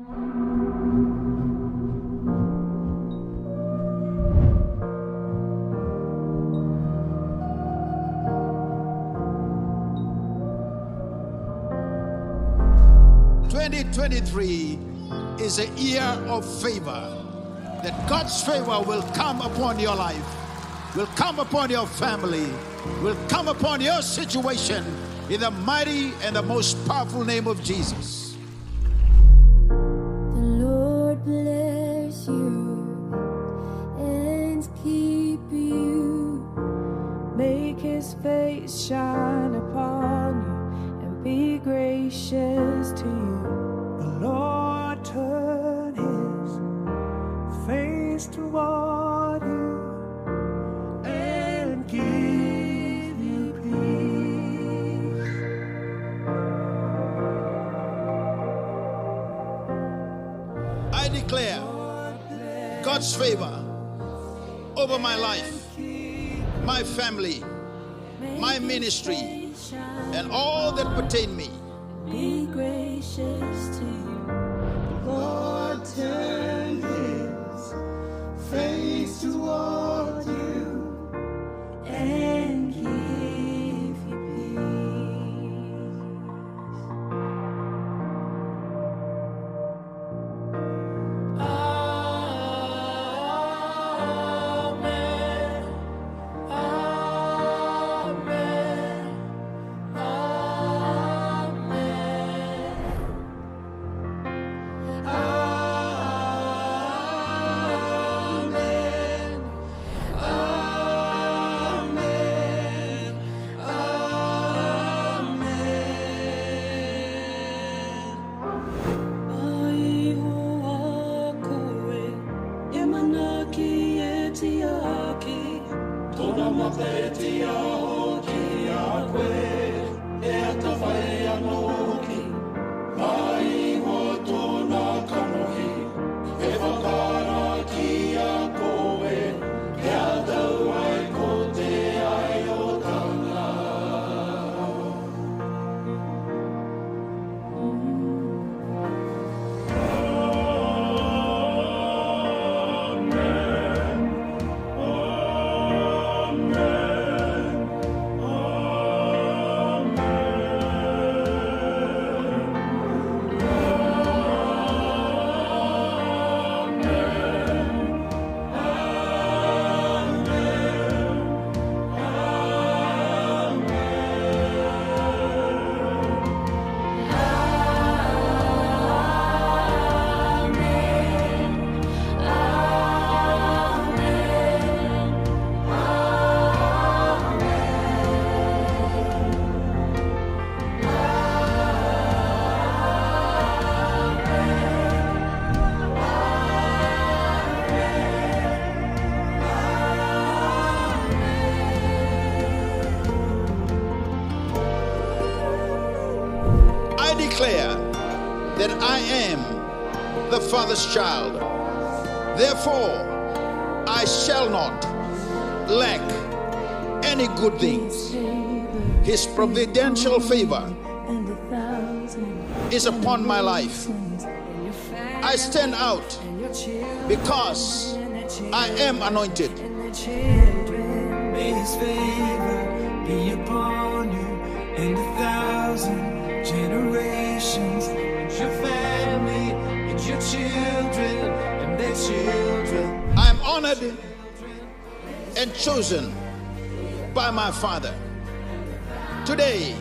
2023 is a year of favor. That God's favor will come upon your life, will come upon your family, will come upon your situation in the mighty and the most powerful name of Jesus. The Lord bless you and keep you. Make his face shine upon you and be gracious to you. The Lord turn his face toward you and give you peace. I declare God's favor over my life, my family, my ministry, and all that pertain me. Be gracious to you. Lord turn his face toward you And give you peace. Amen. Amen. I declare that I am the Father's child. Therefore, I shall not lack any good things. His providential favor is upon my life. I stand out because I am anointed. May his favor be upon you and 1,000 generations, and your family, and your children, and their children. I am honored and chosen by my Father. Today,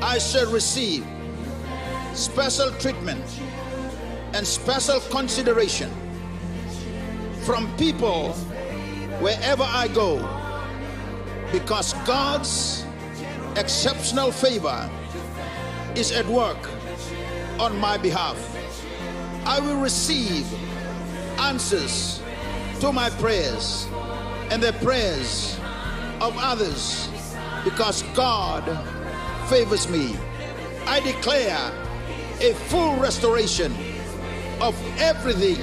I shall receive special treatment and special consideration from people wherever I go, because God's exceptional favor is at work on my behalf. I will receive answers to my prayers and the prayers of others because God favors me. I declare a full restoration of everything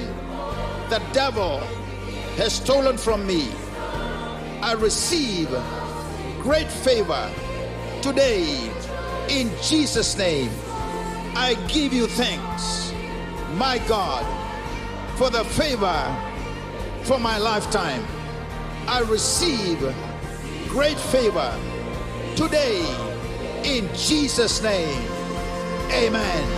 the devil has stolen from me. I receive great favor today in Jesus' name. I give you thanks. my God, for the favor for my lifetime. I receive great favor today in Jesus' name. Amen.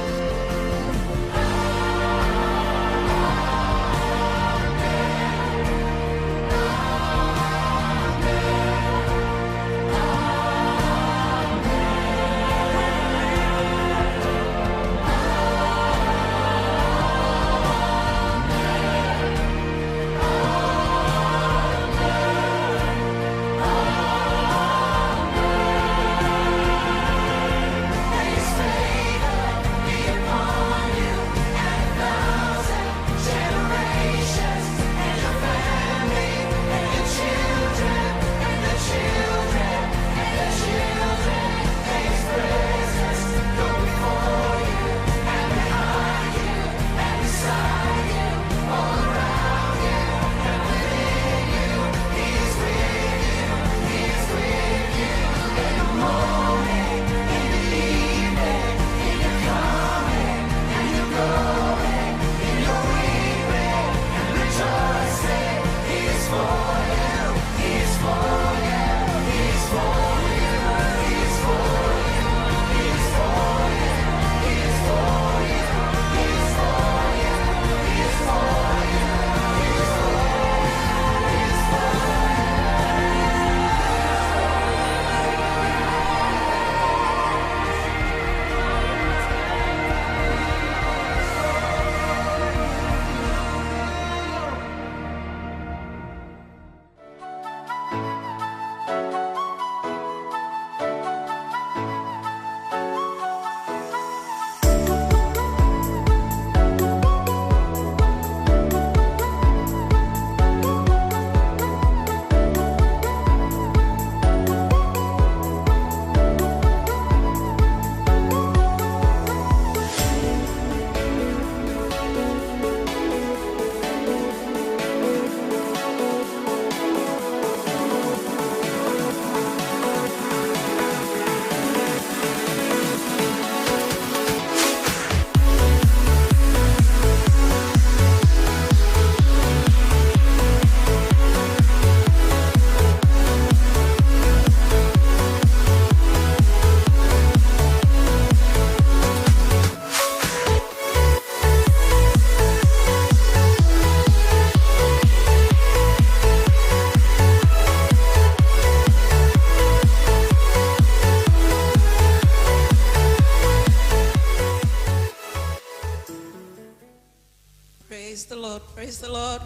Praise the Lord.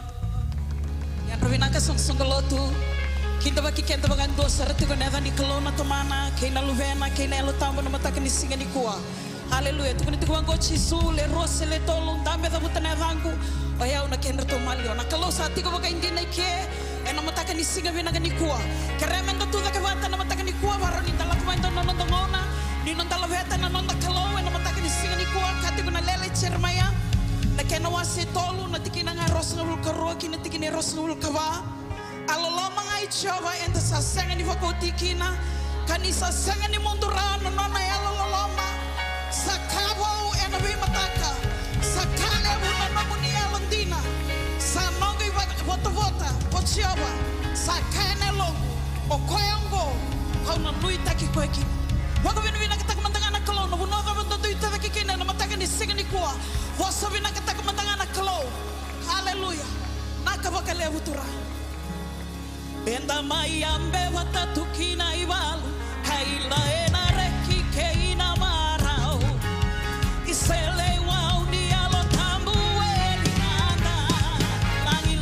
Yang rawina ka song galotu. Kinda baki kenta bagan do sarati ko neva ni kalona tomana, kena luvena, kena elo tambo na mataka ni singa ni kuwa. Haleluya. Tukuni tukuango chisu le rose le tolong dame da butana vangu. Oya una kena to malio. Na kalosa tiko baka indina ke na mataka ni singa vina ni kuwa. Keremenda tu da kavata na mataka ni kuwa baroni dala kumenda na ndongona. Ni ndala veta na nonda kalo na mataka ni singa ni kuwa kati kuna lele chermaya. Na kena wase tolu na tikina nga ros ngul karoa kina tikina ros ngul kawa aloloma ngai chova enta sasenga ni vakotikina kanisa senga ni mundurano nona aloloma sakavo ena vimataka sakale una nomuni alondina sanongi vota pochiova sakane longu okoyongo kauna nui taki koeki wako vina kataka mantangana kalona vunoga vandodo itada kikina na mataka ni singa ni kuwa vosa vina kataka mantangana kalo haleluya naka vakale vutura benda mayambe watatukina ivalu kaila ena reki keina marao isele wau ni alo tambu elinanda langi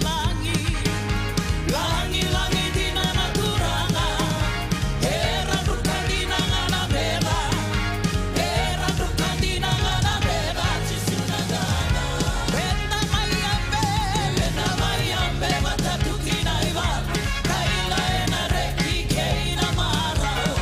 langi dina naturanga era durkandina ngana bela chisunagana benda mayambe watatukina ivalu kaila ena reki keina marao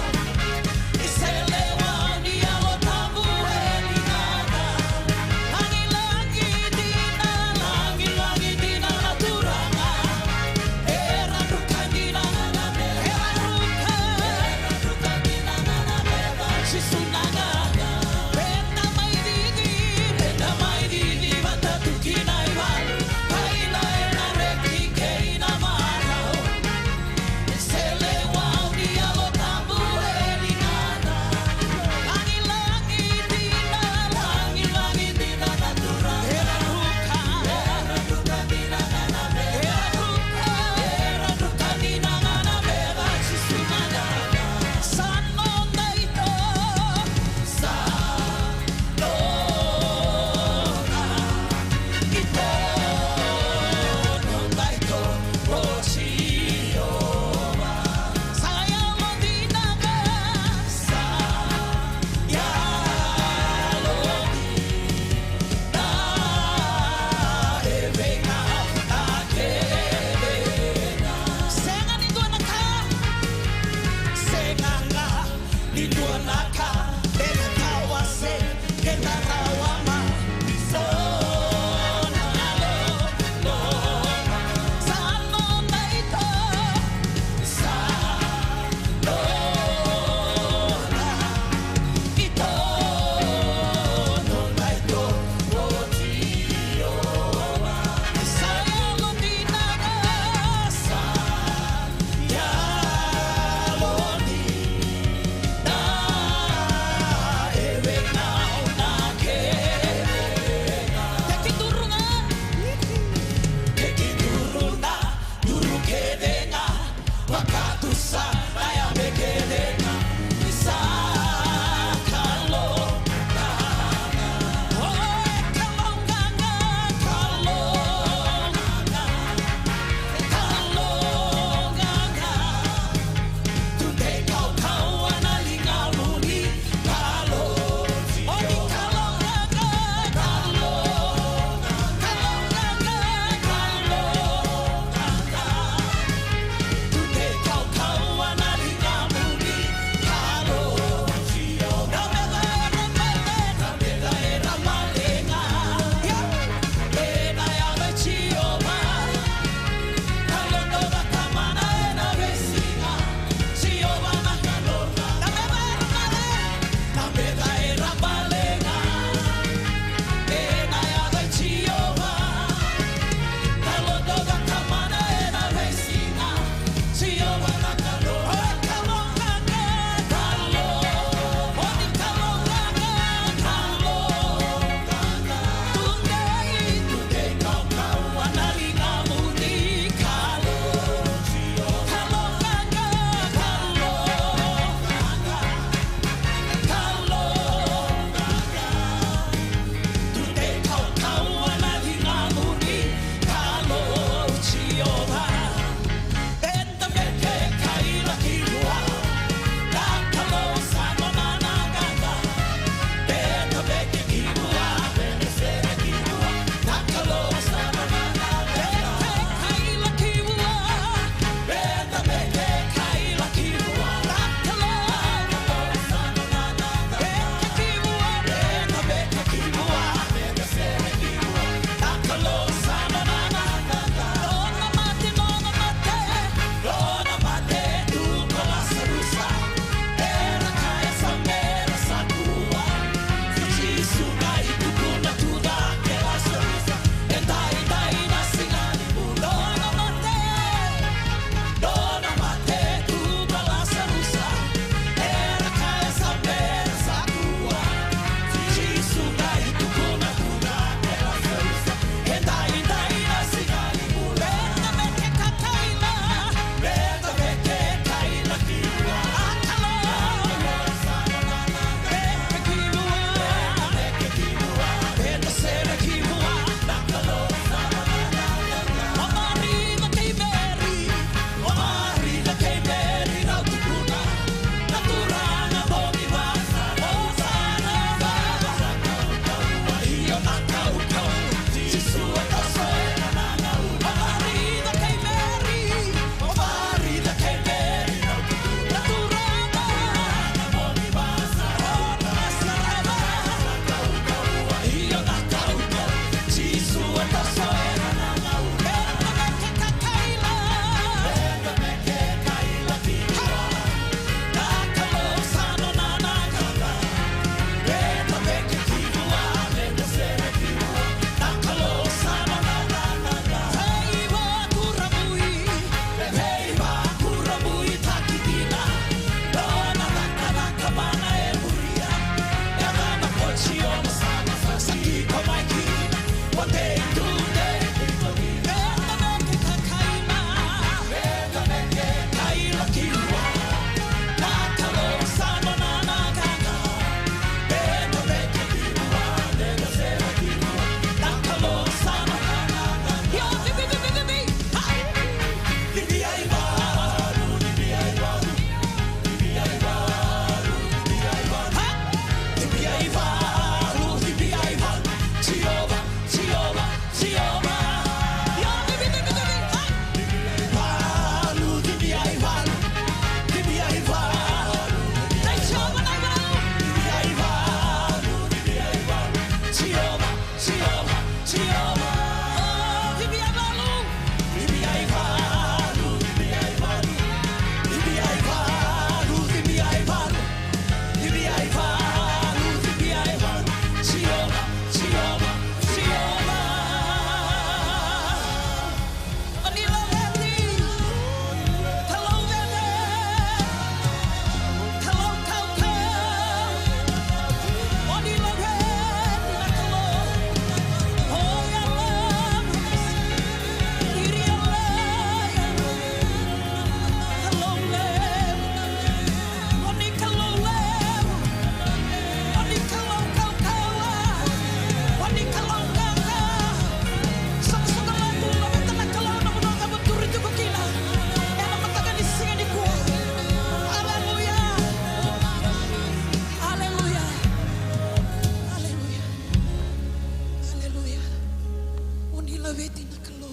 Ilaweti na kalo.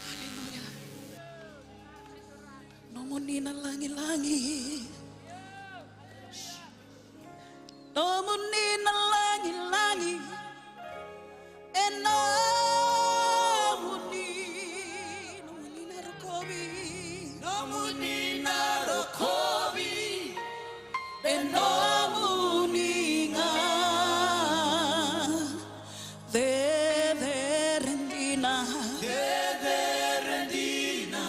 Haleluya. Nomuni na langi-langi. Nomuni na langi-langi. Nomuni na rokobi. Nomuni na rokobi. Nomuni nga. Rendina.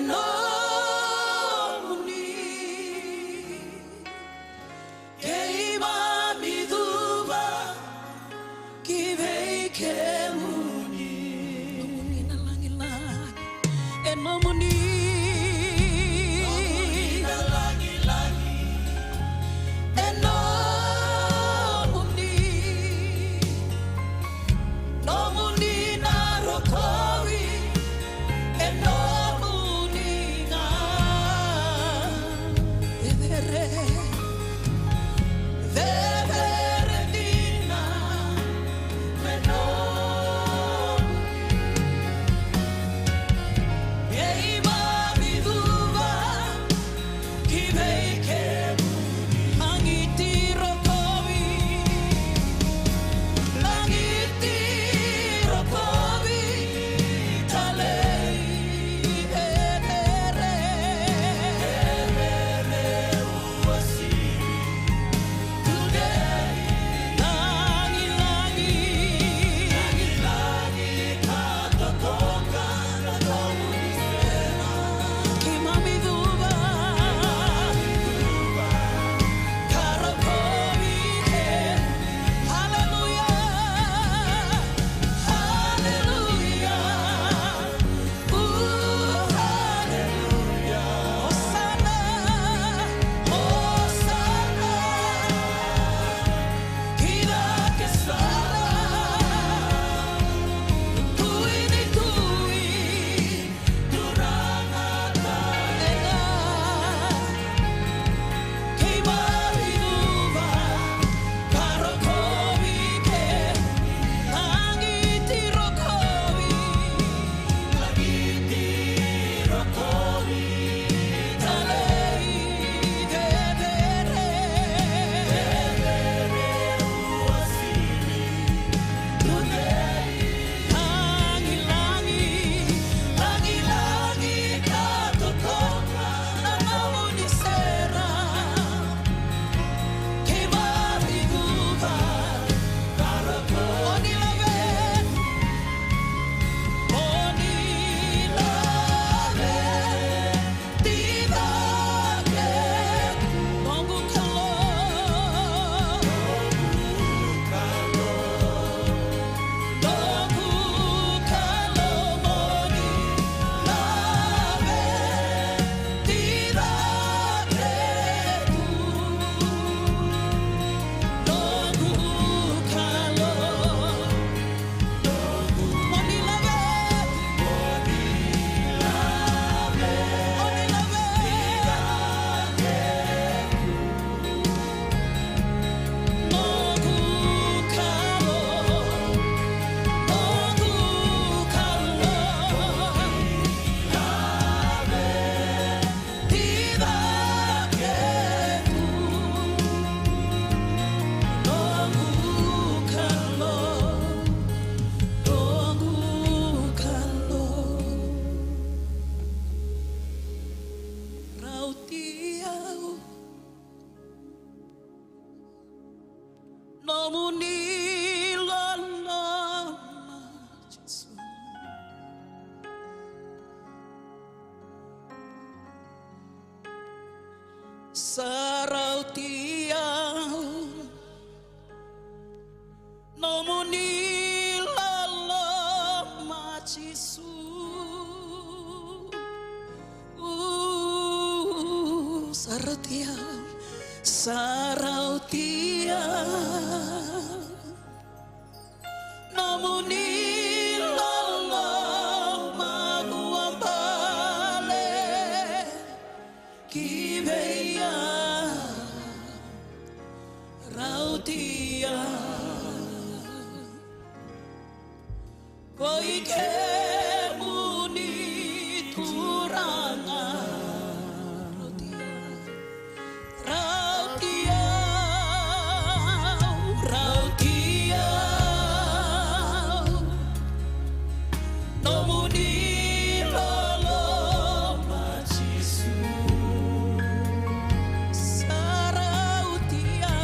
Nomuni. Keima miduba. Kivei kemuni. Nomuni na langi-langi. Nomuni. Sarau tiang nomuni lala macisu sarau tiang nomuni lala maguambale kiveya rautia Koi ke muni turanga Rautia Rautia No muni lolo majisu Sarautia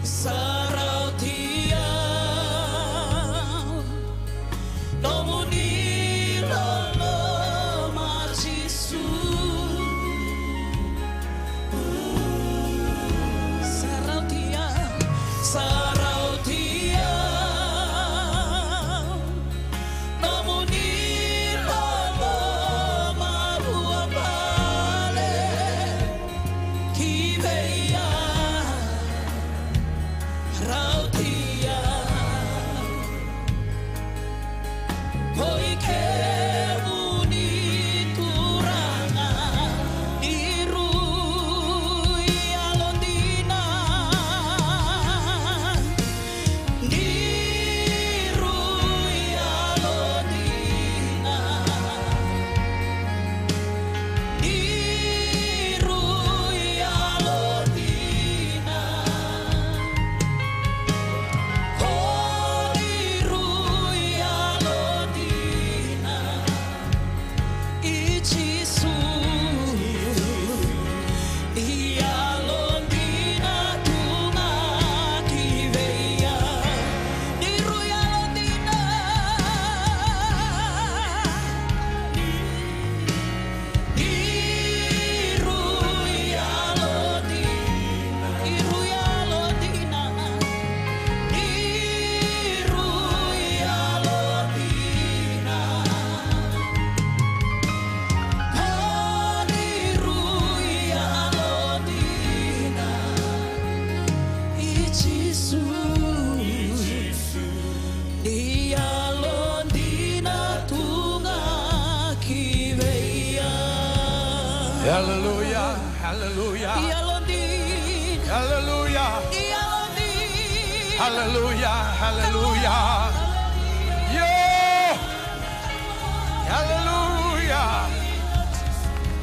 Sarautia No muni lolo majisu Sarautia Sarautia No muni lolo marua pale Kiveia Rautia Koi ke muni turanga Nirui alondina Nirui alondina Nirui alondina Nirui alondina Ichisu Ialondina tunga kiveia Nirui alondina Nirui alondina Nirui alondina Nirui alondina Nirui alondina Ichisu Ialondina tunga kiveia Hallelujah, hallelujah, Ialondina hallelujah, Ialondina hallelujah, hallelujah. Yeah, hallelujah.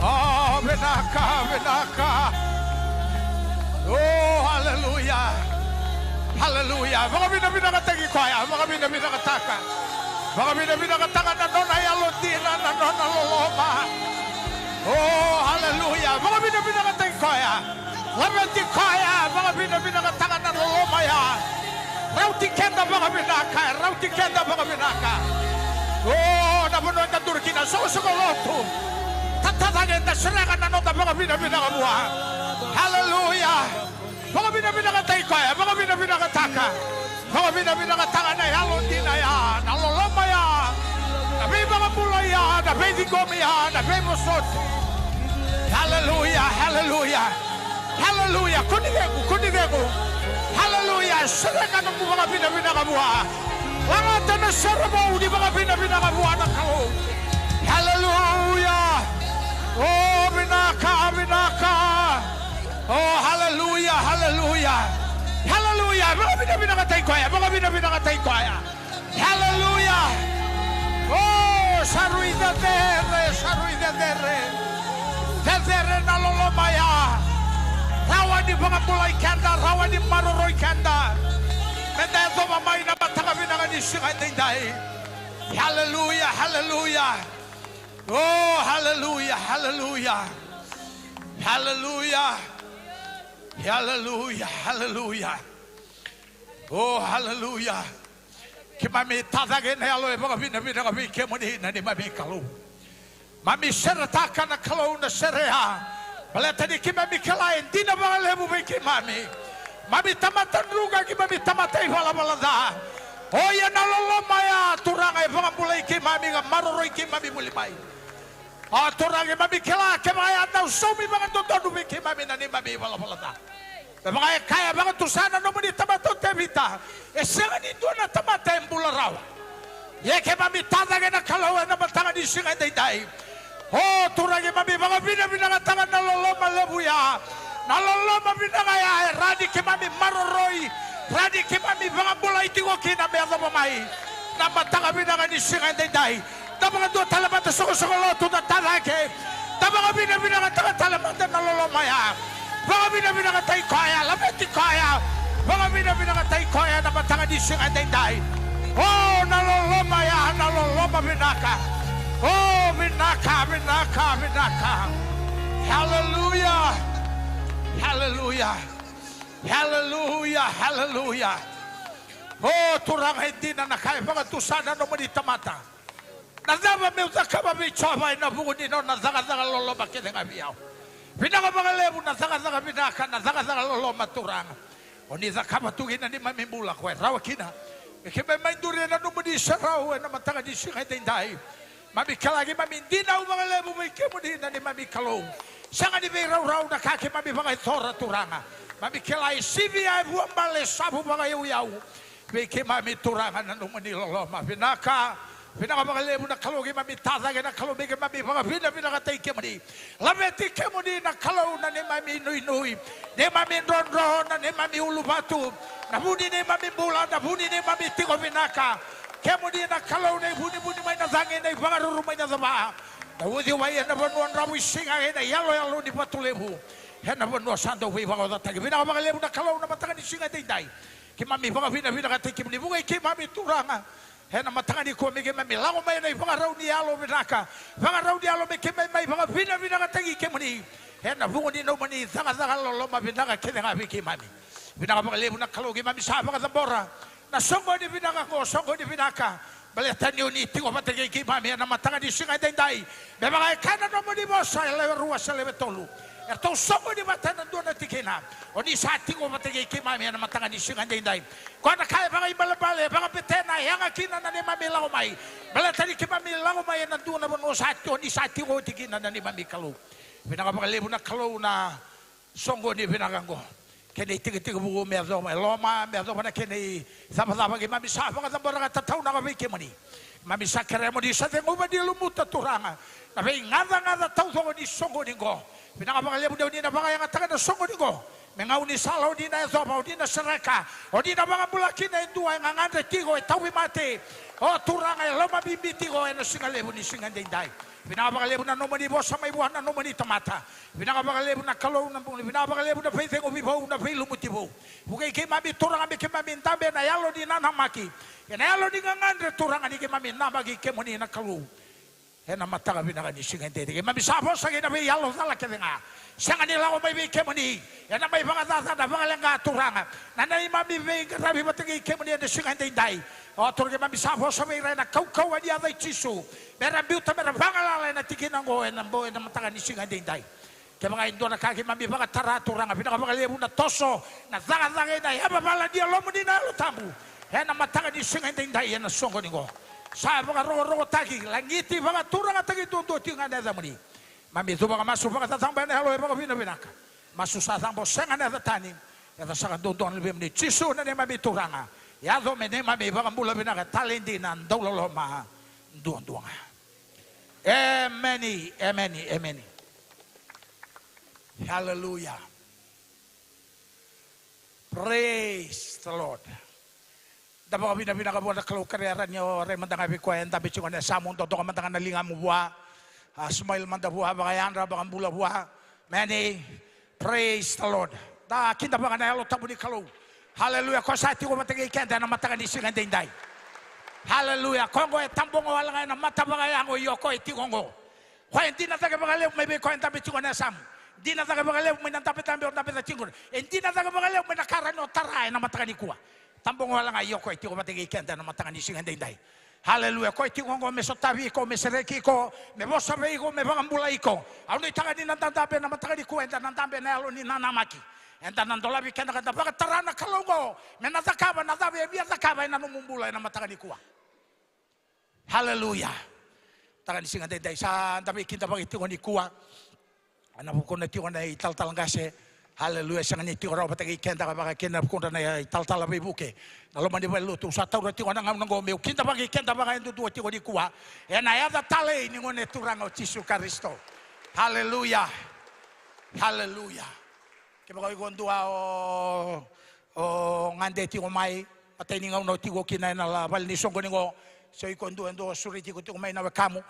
Oh, benaka, benaka. Oh, hallelujah, hallelujah. Mga bina-bina katagi kwaya, mga bina-bina kataka. Mga bina-bina kataka na doon ay alundina, na doon naloloma. Oh, hallelujah. Mga bina-bina katagi kwaya. Lamenti kwaya, mga bina-bina kataka na naloloma ya. Rauti kenda mga binaka, rauti kenda mga binaka. Oh, nabunuan na Turkina, susugoloto. Tatatagin na sirangan na nota mga bina-bina kabuha. Hallelujah. Mga bina-bina katagi kwaya, mga bina-bina kataka. Mga bina-bina kataka na alundina ya, naloloma ya. Nabi mga bulay ya, nabi digomi ya, nabi musot. Hallelujah, hallelujah. Hallelujah, kunigego, kunigego. Hallelujah, sirangan ng mga bina-bina kabuha. Langatan na sarabaw di mga bina-bina kabuha ng kao. Hallelujah. Oh, binaka, binaka. Oh, hallelujah, hallelujah. Hallelujah. Mga bina-bina katay kwaya, mga bina-bina katay kwaya. Hallelujah. Oh, sarui de terre, sarui de terre. De terre na lolomaya. Rawan di mga bulay kanda, rawan di maroroy kanda. Menda ito mamay na matangabin ang anisingay tinday. Hallelujah, hallelujah. Oh, hallelujah, hallelujah. Hallelujah. Hallelujah, hallelujah. Oh, hallelujah. Kimami tatagin halo mga bina-bina kami kemuni na ni mami kalu. Mami serta na kalu na sereha. Baleta ni kimami kalain di na mga lebu may kimami. Mami tamatan ruga kimami tamatay wala-walada. Oh, yan nalalomaya turangay mga mulay kimami nga maroroy kimami mulimay. Oh, turangay mami kila kimaya na sumi mga dodo may kimami na ni mami wala-walada. Mga kaya mga tusana no muni tamaton tebita. Esengan itu na tamatay bularaw. Yeke mami tatagin na kalawan na matangan di singay day. Oh, turangay mami mga bina-bina tangan na loloma lebuya. Naloloma binangaya radi kimami maroroy. Radi kimami mga bulay tingo kina mezo mamay. na matanga binanga ni singa dai na mga dua talamata soko tu na talake na mga binanga talamata na lolomaya mga binanga tay kaya lameti kaya mga binanga tay kaya na matanga ni singa dai oh nalolomaya naloloma binaka oh binaka hallelujah hallelujah hallelujah hallelujah oh turang hindi na nakaya mga tusana no manita mata nazaba meu zakaba bichova ina buguni no nazaga lolo bakile ngabiao binaka mga lebu nazaga binaka nazaga lolo maturang oni zakaba tugina ni mamimbula kwa rawakina kibe mainduri na no manisa raw na matanga di sikay dai mamikalagi mamindina mga lebu may kemudina ni mamikalo sanga ni raw na kaki mami mga tora turanga mamikilai sivia buambale sabu mga yaw beke mami turanga na no manilolo mabinaka binaka mga lebu na kalogi mami tazaga na kalogi mami mga binaka tay kemudi lameti kemudi na kalo na ni mami nui ni mami ronro na ni mami ulubatu na buni ni mami bula na buni ni mami tigo binaka kemudi na kalo na buni may nazangin na ibangaruru may nazaba na wudi waya na banuan rawi singa na yalo ni patulebu na banuan santo wi bango na tagi binaka mga lebu na kalo na matanga ni singa dai kimami mga binaka tay kemudi bugay kimami turanga hena matangani ko mege mami lango mai nei vanga rauni alo binaka vanga rauni alo meke mai vanga binaka tagi kemuni hena vungoni no mani zanga lolo ma binaka kenga biki mami binaka mga lebu na kalogi mami sa vanga zambora na songo ni binaka baletani uni tingo patagi ki mami na matangani singa dai be mga kana no mani bosa le ruwa sele betolu erto songo ni matana dona tikena oni sa tingo patagi ki mami na matangani singa dai kona kaya mga ibalabale mga petena yang akina na ni mami lango mai baletani ki mami lango mai na dona bono sa oni sa tingo tikena na ni mami kalu binaka mga lebu na kalu na songo ni binakango kene tiga buku merzo mai loma merzo mana kene sama ki mami sa mga zambora tatau na kami kemani mami sa keremo di sa tengo ba di lumuta turanga na be ngada tau ni songo ni go binaka mga lebu ni na mga yang atakan na songo ni go mengauni salau di na zoba di na sereka o di na mga bulaki na indua nga ngande tigo e tawi mate o turanga loma bimbi tigo e na singa lebu ni singa dai binaka mga lebu na nomani bosa mai buah na nomani tamata binaka mga lebu na kalau na bung binaka mga lebu na feite ngo bibo na feilu mutibo bukai ke mami turanga me ke mami tambe na yalo di na namaki na yalo di ngande turanga ni ke mami namagi ke moni na kalau hena mataga binaka ni singa dai ke mami sabo sa ke na be yalo sala ke nga sanga ni lango mai be ke moni ya na mai banga da banga lenga turanga na na mami be rabi batagi ke moni na singa dai o turge mami sabo sa be na kau dia dai chisu mera biuta mera bangala na tikina ngo na mbo na mataga ni singa dai ke mga indo na kaki mami banga tara turanga binaka mga lebu na toso na zaga na yaba bala dia lomu di na lutamu hena mataga ni singa dai na songo ni ngo sa banga rogo tagi langiti banga turanga tagi tutu tinga na zamani mami tu banga masu banga tatang bane halo banga binaka masu sa tang bo senga na tani ya sanga dondon lebih ni chisu na mami turanga ya do mene mami banga mula binaka talendi na ndololo ma duanga amen hallelujah praise the Lord dapat binaka buat kalau karyaran yo re mandanga bi ko en tabi cungan samun to mandanga na linga mo buah Smile manda buah bagayan ra bagan bula buah many praise the Lord da kinda bagan na lo tabu di kalau hallelujah ko sa ti ko matagi kenda na mataga ni singa dai hallelujah kongo e tambongo wala na mata bagayan o yoko e tigongo ko enti na taga bagale may be ko en tabi cungan sam di na taga bagale may nantapi tambe o tabi ta cingon enti na taga bagale may nakarano taray na mataga ni kuwa tambong wala nga yoko iti ko matigi kenda na matanga ni singa dai hallelujah ko iti ko me sotavi ko me sereki ko me bosabe ko me bangambula ko au ni tanga ni nantambe na matanga ni ko enta nantambe na alo ni nanamaki enta nandola bi kenda kata baka tarana kalongo me natakaba natabe bia takaba na numumbula na matanga ni ko hallelujah tanga ni singa dai sa tabi kinta bagi ti ko ni kuwa ana ko na ti ko na ital ngase hallelujah sangan ni tiora patagi kenda ka kenda ko na tal be buke nalo mandi belu tu sa taura ti wana ngam ngo meu kinta bagi kenda ba ndu tu ti ko di kuwa e na ya da tale ni ngone turanga Yesu Kristo hallelujah ke ba ko ndua o ngande ti ko mai ateni ngau no tigo kina na la val ni songo ningo so iko ndo suri tigo tigo mai na kamu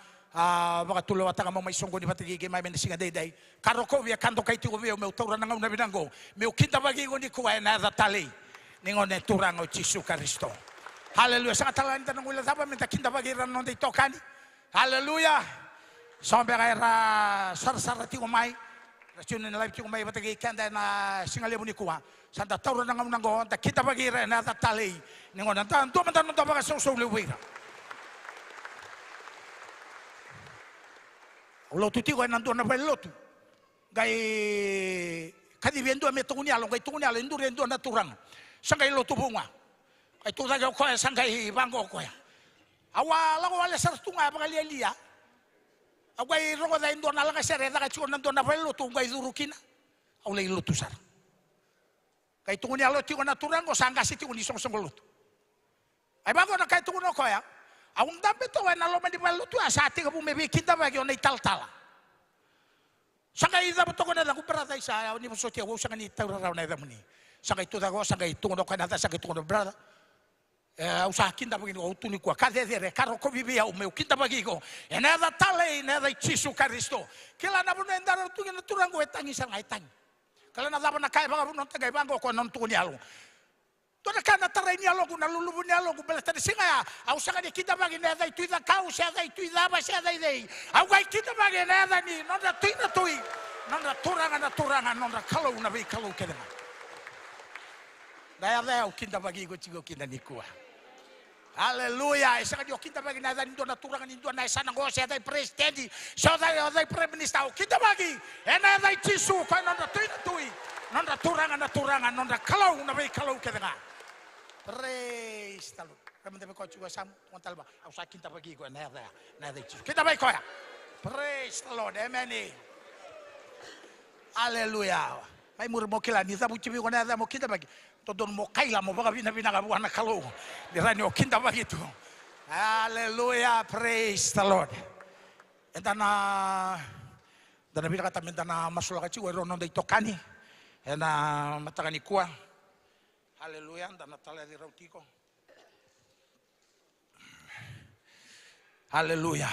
baka tulo watanga mo mai songo ni patigi ke mai men singa dei karoko via kando kai tigo via meu taura ngau na binango meu kinta bagi ngo ni kuai na tali ningo ne turang o Yesus Kristo. Haleluya. Sangat talan tanong wala tapa minta kinta bagi ran no dei tokani. Haleluya. Sampai era sar tigo mai Rasyunin na live tigo mai patagi kanda na singa ni kuwa. Santa taura ngau nango ta kinta bagi ran na tali ningo na tanto mantan no baka so lewira. Lotu tigo e nandu na vai lotu. Gai kadi viendo me tunialo, gai tunialo enduro na turang. Sangai lotu bunga. Kai tu daga ko sangai bango ko ya. Awala ko wala sartunga ba kali elia. Agai rogo da endo na la sere da chico nandu na vai lotu gai durukina. Aulai lotu sar. Kai tunialo tigo na turang ko sanga siti uni song lotu. Ai bango na kai tuno ko ya. Aung dampe to na lo mandi balu tu asati ka bumebi kita bagi onai tal-tala. Sanga ida beto ko na ku brada isa ni so tia wo sanga ni taura ra na da muni. Sanga itu da go sanga itu no kana da sanga itu no brada. Usa kinda bagi o tu ni ku ka de karo ko bibi au meu kinda bagi ko. Ena da tale na da Yesus Kristo. Kila na bunu endara tu na turango etangi sanga etangi. Kala na da na kai banga bunu tagai bango ko non tu ni alu. Toda kana tarai ni alogu na lulubu ni alogu bela tadi singa ya. Au sanga ni kita bagi na dai tuida kau sia dai tuida ba sia dai dai. Au gai kita bagi na dai ni non da tuina tui. Non da turanga non da kalau na be kalau kedema. Dai ada au kita bagi go cigo kita ni kuah. Haleluya. Sanga dio kita bagi na dai ndona turanga ni ndona sana go sia dai presidente. Sia dai prime minister kita bagi. Ena dai Yesu ko non da tuina tui. Non da turanga non da kalau na be kalau kedema. Praise the Lord. Kami tabi ko juga sam kontal ba. Au sa kinta pagi ko na Yesus. Kita baik ko ya. Praise the Lord. Amen. Hallelujah. Mai mur mo kila ni sa bu chibi ko na mo kinta pagi. Todon mo kaila mo baka bina ka buwan na kalau. Di rani o kinta pagi tu. Hallelujah. Praise the Lord. Entana dana bina kata mentana masula ka chigo ro no dei tokani. Ena matagani kuah. Haleluya, dan Natalia di Rautiko. Haleluya.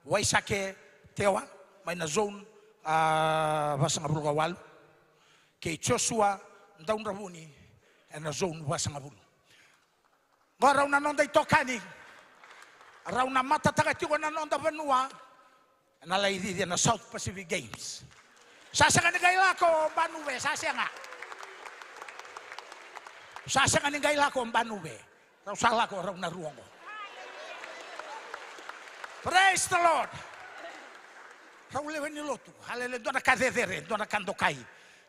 Waisake tewa, may na zone basa nga bulu kawal. Kay Joshua, daun rabuni, na zone basa nga bulu. Ngaraw na nonday tokani. Araw na matatagatiwa na nonda banua. Nalay di na South Pacific Games. Sasanga ni kaila ko banuwe, sasanga. Sasanga ni kaila ko banuwe. Raw sala ko raw na ruongo. Praise the Lord. Raw lewe ni lotu. Hallelujah. Dona kadedere, dona kandokai.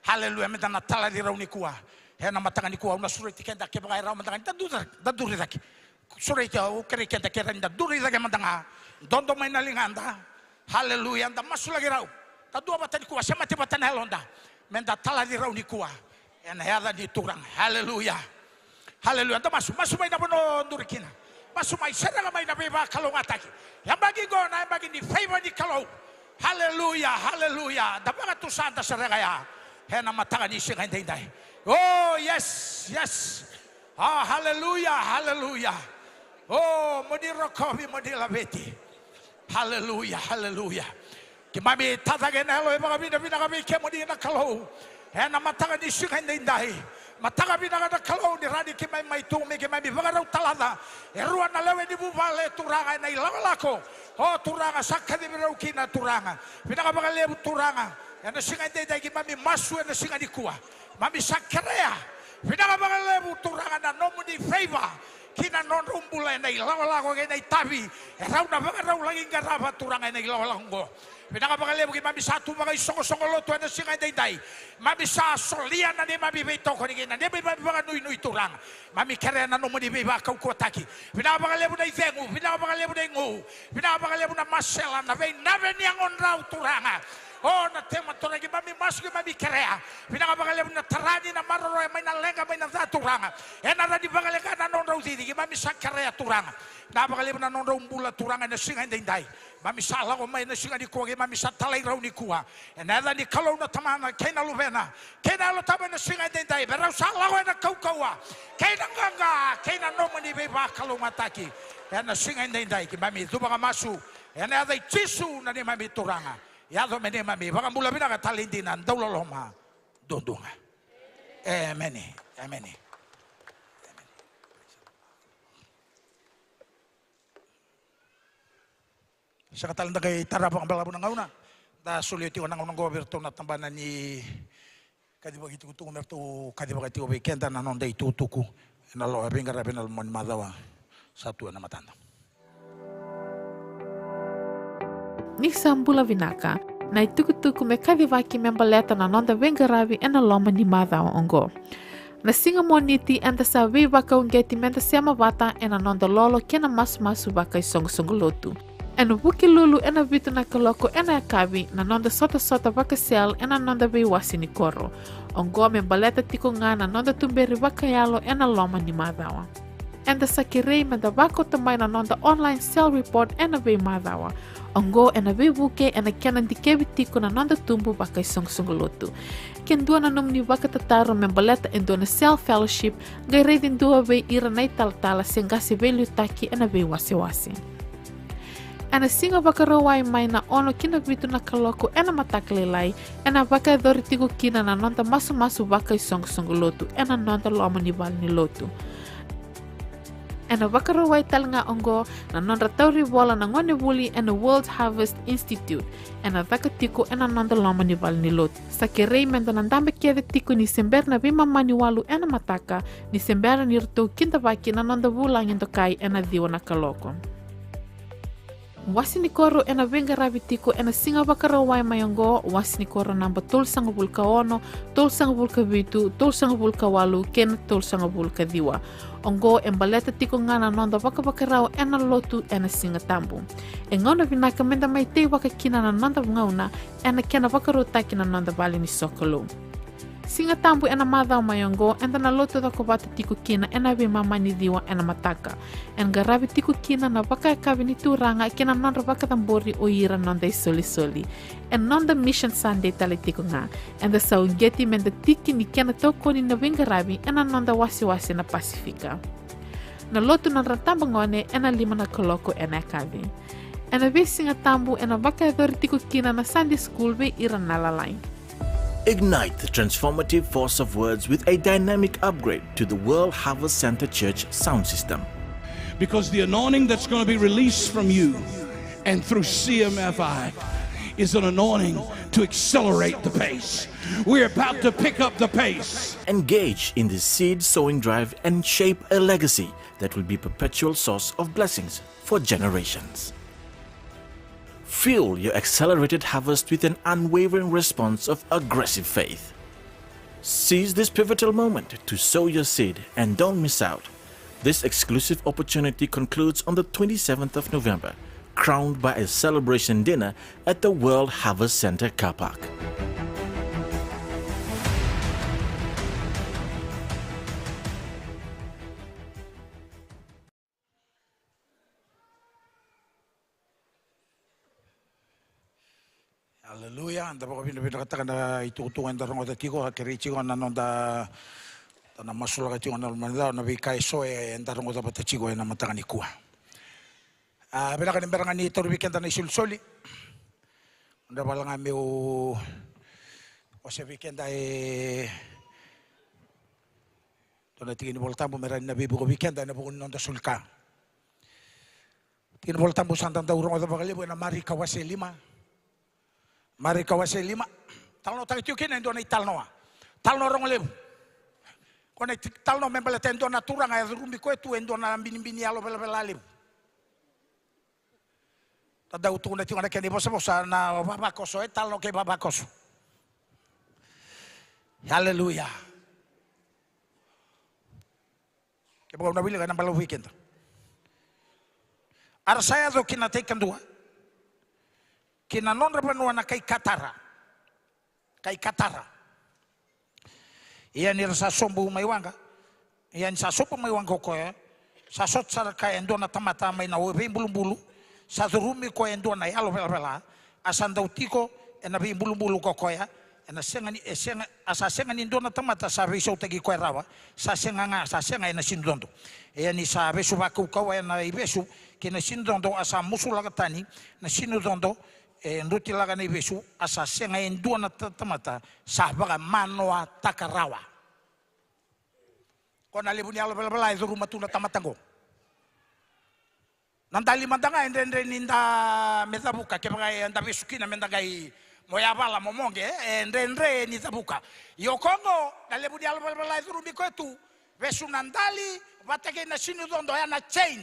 Hallelujah. Meda na tala di raw ni kuwa. Hena matanga ni kuwa una sureti kenda ke bagai raw matanga daduri daki. Sureti o kere kenda ke randa duri daki matanga. Dondo may nalinganda. Hallelujah. Anda masulagi raw. Tadua batani kuwa sama te batani helonda. Menda tala di raw ni kuwa. Ena hada di turang. Hallelujah. Hallelujah. Anda masu may nabono durikina. Masu may serang may nabiba kalau ataki. Yang bagi go na yang bagi di favor di kalau. Hallelujah. Hallelujah. Dapat tu santa seragaya. Hena matanga ni singa indai. Oh yes, yes. Ah hallelujah, hallelujah. Oh modirokobi modilabeti. Hallelujah, hallelujah. Kimami tatagin hello mga bina kami kemodi na kalau. Hena matanga ni singa indai. Matanga bina na kalau ni radi kimay may tumi kimay bigaraw talada. Eruan na lewe di bubale turanga na ilalako. Oh turanga sakka di biraw kina turanga. Pinakabagalebu turanga. Yana singa indai kimami masu na singa di kuwa. Mami sakrea. Pinakabagalebu turanga na nomuni favor. Kina non rumbula na ilalako na itabi. Eraw na bagaraw lagi garaba turanga na ilalako. Pinakabagalebu kimami satu mga isongo-songo loto na singa indai. Mami sa solian na ni mami beto ko ni kina. Ni mami baga nui turang. Mami kere na nomuni beba kau kotaki. Pinakabagalebu na izengu. Pinakabagalebu na ingu. Pinakabagalebu na masela na vei nave niyang onraw turanga. Oh na tema turang mami masuk mami kere. Pinakabagalebu na tarani na maroro may nalenga may nazaturanga. E na radi bagalega na non raw didi mami sa kere turanga. napakali na non umbula turangan na singa indai mami sala ko may na singa ni kuwa mami sa talay raw ni kuwa and ada ni kalau na tamana kena lubena kena lo tama na singa indai pero sala ko na kaukawa kena ganga kena no mani beba kalau mataki and na singa indai ki mami tu baka masu and ada jisu na ni mami turanga ya do meni mami baka mula bina ka talindinan daw loloma dondonga amen amen. Sa katalanda kay tarapang balabo ng ngauna. Da suliti ko nang unang goberto na tambanan ni kadiba gitu tu merto kadiba kiti weekend na non day tutuku. Nalo abinga rabinal mon madawa satu na matanda. Ni sambula vinaka na itukutuku me kadiba ki membaleta na non da vengaravi ena loma ni madawa ongo. Na singa moniti anda sa we baka ungeti menta sema vata ena non da lolo kena masu baka song lotu. En wuki lulu ena vitu na kaloko ena kavi na nonda sota vakasial ena nonda vei wasi ni koro. Ongo me baleta tiko nga na nonda tumberi vakayalo ena loma ni madawa. Enda sakirei me da vako tamai na nonda online cell report ena vei madawa. Ongo ena vei wuke ena kena dikevi tiko na nonda tumbu vakai lotu. Ken dua na numni vaka tataro me baleta en dua na cell fellowship gai redin dua vei ira na italtala sengasi vei lutaki ena vei wasi. Ana singa wakarawai mai na ono kina vitu na kaloko ena mataklelai ena waka dori tigo kina na nonta masu waka song lotu ena nonta loma ni bal ni lotu. Ena wakarawai talanga ongo na nonta tauri bola na ngone wuli ena World Harvest Institute ena waka tiko ena nonta loma ni bal ni lotu. Sakirei menta nandambe kede tiko ni sember na vima mani walu ena mataka ni sembera ni rto kinta waki na nonta wulangin tokai ena diwa na kaloko. Wasi ni koro ena venga rabitiko ena singa wakarawai mayongo wasi ni koro namba tol sanga bulka ono, tol sanga bulka vitu, tol sanga bulka walu, ken tol sanga bulka diwa. Ongo embaleta tiko ngana nonda wakawarau ena lotu ena singa tambu. E ngona vinaka menda mai te wakakina na nonda ngauna ena kena wakarutaki na nonda bali ni sokolo. Singa tambu ena madao mayongo enda na lotu da kobata tiko kina ena vi mama ni diwa ena mataka. En garabi tiko kina na waka kavi ni turanga kena nonda waka tambori o ira nonda soli. En nonda mission Sunday tali tiko nga. Enda sa ungeti menda tiki ni kena toko ni na wingarabi ena nonda wasi na Pasifika. Na lotu na rantamba ngone ena lima na koloko ena kavi. Ena vi singa tambu ena waka dori tiko kina na Sunday school vi ira nalalai. Ignite the transformative force of words with a dynamic upgrade to the World Harvest Center Church sound system. Because the anointing that's going to be released from you and through CMFI is an anointing to accelerate the pace. We're about to pick up the pace. Engage in the seed sowing drive and shape a legacy that will be a perpetual source of blessings for generations. Fuel your accelerated harvest with an unwavering response of aggressive faith. Seize this pivotal moment to sow your seed and don't miss out. This exclusive opportunity concludes on the 27th of November, crowned by a celebration dinner at the World Harvest Center car park. Haleluya, anda baka pinakatakan na itutungan darong oda tiko hakirichi ko nanon da na masula ka tiko na manila na bikay so darong oda bata tiko na matakan ni kuha. Bila ka nimberangan ni ito weekend na isulsoli. Anda bala nga mi o sa weekend ay to na tingin mo tambo meron na bibu ko weekend na bukon non da sulka. Tingin mo tambo santang daurong oda bakalibo na mari kawase lima. Mari kawase lima, talno tayo tiukin endo na italno talno rong lebu. Kung talno membala endo na turang ay rumbi ko etu endo na binibini alo bela lebu. Tadaw tu na tiyo na kani bosa na babakoso talno kay babakoso. Hallelujah. Kaya bago nabili ka ng balang weekend. Arasaya do kinatay kandua. Kinanon rapanua na kay Katara. Iyan nila sa sombo maywanga. Iyan sa sopo maywang ko ya. Sasot sarka endona tamata mai na obe bulu-bulu. Sadurumi ko endona yalo bela. Asan dautiko ena bi bulu-bulu ko koya. Ena senga asa senga ni endona tamata sa riso tagi ko rawa. Sa senga ena sindondo. E ni sa besu baku ko ena ibesu kena sindondo asa musula katani na sinudondo nduti laga na ibesu asa senga endona tamata sa baga manoa takarawa. Kona lebu ni alo bela itu rumah tuna tamatango. Nandali mandanga endre ninda metabuka kebagai anda besukina mendagai moya bala momonge endre ni tabuka. Yo Kongo na lebu ni alo bela itu rumi ko itu besu nandali batake na sinu dondo ya na chain.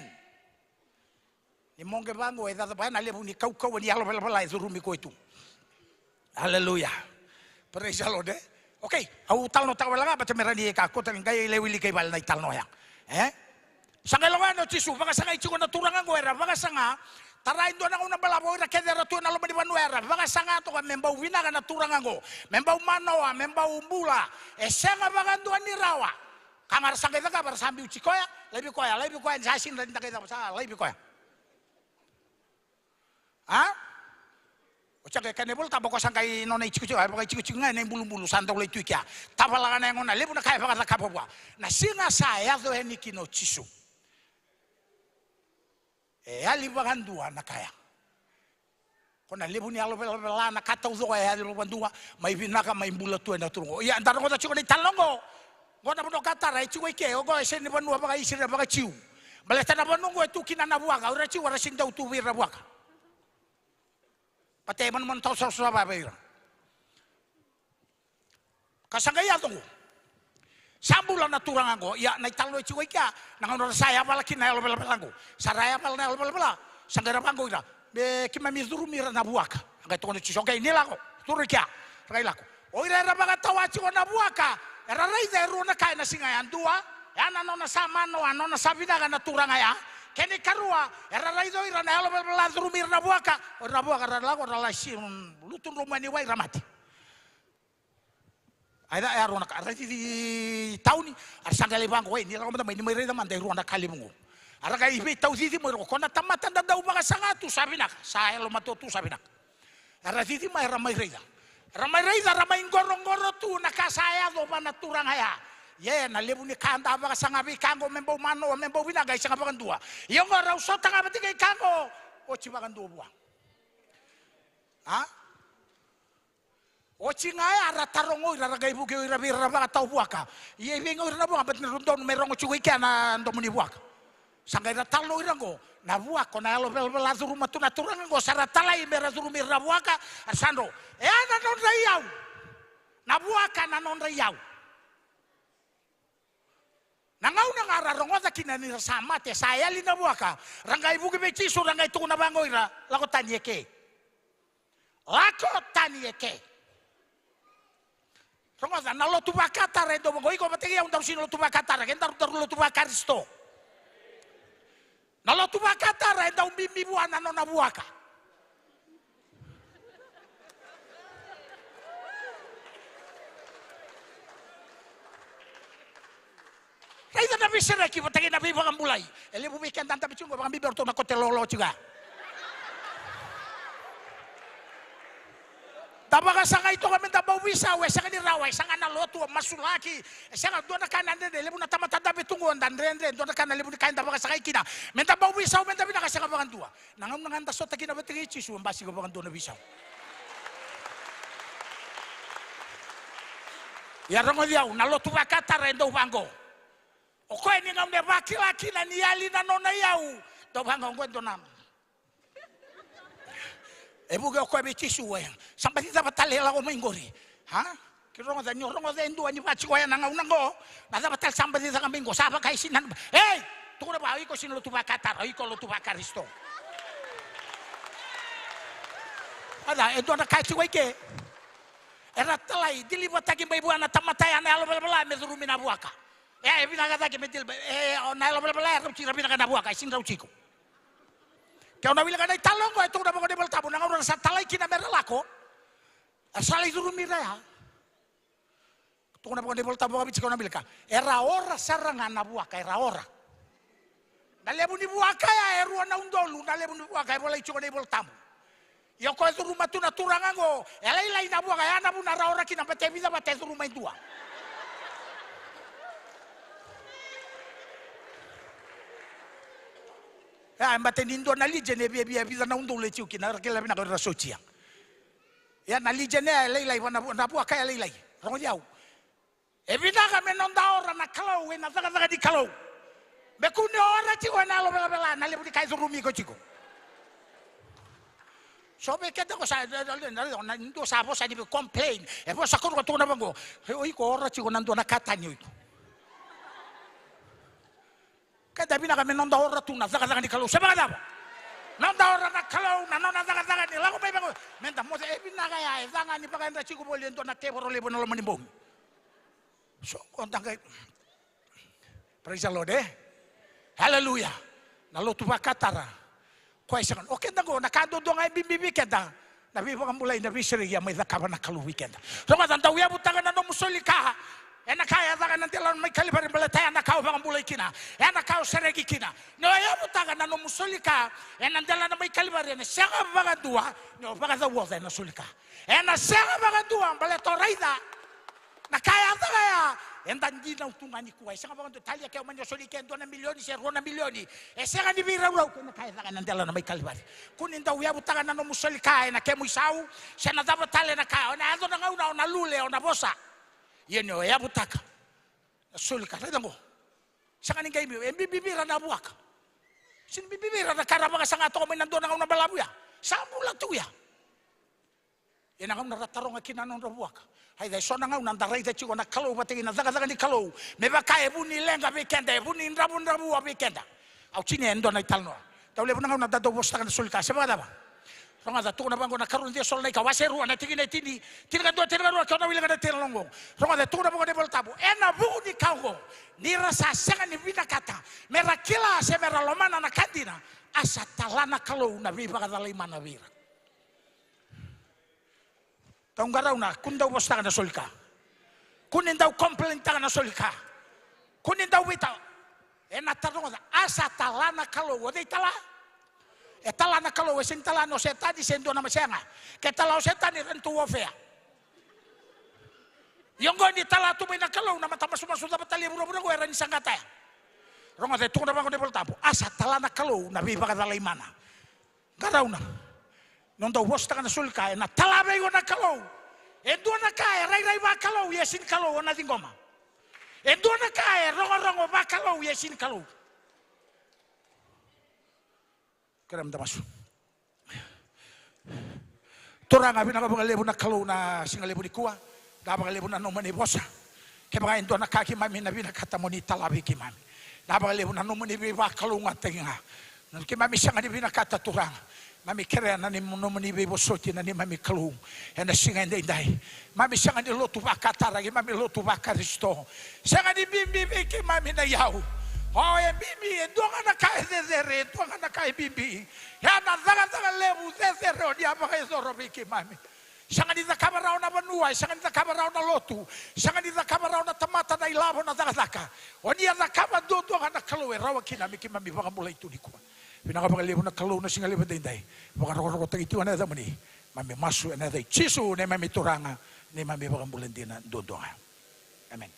Ni monge bango eda na lebu ni kau ni alo bela itu rumi ko itu. Haleluya. Praise the Lord. Okay, au tal no tawala nga baca merani ka ko tan gay lewili kay bal na ital no yang. Sanga longa no tisu baka sanga ichi ko na turanga goera baka sanga tara indo na una balabo ira kedera tu na lo mani banuera baka sanga to ka membau wina kana turanga go. Membau manoa, membau umbula. Sanga baka ndo ni rawa. Kamar sanga ka bar sambi uchi koya, lebi koya sa sin ran takay sa lebi koya. Ocakai kanebol taboko sangkai nona ichiku ngai neng bulu-bulu sandok le tuikia. Tabala kana ngona lebu na kai baka kapwa. Na singa saya do eni kino chisu. Ali bagandua na kaya. Kona lebu ni alo bela na kata uzo ya ali bagandua mai vinaka mai bula tu na turungo. Ya ndaro kota chiko ni talongo. Ngona bono kata rai chiku ike ogo eseni banua baka isira baka chiu. Baleta na banungo etu kina na buaka ora chiu ora sindau tu wira buaka. Patay man tau sa babay. Kasangaya to. Sambulan na turang ako, ya na italo ichiway ka, nanganor saya pala kinayalo bela-belango. Saraya pala na bela-bela. Sanggara pango ira. Be kimamizuru mira na buaka. Angay to ko chiso kay nila ko. Turi kya. Raila ko. O ira mga tawachi ko na buaka. Era ray zero na kay na singayan dua. Ya na no na sama no ano na sabi na turang aya. Keni karua, era raido ira na alo bela rumir na buaka ralago ralasi lutun rumah ni wai ramati. Aida ero na karati di tauni, arsangale bango wai ni ramata mai ni mai reda mandai ruanda kali mungu. Ara kai ibe tau siti mo kona tamatan da dau baka sangatu sabinak, sa elo matotu sabinak. Ara siti mai ramai reda. Ramai ngorong-ngoro tu nakasaya do bana turang haya. Ye na lebu ni kanda baka sangabi kango membau mano membau binaga isang bakan dua. Yung raw so tanga bati kay kango ochi bakan dua buang. Ochi ngaya ara tarongo ira ragay buke ira bira baka tau buaka. Ye bingo ira buang bat nirundon merong chuwi kana ndomuni buaka. Sangay ira talo irango na buako na alo bel lazuru matu naturang go saratalay mera zuru mira buaka asando. Na non rayaw. Na buaka na non rayaw. Nangau na ngararongo ta kinani sama te saya lina buaka. Rangai buki becisu rangai tu na bangoira lako tanieke. Rongo na nalo tu bakata rendo bangoi ko bategi ang tawsin lo tu bakata ra kentar lo tu bakaristo. Nalo tu bakata rendo bimbi buana no na buaka. Ito na bisira ki patagi na biba kang bulay. Ele bumikan tanta bichungo bang biber to na kotelolo juga. Tabaka sanga ito kami tabaw bisa we sanga ni raway sanga na loto masulaki. Sanga do na kanan de lebu na tamatanda bitungo dan rendre do na kanan lebu kain tabaka sanga ikina. Men tabaw bisa men tabi na kasanga bakan dua. Nangam nanganda so tagi na batigi chisu ambasi ko bakan do na bisa. Ya rongo diaw na loto bakata rendo bango. O koe ni ngam ne laki na niali na nona yau. Do banga ngwendo nam. Buge o koe be tisu we. Sampai kita batale la o mingori. Kirongo da nyorongo da ndu ani bachi ko na ngaunango. Na da batal sampai sa mingo saba kai sinan. Hey, tu na ba iko sino tu bakata, iko lo tu bakaristo. Ada endo na kai we ke. Era talai dilibatagi bai buana tamataya na alo bela mezurumi na buaka. Binagata que metil na lo bela ruci rabina kana buaka sing ruciko. Kau na bilang kana talongo itu na bago de beltabu na ngoro sa talai kina merelako. Asal itu rumira ya. Tu na bago de beltabu ka bici kau na bilka. Era ora sarangan na buaka era ora. Nalebu ni buaka ya erua na undolu, nalebu ni buaka ya bola ichoko na ibol tamu. Yo ko itu rumah tu na turangango, elai na buaka ya na bu na raora kina bate vida bate itu rumah itu. Ya mbate nindo na lije ne bia vida na undolu chiu kina rakela bina ko rasochia. Ya na lije ne elai na buaka ya elai. Rongo diau. Ebina ka menonda ora na kalau na zaga di kalau. Bekune ora chico na lo bela na le kai rumi ko chico. So be kete ko sa na ndo sa bo sa di complain. E bo sa ko to na bango. Oi ko ora chico nando na katanyo ito. Kada bina ka menonda ora tu na zaga di kalau. Seba kada. Nonda ora na kalau na nona zaga ni lago pe bango. Menta mo se ebina ka ya zanga ni pa ka chico bo le ndo na keboro le bono lo manimbo. So konta kay praise the Lord Hallelujah. Nalo tu bakatara. Ko isan. Okay dango nakado do ngay bibi keda. Nabi pa mulay na bisiri ya may zakaba na kalu weekend. So ka tanda uya butaga na no musolika. Ena kaya zaka na tilan may kalibari balataya na kao pa mulay kina. Ena kao seregi kina. No ya butaga na no musolika. Ena tilan na may kalibari na siya ka baga dua. No baga za waza na sulika. Ena siya ka baga dua balato raida. Na kaya zaka enda ndina utungani kuwa isanga bantu talia ke umanya soli ke ndona milioni se rona milioni esanga ni bira ura ko na kai zaka ndela na mai kalibari kuni nda uya butanga na no musoli kai na ke muisau se na dava tale na kai ona azo na ngauna ona lule ona bosa yene ya butaka soli ka ndango sanga ni ngai mbi bibira na buaka sin bibira na karaba sanga to mai ndona ngauna balabuya sambula tuya yena ngauna rataronga kina no buaka hai dai sona ngau nanda rai chico na kalau bategi na zaga ni kalau me ba kai buni lenga weekend buni ndrabu wa weekend au chini endo na italno tau le buna ngau na dado bosta na sulka seba daba ronga da tuna bango na karun dia sol na ka waseru na tigi na tini tini do tini ro ka na wila na tini longo ronga da tuna bango de boltabu ena buni kago ni rasa sanga ni vina kata mera kila se mera lomana na kandina asa talana kalau na viva ka dalai mana vira Tau ngarau na kundau bosta na solika. Kunin dau komplain ta na solika. Kunin dau wita. Ena taronga asa talana kalau ode tala. E talana kalau sen talano setadi sendo na masenga. Ke talao setani rentu wofea. Yongo ni tala tu bina kalau na mata masu dapat tali buru-buru ko era ni sangata. Ronga de tungna bango de boltapo. Asa talana kalau na biba ka dalai mana. Ngarau na. Non dau bosta na sulka na talabe na kalau endo na kai rai ba kalau yesin kalau na dingoma endo na kai rongo ba kalau yesin kalau keram damas toranga bina ka bangalebu na kalau na singalebu di kuwa da bangalebu na no mani bosa ke ba endo na kaki mami na bina kata moni talabe ki mami da bangalebu na no mani ba kalau ngatenga ke mami sanga di bina kata toranga Mami kere na ni monomoni bebo soti na ni mami kalung ena singa ndai mami sanga ni lotu bakatara ki mami lotu bakaristo sanga ni bimbi ki mami na yau oh e bimbi e donga na kai zezere donga na kai bimbi ya na zaga lebu zezere odi apa kai zoro ki mami sanga ni zakabara na banua sanga ni zakabara na lotu sanga ni zakabara na tamata na ilabo na zaga oni ya zakaba do na kaloe rawa kina miki mami baka mulai tu dikua pinakapagalibo na kalau na singali ba dinday makaroko tagito na zamani mami masu na day chisu na mami turanga ni mami bakambulandina dodonga amen.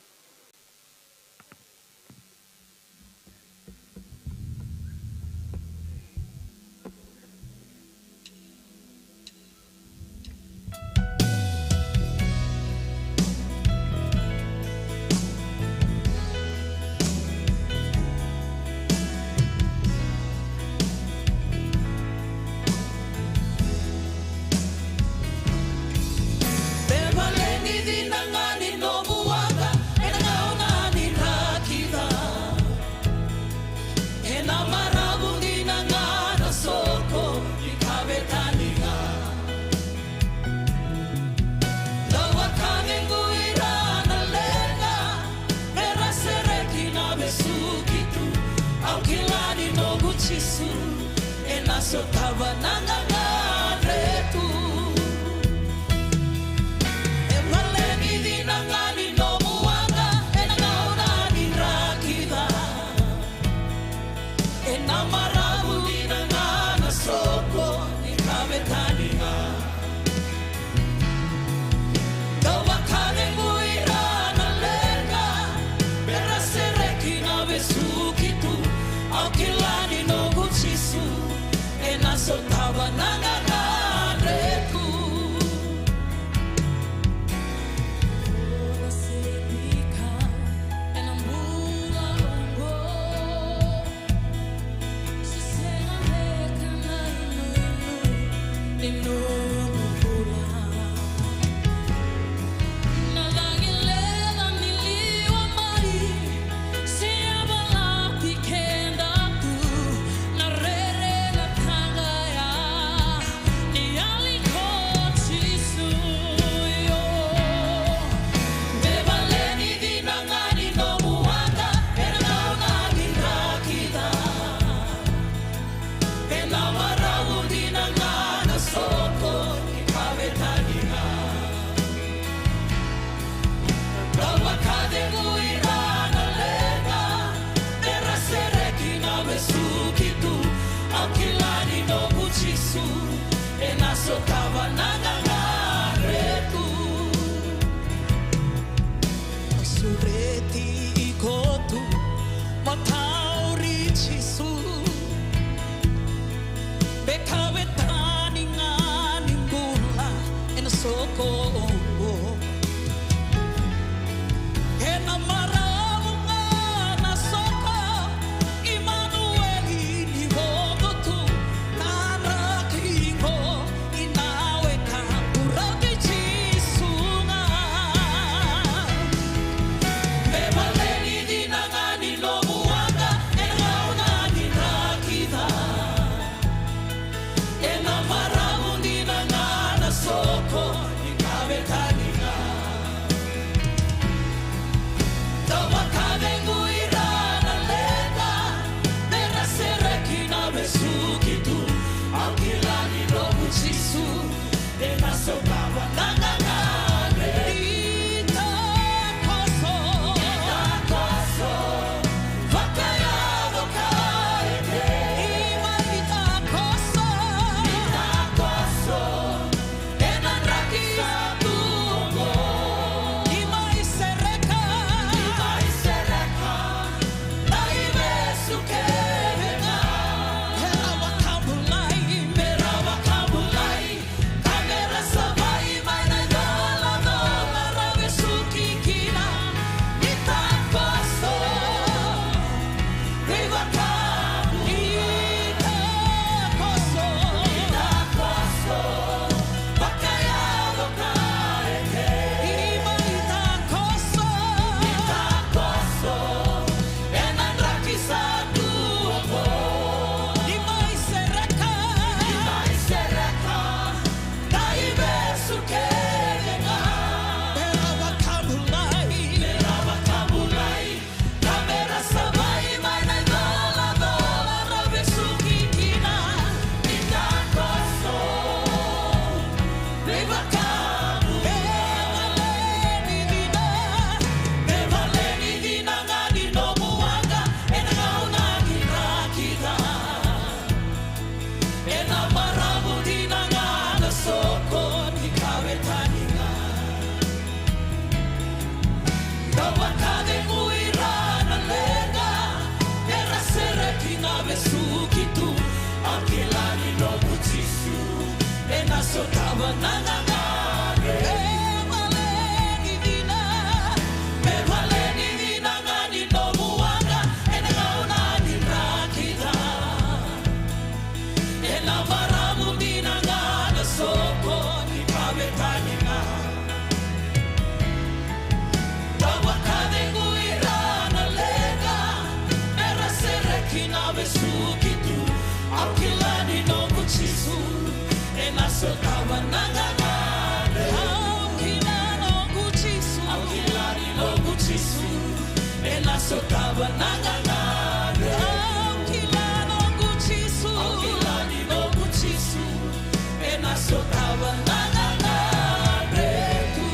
So tava nanga retu e maleni di nangani no muanga e nanga ni rakida e enamarabu dinangana soko ikabetania dawakane muirana lenga berasereki na besukitu aukilani no guchisu enasotawa nangangareku enasotawa nangangareku sureti ikotu matauri chisu bekawetani ngani ngula enasoko enamaramu ngana soko Immanueli ni wogotu narakingo inawe kapurati chisunga bebaleni dinangani no muanga enaunani rakida enamaramu dinangana soko ikabetania dawakane muirana lena berasereki na besukitu aukilani no guchisu enasotawa nangangare itakoso vakayado kaete ima itakoso enanrakisa tumo ima isereka naibesukena merawakabulai kamera sabai mana dala no marawesukikina itakoso rivakabu itakoso vakayado kaete ima itakoso enanrakisa tumo ima isereka naibesukena merawakabulai kamera sabai mana dala no marawesukikina itakoso rivakabu bevaleni dinangani no muanga enangaunani rakida enamarabu dinangana soko ikabetania dawakane muirana lenga berasereki na besukitu aukilani no guchisu enasotawa nangangare bevaleni dinangani no muanga enangaunani rakida enamarabu dinangana soko ikabetania dawakane muirana lenga berasereki na besukitu aukilani no guchisu enasotawa nangangare aukilani no guchisu enasotawa nangangare aukilani no guchisu enasotawa nangangare tu.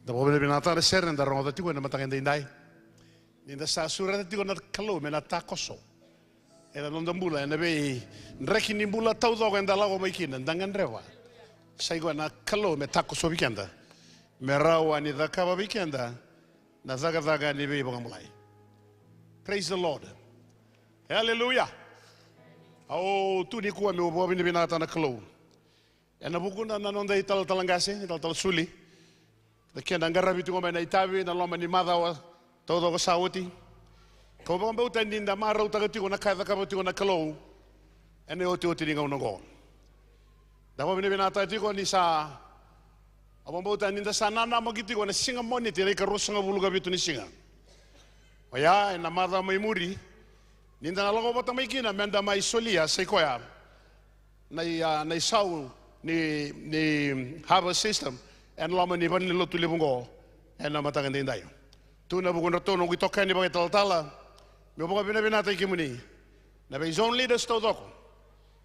Dapo bine binata na ser na rongo tati ko na matangin dai. Ninda sa sura tati ko na kalo me na takoso. Era non dambula na be reki ni bula tau do ga ndala go maikina ndangan rewa. Sai go na kalo me takoso weekenda. Me rawa ni da kaba weekenda na zaga ni be bangamulai. Praise the Lord. Hallelujah. Oh, tu ni kuwa me bo bine binata na kalo. Na buku na non dai talangase, tal suli. Da kenda ngarabi tu ngoma na itabi na loma ni madawa todo ko sauti. Ko ba mbauta ninda mara utagati ko na kaza ka buti ko na kalo. Ene oti ninga unongo. Da ba binata ti ko ni sa abambauta ninda sanana magiti ko na singa moni ti re ka rosanga buluga bitu ni singa. Oya na mada mai muri. Ninda na longo bota mai kina menda mai solia sai koya. Na sau ni harvest system en lama ni ban lo tu lebungo en lama tangan dindai tu na bugun to no gitoka ni ba tala me bo bina ta kimuni na be zone leaders to doko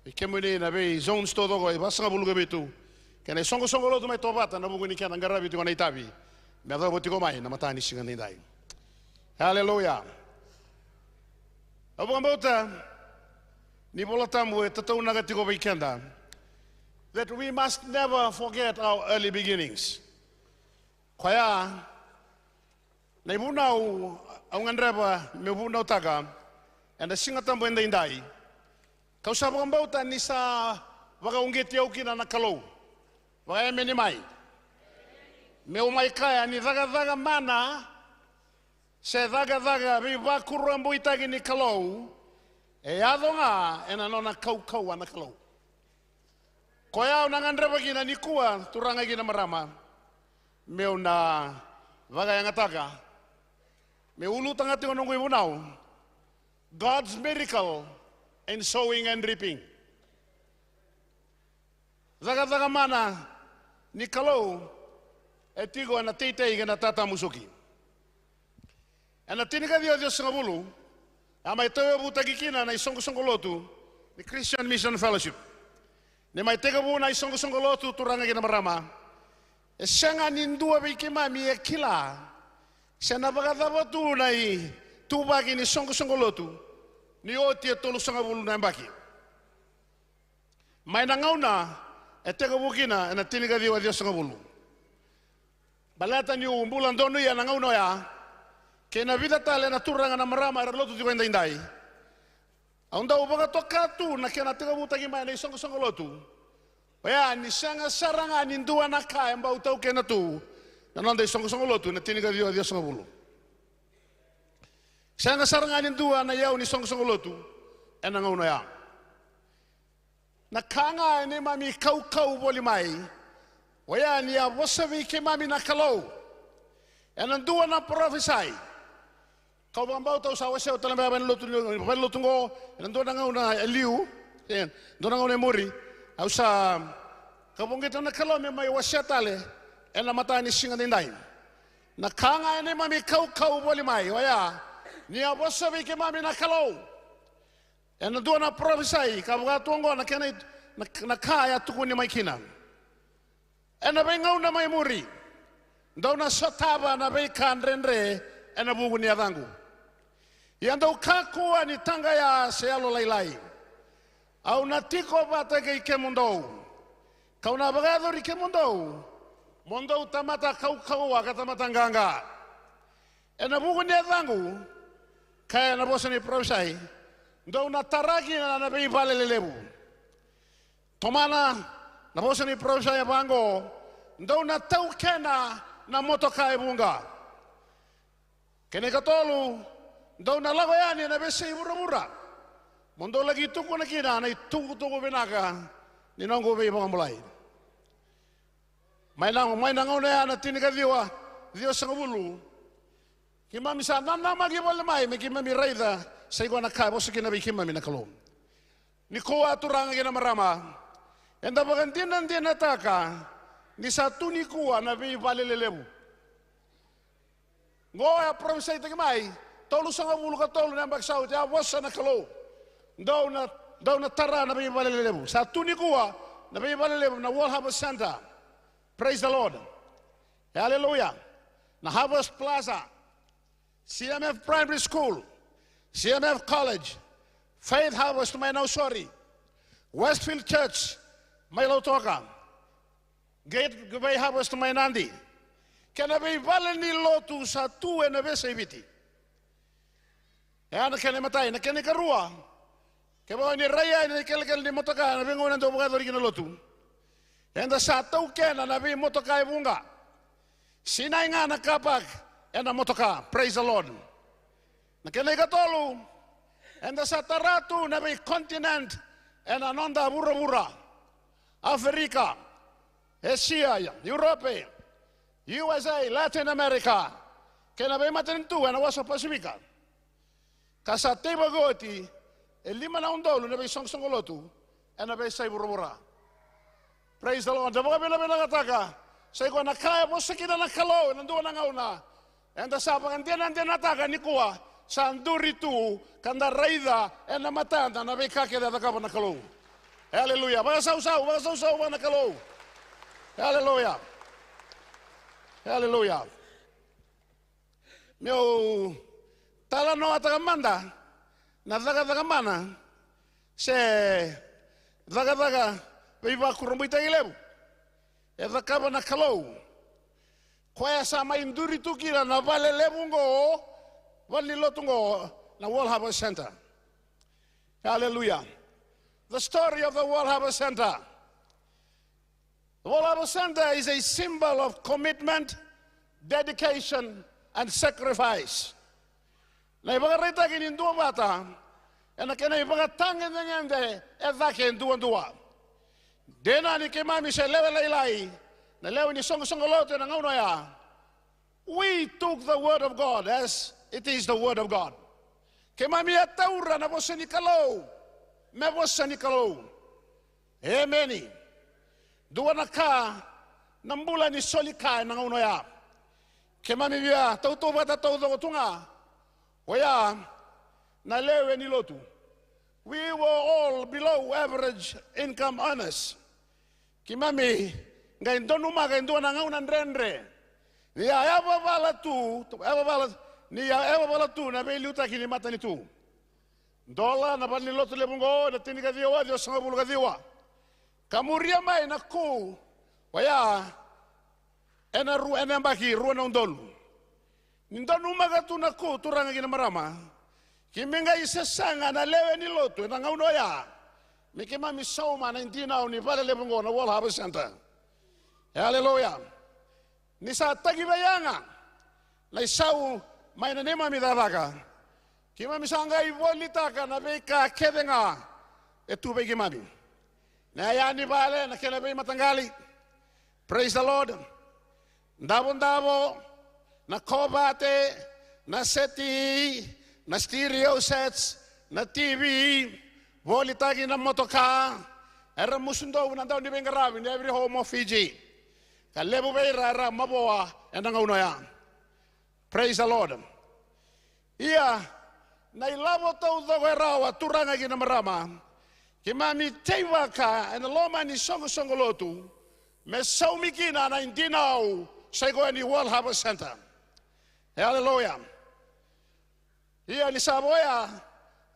e kimuni na be zone sto doko e basa bulu gabetu kene songo lo tu mai to bata na bugun ni kana ngarabi tu na itabi me da boti ko mai na matani singan dindai hallelujah abu ngambota ni bolata mo e tatu na gatiko weekenda that we must never forget our early beginnings. Kaya, na ibunau ang andreba me ibunau taga, and the singatang buenda indai. Kausapang bautan ni sa baka unggit yaw kina nakalo. Baka minimay. Me umay kaya ni daga mana se daga biba kurambo itagi ni kalo. E ado nga enano na kau na kalo. Koya unang andra bagina ni kuwa turanga gina marama meu na vaga yang ataga me ulu tanga tingo nunggu ibunau God's miracle in sowing and reaping zaga mana ni kalau etigo na tete igana tata musuki ana tinika Dios ngabulu ama ito butagikina na isongo lotu the Christian Mission Fellowship. Ni mai tega buna isongo lotu turanga gina marama. E sanga nindua biki mami e kila. Sena bagada batu nai tu bagi ni songo lotu. Ni oti e tolu sanga bulu na baki. Mai nangauna e tega bukina na tiniga diwa Dios sanga bulu. Balata ni umbulan donu ya nangauna ya. Kena vida tale na turanga na marama era lotu diwa indai. Aunda ubaga toka tu na kena tega butagi mai na songo lotu. Oya ni sanga saranga nindua na ka emba utau kena tu. Na nonda songo lotu na tiniga Dios songo bulu. Sanga saranga nindua na yau ni songo lotu ena ngauna ya. Na kanga ni mami kau boli mai. Oya ni a wasabi ke mami na kalau. Ena dua na prophesy. Kau bambau tau sawa seu talam ban lotu ngo ndo na ngauna eliu ndo na ngauna muri au sa kau bongeta na kalau me mai wasiatale ena mata ni singa ndai na kanga ene mami kau boli mai oya ni abosa be ke mami na kalau ena ndo na prophesy kau ga tongo na kena na kaya tukuni mai kina ena be ngauna mai muri ndo na sotaba na be kandrenre ena bugu ni adangu yanda ukakua ni tanga ya sealo lailai au natiko bata ke ikemundo kau na bagado ri kemundo mondo tamata kau akatamata nganga ena bugu ni adangu kaya na bosa ni prosai ndo na taragi na be vale lelebu tomana na bosa ni prosai bango ndo na tau kena na motoka ebunga kene katolu ndo na lago yani na bese mura mondo lagi tuku na kina na tuku benaka ni nongo be mulai mai nang ona na tinika Dios sangabulu kimami sa nana magi bol mai me kimami raida sai gona ka bosu kina be kimami na kalom ni ko aturanga gina marama enda bagantinan din nataka ni satu ni kuwa na be valelelebu ngoa provinsi itu mai tolu sanga bulu ka tolu nambak saut ya wasa na kalo daw na tara na be balelebu satu ni kuwa na be balelebu na wall harvest center praise the Lord hallelujah na Harvest Plaza, CMF Primary School, CMF College, Faith Harvest may Nausori, Westfield Church may Lautoka, Gateway Harvest may Nandi. Kena be valen ni lotu sa tu na be sebiti. Ya na kena matai na kena karua. Kaya ni raya ni kelkel ni motoka na be ngona do bugado ri na lotu. Enda sa tau kena na be motoka e bunga. Sinai nga na kapak ena motoka. Praise the Lord. Na kena katolu. Enda sa taratu na be continent ena nonda bura-bura. Afrika, Asia, Europe, USA, Latin America, kena be matentu na waso Pasifika. Kasa teba goti, e 5 na undolo na be songsongolotu, na be say burubura. Praise the Lord. Dabo bela kataka, say ko nakaya po sa kita nakalo, nanduan na ngauna. Enda sa pangantian nataka ni kuwa, sa anduritu, kanda raida, na matanda na be kakeda nakapa nakalo. Hallelujah. Baka sausaw ba nakalo. Hallelujah. Hallelujah. Meu talano atakamanda na daga se daga viva kurumbita ilebu. Edakaba na kalau. Kwaya sama induri tukira na vale lebungo wali lotungo na World Harvest Center. Hallelujah. The story of the World Harvest Center. The World Harvest Center is a symbol of commitment, dedication, and sacrifice. Na ibagarita kini dua bata, na kena ibagatangin ngende edake dua. Dena ni kemami se lewe lailai, na lewe ni songolote na ngauno ya. We took the word of God as it is the word of God. Kemami ataura na bosa ni kalau, me bosa ni kalau. Ameni. Dua naka nambula ni solika na ngauno ya. Kemami bia tauto bata tauto tunga. Oya na lewe ni lotu. We were all below average income earners. Kimami ngayon donuma ngayon doon ang unang rendre. Niya eva bala tu na beliuta kini mata ni tu. Dola na bali lotu lebungo na tinika diwa Dios nga buluga diwa. Kamuria mai na ku waya ena baki ruan ng dolu. Nindonuma ka tu na ku turang gina marama. Kiminga isasanga na lewe ni lotu na ngauno ya. Mikima misoma na hindi na ni pala lebungo na World Harvest Center. Hallelujah. Ni sa tagibayanga na isaw may nanima midadaka. Kima misanga ibolita ka na beka kedenga etu beki mami. Na yani bale na kelebe matanggali. Praise the Lord. Dabo na kobate na seti na stereo sets na TV volitagi na motoka era musundo na daw ni bengarabi ni every home of Fiji kalebo beira maboa enda ngauno ya. Praise the Lord. Ia na ilabo tau dogerawa turanga gina marama kimami teiwaka en loma ni songolotu me saumikina na indinau sego ni World Harvest Center. Hallelujah. Ia ni saboya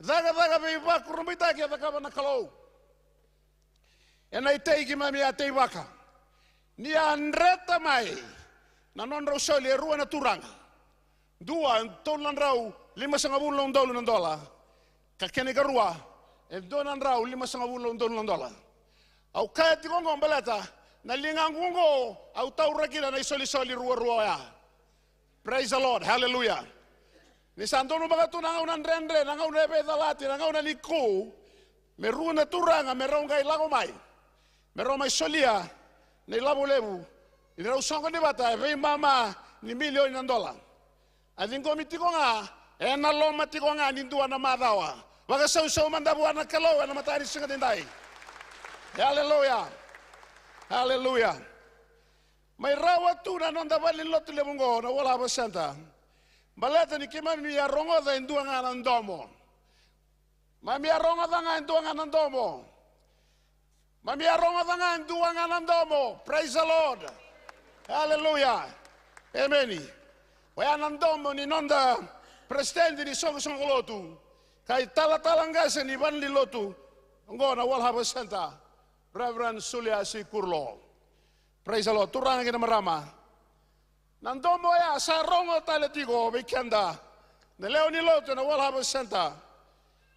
daga viva kurumbita kia daga na kalau. Enai tei kimami atei waka. Ni andreta mai na non rosoli rua na turanga. Dua tolan rau 5,5 dolar ng dola. Kakene karua donan rau 5,5 dolar ng dola. Au kaya tikongo balata na lingangungo au taurakila na isoli rua ya. Praise the Lord. Hallelujah. Ni santono mga tunang unan rendre, nang unay pedalati, nang unay liku, meron na turanga, meron kay lagomay, meron may solia, na ilabu-lebu, inirausang ko ni bata, may mama ni milyon ng dola. At yung komiti ko nga, nalomati ko nga, ninduan na madawa. Waka saw mandabuan na kalaw, na mataris sa katinday. Hallelujah. Hallelujah. May rawat tuna nung dabalin lotu lebungo na wala ba senta. Baleta ni kimami ya rongo da indua nga nandomo. Mami ya rongo da nga indua nga nandomo. Mami ya rongo da nga indua nga nandomo. Praise the Lord. Hallelujah. Amen. Waya nandomo ni nonda presidente ni song lotu. Kai talanggasa ni ban li lotu. Ngona World Harvest Center. Reverend Suliasi Kurlo. Praise the Lord. Turang kita marama. Nandomo ya sa rongo taletigo weekenda. Neleo ni lotu na World Harvest Center.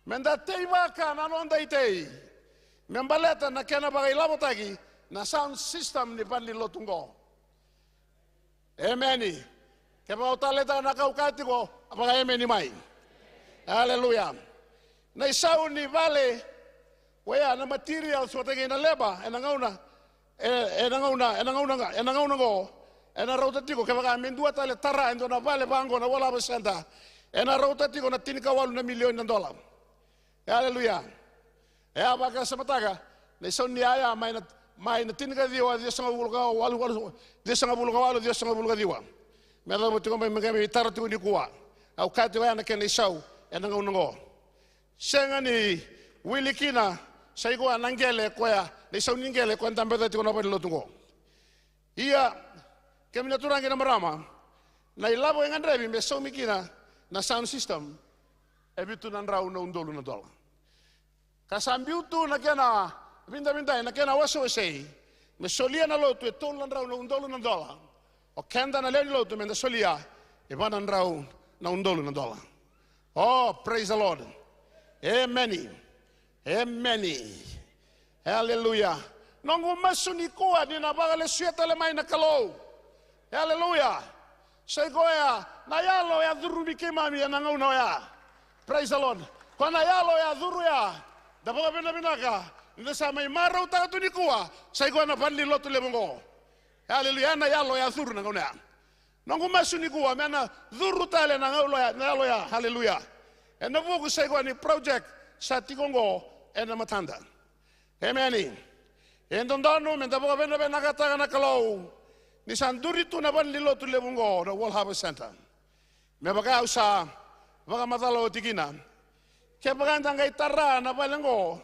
Menda teiva ka na nonda itei. Membaleta na kena bagay labotagi na sound system ni ban li lotu ngo. Ameni. Kaya utaleta na kaukati ko, apaka ameni mai. Hallelujah. Na isaw ni vale, waya na materials watagi na leba, enangauna go, enarotati ko, kaya baka mindua tale tara, endo na vale bango na wala basenta, enarotati ko na tinikawalu na milyon ng dolar. Hallelujah. Kaya baka sa mataga, na isaw ni aya, may na tinikadiwa, Diyos nga bulgawalu, Diyos nga bulgadiwa. Meron mo tingin may tara tingin ni kuwa. Au kati waya na kena isaw, enangaunango. Siya nga ni Willie Kina, sa ikuwa nanggele kuya, na isaw ninggele kuya tambeta tingin na pa nilotungo. Iya, kami naturang kina marama, na ilabo yung andrebi, may saw mikina na sound system, ebitu nandraw na undolo na dola. Kasambiutu na kena, binda-binda, na kena waso-wasay, may solia na lotu, etol nandraw na undolo na dola. O kenda na leo lotu, may nasolia, iba nandraw na undolo na dola. Oh, praise the Lord. Amen. Amen. Hallelujah. Nung umasuni kuwa, di na baka lesyeta lemay na kalaw. Hallelujah. Say koya, nayalo ya dhuru mikimami ya nangauna ya. Praise the Lord. Kwa nayalo ya dhuru ya, dapat binabinaka, nasa may maraw tayo ni kuwa, say koya na panli lotu lebongo. Hallelujah. Nayalo ya dhuru nangauna ya. Nung umasuni kuwa, mena dhuru tale nayalo ya. Hallelujah. And the vogue say ni project sa tikongo and the matanda. Amen. And don't know me the book of Nakata na kalaw. Ni sandurito na ban lilo to lebungo the World Harvest Center. Me baga sa baga matalo tikina. Kaya baga ngay tara na balango.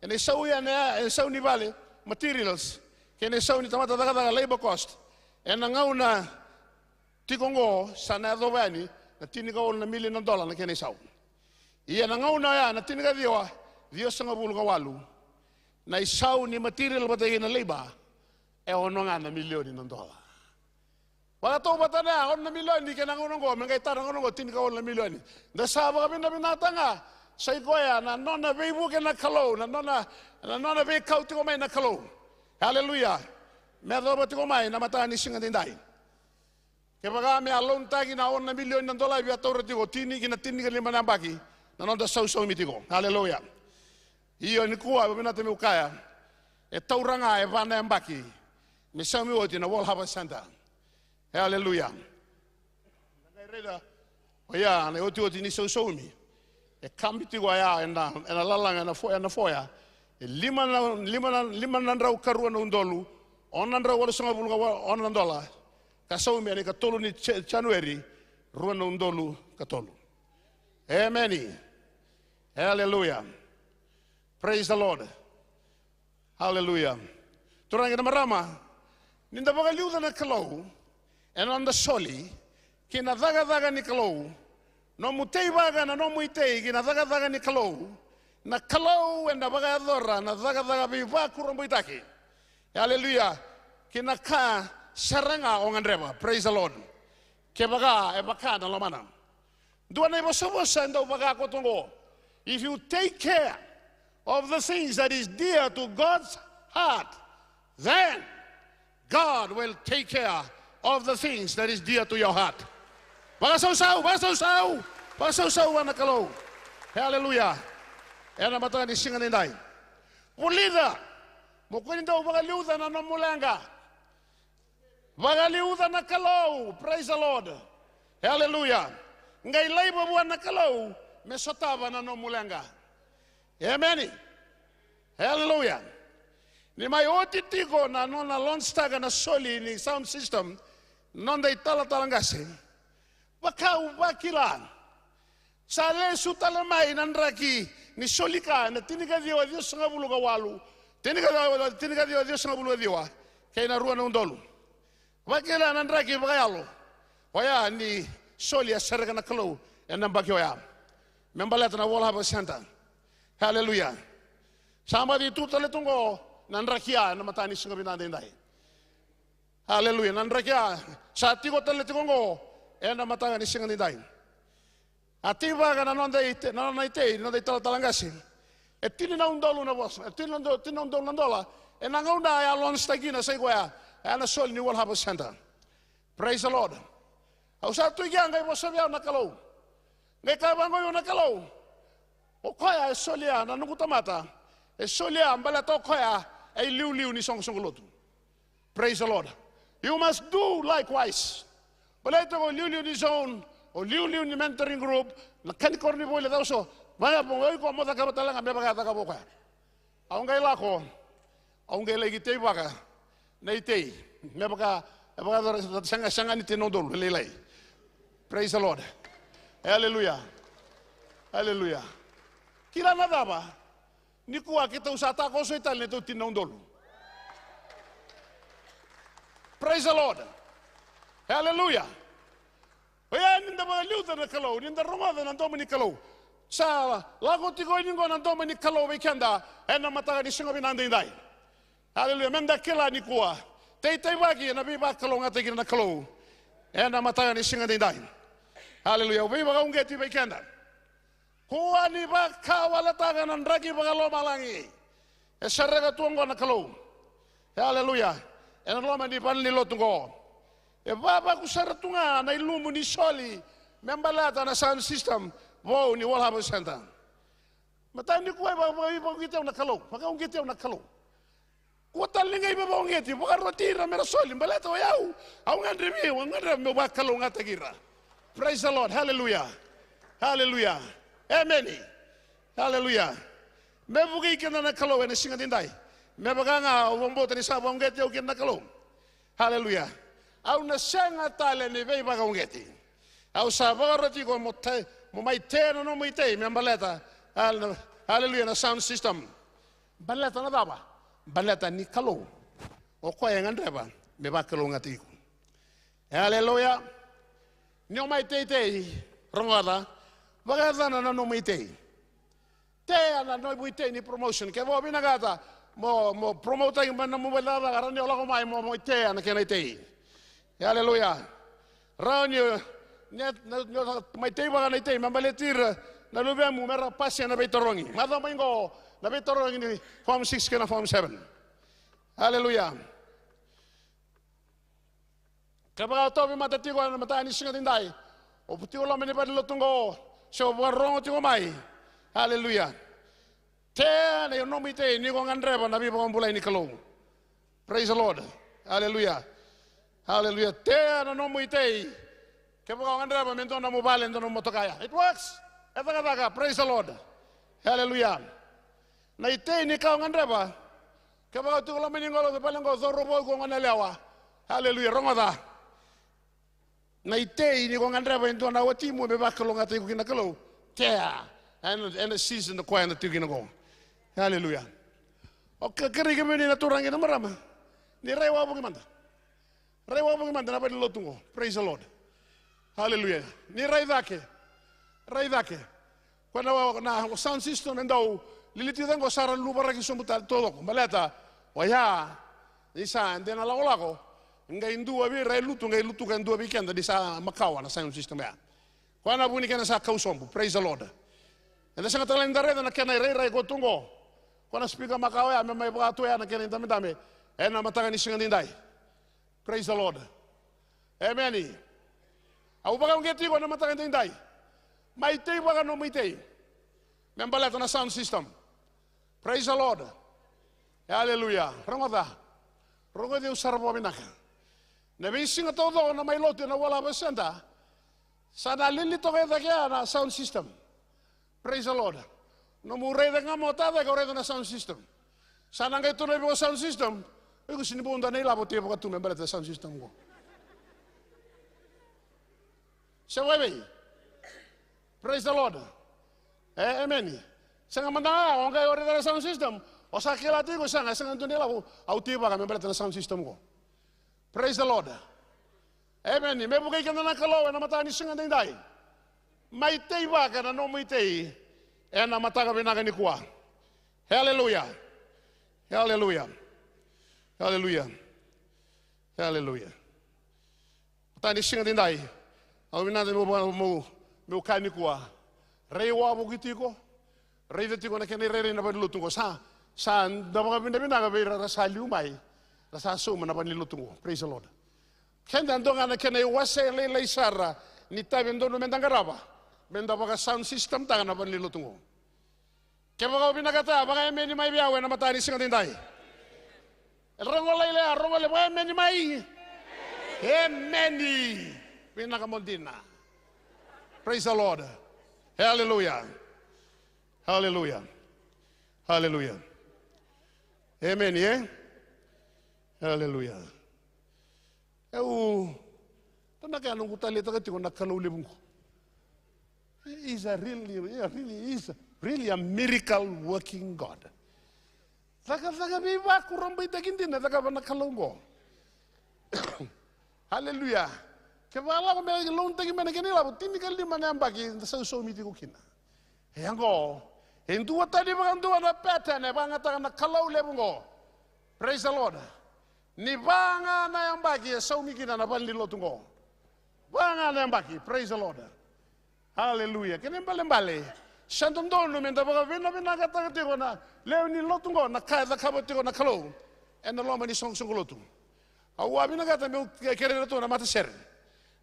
And isaw yan isaw ni bale materials. Kaya isaw ni tamata daga labor cost. And nangauna tikongo sa nadobani na tinigawol na $1 million na kaya isaw. Iya nangauna ya na tinigadiwa Diyos nga bulgawalu na isaw ni material batay na labor ono nga na $1 million ng dola. Wala to bata na on na $1 million di kanangunong ko mengay tarang ko tinigawol na $1 million. Dasaba kami na binata nga sa ikoya na nona beibu ke na kalaw na nona be kauti ko may na kalaw. Hallelujah. Medo bati ko may na mata ni singa dinday. Kaya baga may alon tagi na on na $1 million ng dola biya to rati ko tinig lima na baki. Nanoda sausaw mitiko. Hallelujah. Iyo ni kuwa binata mi ukaya. E tauranga e vana mbaki. Misami woti na World Harvest Center. Hallelujah. Nagaireda. Oya na woti ni sausaw mi. E kambiti wa ya ena lalanga na foya. E lima nandraw karuan na undolu. On nandraw wala sanga bulga on nandola. Kasaw mi ani katolo ni January. Ruan na undolu katolo. Amen. Hallelujah. Praise the Lord. Hallelujah. Turang kita marama. Ninda baga liuda na kalaw. And on the soli. Kinadaga ni kalaw. No mutay baga na no muitay. Kinadaga ni kalaw. Na kalaw and na baga adora. Na daga biba kurang buitaki. Hallelujah. Kinaka saranga onganreba. Praise the Lord. Kebaga ebaka na lamana. Dua na ibosa-bosa enda baga ko tungo. If you take care of the things that is dear to God's heart, then God will take care of the things that is dear to your heart. Bagasausaw na kalaw. Hallelujah. Yan ang mata ni singa ninday. Pulida. Mukunin daw bagaliuda na namulanga. Bagaliuda na kalaw. Praise the Lord. Hallelujah. Ngay labor buwan na kalaw. Mesotaba na namulanga. Amen. Hallelujah. Ni may otitiko na nona lonstaga na soli ni sound system nonda itala-talangasi. Bakila. Sa lesu talamay nandraki ni solika na tinigadiwa Diyos nga bulugawalu. Tinigadiwa Diyos nga bulugadiwa. Kaya naruan ng dolo. Bakila nandraki bagayalo. Oya ni solia serga na kalau enam bagi oya. Membalat na wala ba santa. Hallelujah. Sama di tu tale tunggo nanrakia na matani singa binandai. Hallelujah. Nanrakia sa tigo tale tunggo ena matanga ni singa dindai. Atiba kana nonde talangasi. Etini na undolo na bos. Etini na undolo ndola. Enangaunda ya lon stagina sai goya. Ana sol ni wala ba santa. Praise the Lord. Au sa tu yang ngai bosabia na kalau. Ngai ka bango yo na kalau. O koya solia na nukutamata. Solia mbala to koya ai liu ni song lotu. Praise the Lord. You must do likewise. Bala to liu ni zone o liu ni mentoring group na kanikor ni bole dauso. Maya pongo ko mo ta ka talanga me baga ta ka boka. Au ngai lako. Au ngai lagi te baga. Nei te me baga sanga ni te no dol lelai. Praise the Lord. Hallelujah. Hallelujah. Kila nada ba? Ni kuwa kita usata ko so ital neto tinong dolo. Praise the Lord. Hallelujah. Oya ninda ba liuta na kalau, ninda romada na domo ni kalau. Sa lago tigo ningo na domo ni kalau weekenda, ena mataga ni singa binandai. Hallelujah. Menda kila ni kuwa. Tei bagi na biba kalau ngata kina na kalau. Ena mataga ni singa dindai. Hallelujah. Biba ka ungeti weekenda. Kuwa ni ba kawala tangan ragi ba lo malangi. Esarega tuongo na kalau. Hallelujah. Ena lo mani pan ni lo tungo. E baba ku saratunga na ilumu ni soli. Membalata na sound system. Wow ni wala ba santa. Matani kuwa ba ngiti na kalau. Maka ngiti na kalau. Kuwa lingai ba ngiti. Bukan rotira mera soli. Membalata wa yau. Au ngandre me ba kalau ngata gira. Praise the Lord. Hallelujah. Hallelujah. Amen. Hallelujah. Me bugi kena na kalau ene singa dindai. Me baganga wombo tani sa bongeti o kena kalau. Hallelujah. Au na senga tale ni vei baga ongeti. Au sa roti ko mo mai te no mo ite me baleta. Hallelujah na sound system. Baleta na daba. Baleta ni kalau. O ko yang andreba me ba kalau ngati. Hallelujah. Ni o mai te rongada. Bagazana na no mitei. Te ana no buite ni promotion ke bo binagata mo promote yung na mo bala garani ola ko mai mo te ana ke nei. Hallelujah. Ranyo net mai te ba nei te mambaletir na lube mu mera pasya na betorongi. Mado maingo na betorongi ni form 6 kana form 7. Hallelujah. Kabaga to bi matatigo na matani singa dindai. O puti ola meni ba lotungo. So warong ti mai. Hallelujah. Te ne no mi te ni ko ngandreba na bi ko mbulai ni kalau. Praise the Lord. Hallelujah. Hallelujah. Te no mi te ke ko ngandreba mento na mobile ndo no motokaya. It works. Etaka praise the Lord. Hallelujah. Na ite ni ka ngandreba ke ba tu lo meni ngolo ke palengo zorro boy ko nganelewa. Hallelujah. Rongoda. Na ite ni ko ngandreba ndo na wati mo be bakalo ngate ko kinakalo tea and the season the choir na tigina go. Hallelujah. Okay, kiri kami ni naturangi na marama ni rewa po kimanda na pwede lotungo. Praise the Lord. Hallelujah. Ni raidake kwanda na sound system ndao lilitidan ko sara lubara ki sumutal todo ko maleta waya isa ndena lako ngai ndua bi rai lutu kan dua weekend di sa makawa na sound system ya. Kwana buni kana sa kausombu. Praise the Lord. Enda sanga tala ndare na kana rai ko tungo. Kwana speaker makawa ya mai bato ya na kana dame ena matanga ni singa ndai. Praise the Lord. Amen. Au baga ngeti ko na matanga ndai. Mai te baga no mai te. Membala na sound system. Praise the Lord. Hallelujah. Rongo de usar bo binaka. Na bisinga todo na may lote na wala basenda. Sana lilito kaya kaya na sound system. Praise the Lord. No mure de nga motada ka na sound system. Sana nga ito na yung sound system. Ay gusto sinibunda na ilabot yung mga tumembala na sound system ko. Sa webe. Praise the Lord. Amen. Sa nga manda ang kayo na sound system. O sa kilati ko sa nga ito nila ko. Autiba kami bala na sound system ko. Praise the Lord. Amen. Me bukai kana na kalau na mata ni singa dai. Mai tei wa kana no mai tei. Na mata ka bina ni kuah. Hallelujah. Hallelujah. Hallelujah. Hallelujah. Mata ni singa dai. Au bina mo kani kuah. Rei wa bukiti ko. Rei de tiko na kene rei na lutungo sa da mga bina ka bira sa liumai. Rasa so mana lutungo. Praise the Lord. Kenda ndonga na kene wase le sara ni tabe ndono mendangaraba. Menda baka sound system ta na lutungo. Ke baka binakata baka emeni mai biawe na matani singa tindai. El rongole baka emeni mai. Emeni. Pinakamondina. Praise the Lord. Hallelujah. Hallelujah. Hallelujah. Amen, yeah? Hallelujah. Tanda kaya nung kutalita ka tiko nakaluli mo. He is really a miracle working God. Taka biba kurang baita kintin na taka ba nakalungo. Hallelujah. Kaya ko may long tagi man kanila, tindi ka lima na bagi sa usomiti ko kina. Yango, hindu tadi bangandua na pattern e bangata na kalau lebungo. Praise the Lord. Ni banga na yang bagi sa umikina na banlilo tungo. Banga na yang bagi. Praise the Lord. Hallelujah. Kene mbale. Shantondono menda baga vena kata tiko na leo ni lotungo na kaya kabo tiko na kalau. En loma ni song lotu. Awa bina kata me kere to na mata ser.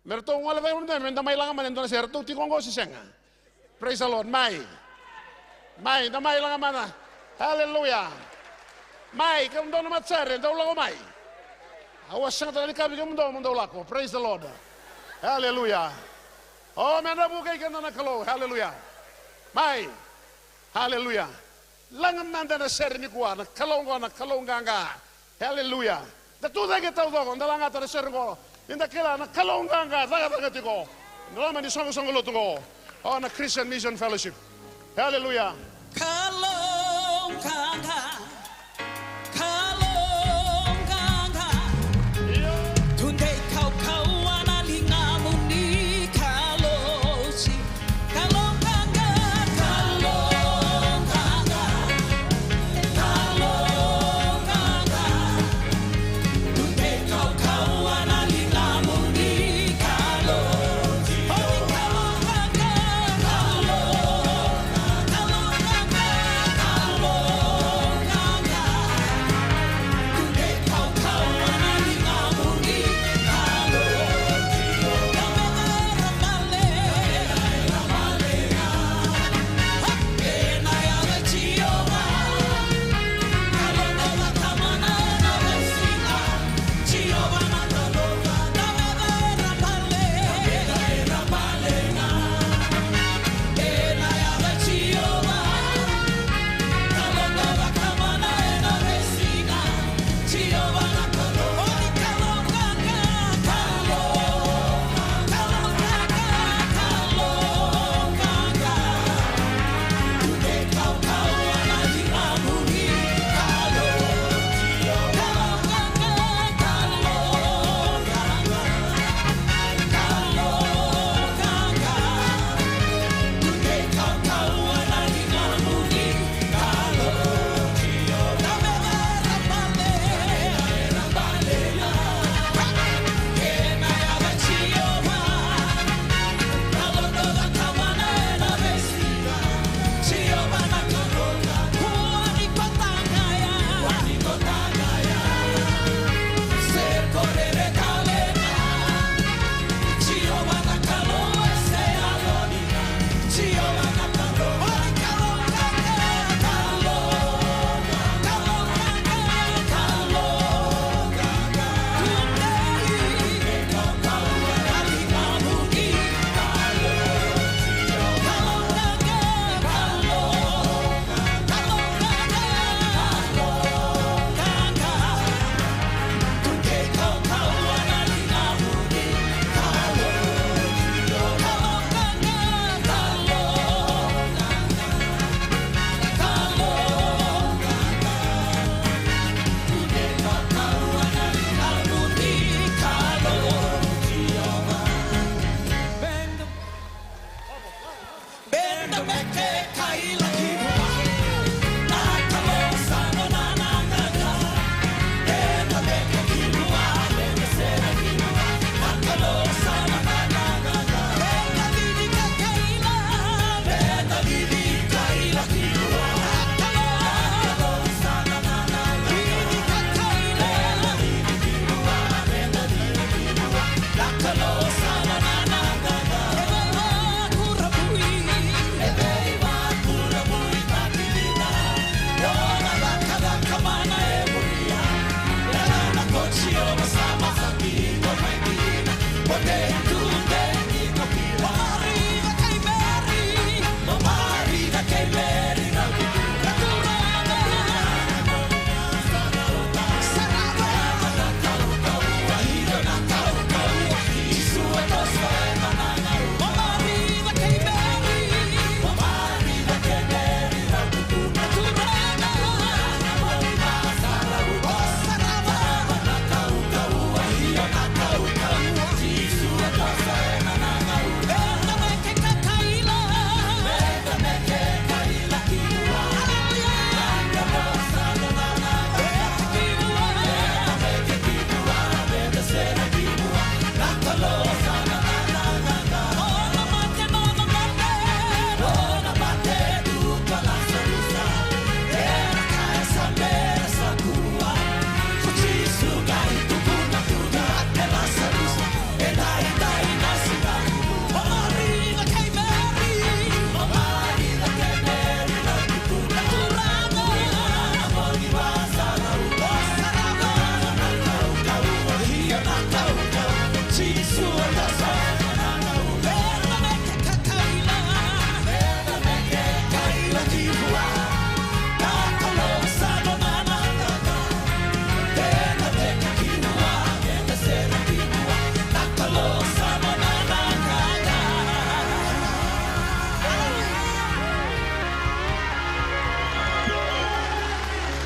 Merto wala vai menda mai langa man na ser to tiko ngo sisenga. Praise the Lord. Mai na mai langa mana. Hallelujah. Mai kam dono matsare do lago mai. Awas sang tadi kami mundo lako. Praise the Lord. Hallelujah. Oh, mena bukai kana na kalau. Hallelujah. Mai. Hallelujah. Langam nanda na ser ni kuah na kalau nganga. Hallelujah. Datu da kita udah ndalanga ta ser ko. Inda kila na kalau nganga daga tiko. Ndalama ni songo lo tungo. Oh, na Christian Mission Fellowship. Hallelujah. Kalau nganga.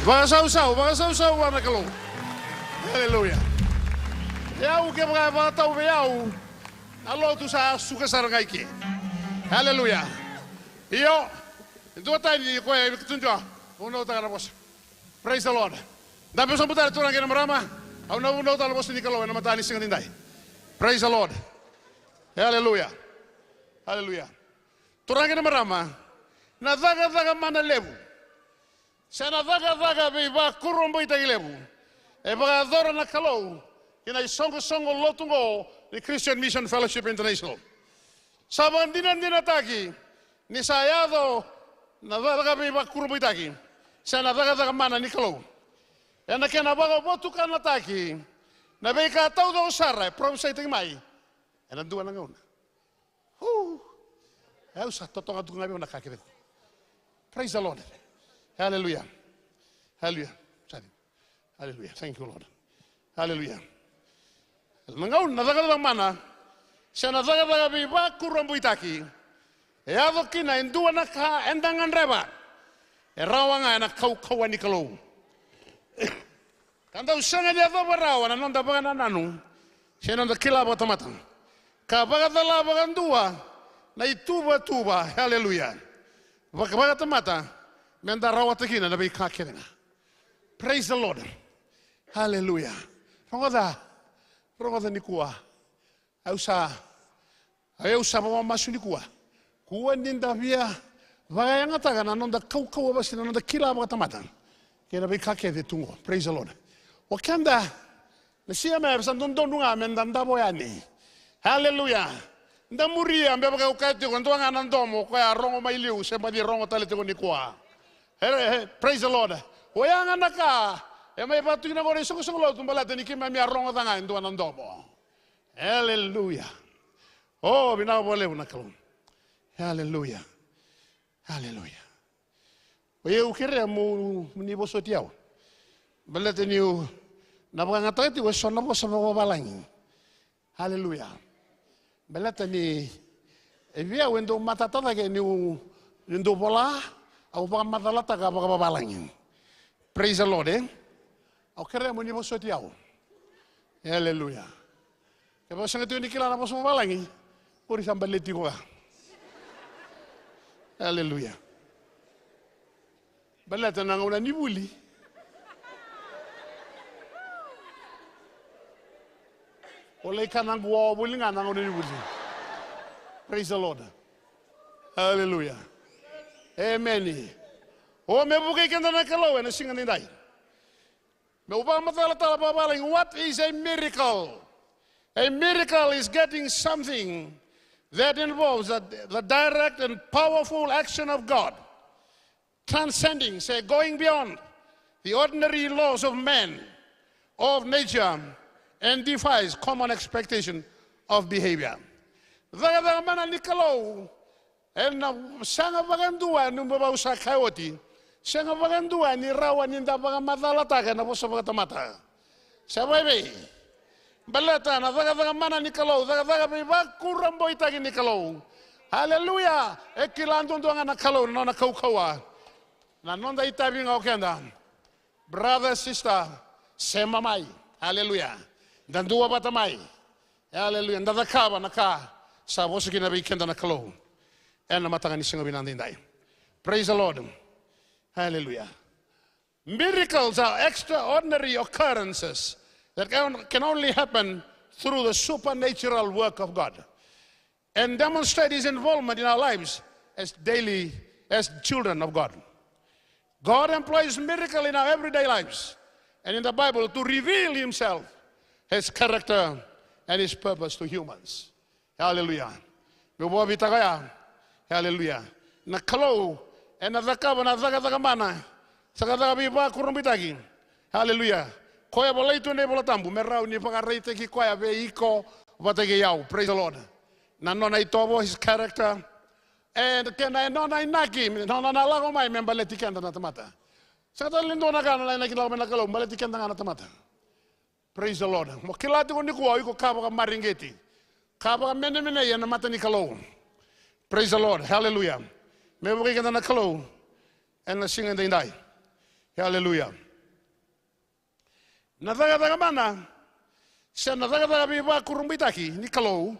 Baka sau wana kalau. Hallelujah. Yau ke baka tau be yau. Alo tu sa suka sarangai ke. Hallelujah. Iyo. Itu tadi ko e tunjua. Uno ta kana bos. Praise the Lord. Dapat sambutan turang ke marama. Au na uno ta bos ni kalau na matani singa nindai. Praise the Lord. Hallelujah. Hallelujah. Turang ke marama. Na daga mana lebu. Sana daga be ba kurombo ita lebu. E ba dora na kalau. Ina songo lotungo the Christian Mission Fellowship International. Sabang dinan taki. Ni sayado na daga be ba kurombo ita ki. Sana daga mana ni kalau. Ena kena baga botu kana taki. Na be ka tau do sara prom sai ting mai. Ena dua na ngona. Eu sa totonga tu ngabe na kakebe. Praise the Lord. Hallelujah. Hallelujah. Hallelujah. Thank you, Lord. Hallelujah. Nangaun na daga mana. Sa na daga bi ba kurombo itaki. E ado kina endua na ka endangan reba. E rawanga na kau ni kalau. Kanda usanga dia do barawa na nonda bana nanu. Se nonda kila botamatan. Ka baga dala bagandua. Na tuba. Hallelujah. Baga tamata. Menda rawat kina na be kakena. Praise the Lord. Hallelujah. Rongoda ni kuwa. Au sa ba masu ni kuwa. Kuwa ninda via vai ngata kana nonda kau ba sina nonda kila ba tamata. Kena be kakete tungo. Praise the Lord. Wakanda na sia me santon donunga menda ndabo yani. Hallelujah. Ndamuria mbeba ka ukati ko ndwanga na ndomo ko ya rongo mailiu semba di rongo tale ko ni kwa. Praise the Lord. Oyanga naka e mai batu ina gore soko lo tumbala tani kima mi rongo tanga ndwa na ndomo. Hallelujah. Oh bina bole una kalum. Hallelujah. Hallelujah. Oye ukere mu ni boso tiao. Bala tani na banga tati wo sona bo sama balangi. Hallelujah. Belata ni via wendo matata ke ni wendo bola au ba matalata ka ba balangin. Praise the Lord. Au kere mo ni bo sotiao. Hallelujah. Ke ba sanga tu ni kila na bo so balangin. Puri sambaleti ko. Hallelujah. Belata na ngona ni buli. Oleh karena gua boleh nggak nanggung ini budi. Praise the Lord. Hallelujah. Amen. Oh, me bukai kena nak kalau na singan indai. Me ubah mata tala babaling. What is a miracle? A miracle is getting something that involves the direct and powerful action of God, transcending, say, going beyond the ordinary laws of man, of nature, and defies common expectation of behavior. Daga mana ni kalau na sanga bagandua numba usa kayoti sanga bagandua ni rawan ninda baga madalata kana bosa baga tamata. Sabai balata na daga mana ni kalau daga be ba kurambo itagi ni kalau. Hallelujah. Ekilando ndo na kalau na kaukawa. Na nonda itabi ngokenda. Brother, sister, sema mai. Hallelujah. Dan dua batamai. Hallelujah. Ndada kaba naka sa bosu kina be kenda na kalau. Na matanga ni singa binandindai. Praise the Lord. Hallelujah. Miracles are extraordinary occurrences that can only happen through the supernatural work of God and demonstrate His involvement in our lives as children of God. God employs miracle in our everyday lives and in the Bible to reveal Himself, His character, and His purpose to humans. Hallelujah. Hallelujah. Na kalau na zakaba na zaga mana. Saka biba kurumbitagi. Hallelujah. Koya bolai tu ne bola tambu merau ni pagareite ki koya veiko batege yau. Praise the Lord. Na nona itobo His character. And kena nona inaki nona lago mai membaleti kanda na tamata. Saka lindo na kana na kilaw na kalau baleti kanda na tamata. Praise the Lord. Mo kilati ko ni ko iko kaba ka maringeti. Kaba ka mene ya na mata ni kalau. Praise the Lord. Hallelujah. Me bukay kanda na kalau and na singa indai. Hallelujah. Nataga mana? Sa nataga biba kurumbitaki ni kalau.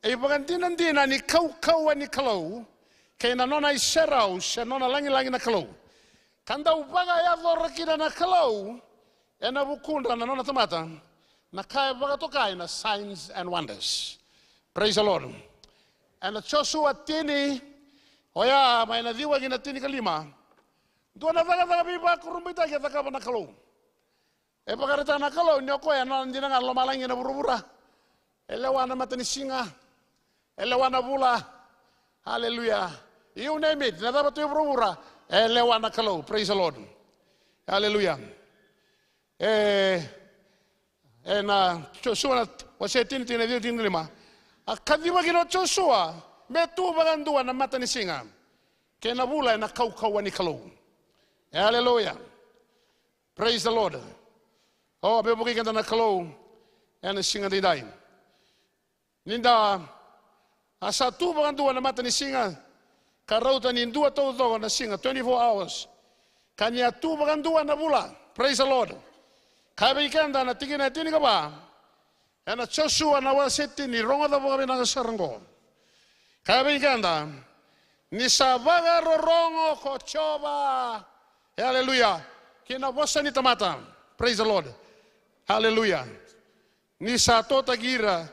E bagantinan ni kau ni kalau. Kaya nanona iserau, sa nona langi na kalau. Kanda ubaga ya vorakina na kalau. E na bukunda na nona tamata. Na kaya baga tokai na signs and wonders. Praise the Lord. And the Joshua tini. Oya may nadiwa gina tini kalima. Doon na taga biba kurumbitaki at taga na kalau. E pakarita na kalau, niyo ko yan, hindi na nga lumalang na burubura. Elewa na matanisinga. Elewa na bula. Hallelujah. You name it. Na dapat yung burubura. Elewa na kalau. Praise the Lord. Hallelujah. Na Joshua, wasi tin lima. Kadiwa gino Joshua, metu bagandua na matanisinga. Kaya na bula na kau ni kalau. Hallelujah. Praise the Lord. Oh, bebuki kanta na kalau and singa di dai. Ninda asa tu bagantua na mata ni singa. Karauta ni dua tau na singa 24 hours. Kanya tu bagantua na bula. Praise the Lord. Kabe kanta na tigina tini ka ba? And Joshua na waseti ni ronga da boga na sarango. Kabe kanta ni sabaga rongo ko choba. Hallelujah. Kina bosa ni tamata. Praise the Lord. Hallelujah. Ni sa tota gira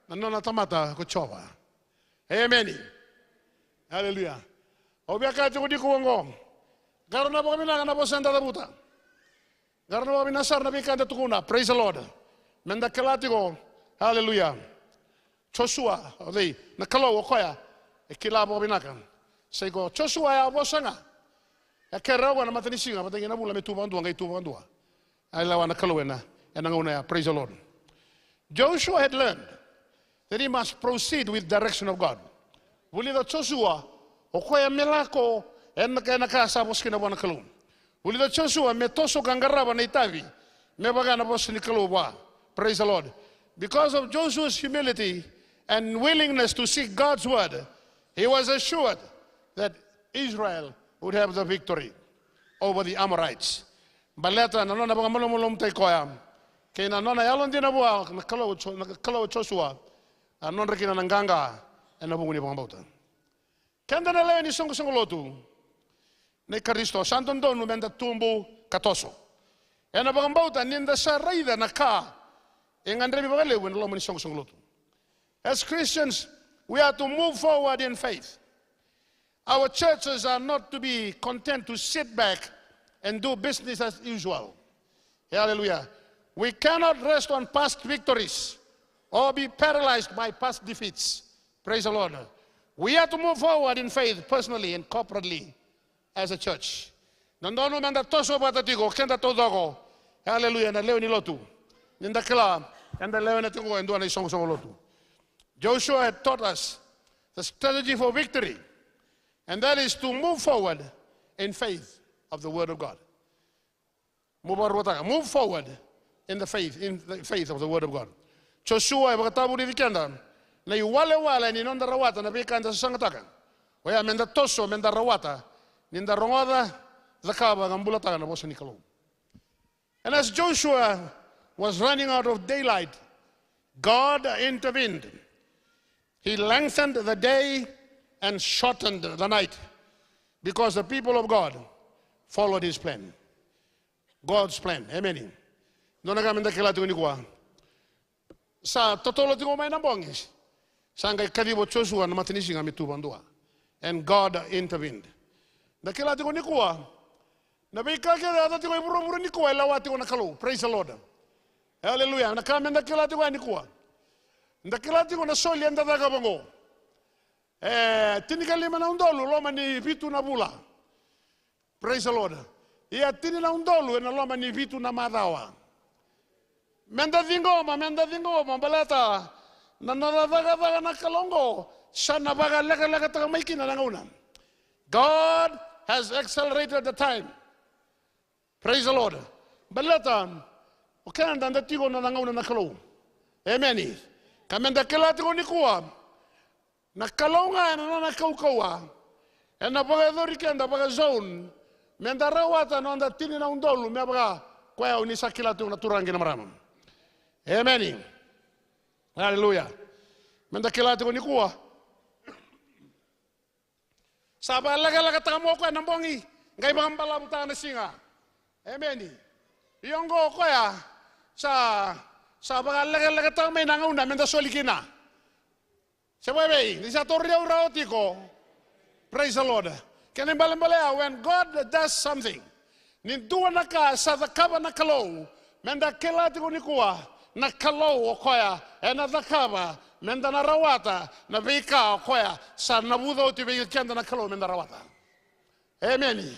na nona tamata ko choba. Amen. Hallelujah. Obiaka chukudi kuongo. Garna bo mina na bosanda da buta. Garna bo mina sar na bikanda tukuna. Praise the Lord. Menda kelatigo. Hallelujah. Joshua, oi, na kalo okoya. E kila bo binaka. Sego Joshua ya bosanga. Ya kerawa na matanisinga patangina bula metu bandua ngai tu bandua. Ai lawa na kalowena. Praise the Lord. Joshua had learned that he must proceed with direction of God. Wuli da Joshua, okoya melako en na kasa boskina wana kalum. Wuli da Joshua metoso gangaraba na itavi, mebaga na boskini kaluba. Praise the Lord. Because of Joshua's humility and willingness to seek God's word, he was assured that Israel would have the victory over the Amorites. Baleta na nona baga malomolom tay koya. Kaya na nona yalon din na buwa nakalaw Joshua non rekina nanganga na bungo ni pangabauta. Kanda na lewe ni songo lotu ne Kristo santon donu menda tumbu katoso. Na pangabauta ninda sa raida na ka engandre mi baga lewe na lomo ni songo lotu. As Christians, we are to move forward in faith. Our churches are not to be content to sit back and do business as usual. Hallelujah. We cannot rest on past victories or be paralyzed by past defeats. Praise the Lord. We have to move forward in faith personally and corporately as a church. Nandono manda toso batatigo, kenda todogo. Hallelujah. Na leo ni lotu. Ninda kila, enda leo na tingo endua na isong lotu. Joshua had taught us the strategy for victory, and that is to move forward in faith of the word of God. Move forward in the faith of the word of God. Joshua bakatabu di vikenda na wale ni nonda rawata na bikanda sa sangataka. Oya menda toso menda rawata ninda rongoda zakaba ngambulata na bosa nikalo. And as Joshua was running out of daylight, God intervened. He lengthened the day and shortened the night because the people of God followed his plan. God's plan. Amen. Nona kami ndakila tu ni kwa. Sa totolo tingo may nambongis. Sa ngay kadibo Joshua na matinisi nga mitu bandua. And God intervened. Ndakila tingo ni kwa. Nabika kaya ata tingo iburo ni kwa ilawa tingo nakalo. Praise the Lord. Hallelujah. Nakami ndakila tingo ni kwa. Ndakila tingo na soli anda daga bango. Tinikali mana undolu loma ni vitu na bula. Praise the Lord. Ia tini na undolu na loma ni vitu na madawa. Menda dingoma balata na nalavaga na kalongo sana baga lega taga maikina na ngauna. God has accelerated the time. Praise the Lord. Balata okanda ndatigo na ngauna na kalo. Amen. Kamenda kelati ko ni kuwa. Na kalonga na kaukawa. Na baga dorikenda baga zone Menda rawata no anda tini na undolu me abra kwa uni sakila tu na turangi na marama. Amen. Hallelujah. Menda kila tu ni kuwa. Saba laga tamo kwa nambongi ngai bambala buta na singa. Amen. Yongo ko ya sa laga tamo na ngauna menda solikina. Sebab ni sa torre urotiko. Praise the Lord. Can when God does something, ni dua naka sa kaba nakalo, menda kila tu ni kuwa nakalo koya ena kaba menda na rawata na vika koya sa nabudo ti vika kenda na kalo menda rawata. Amen.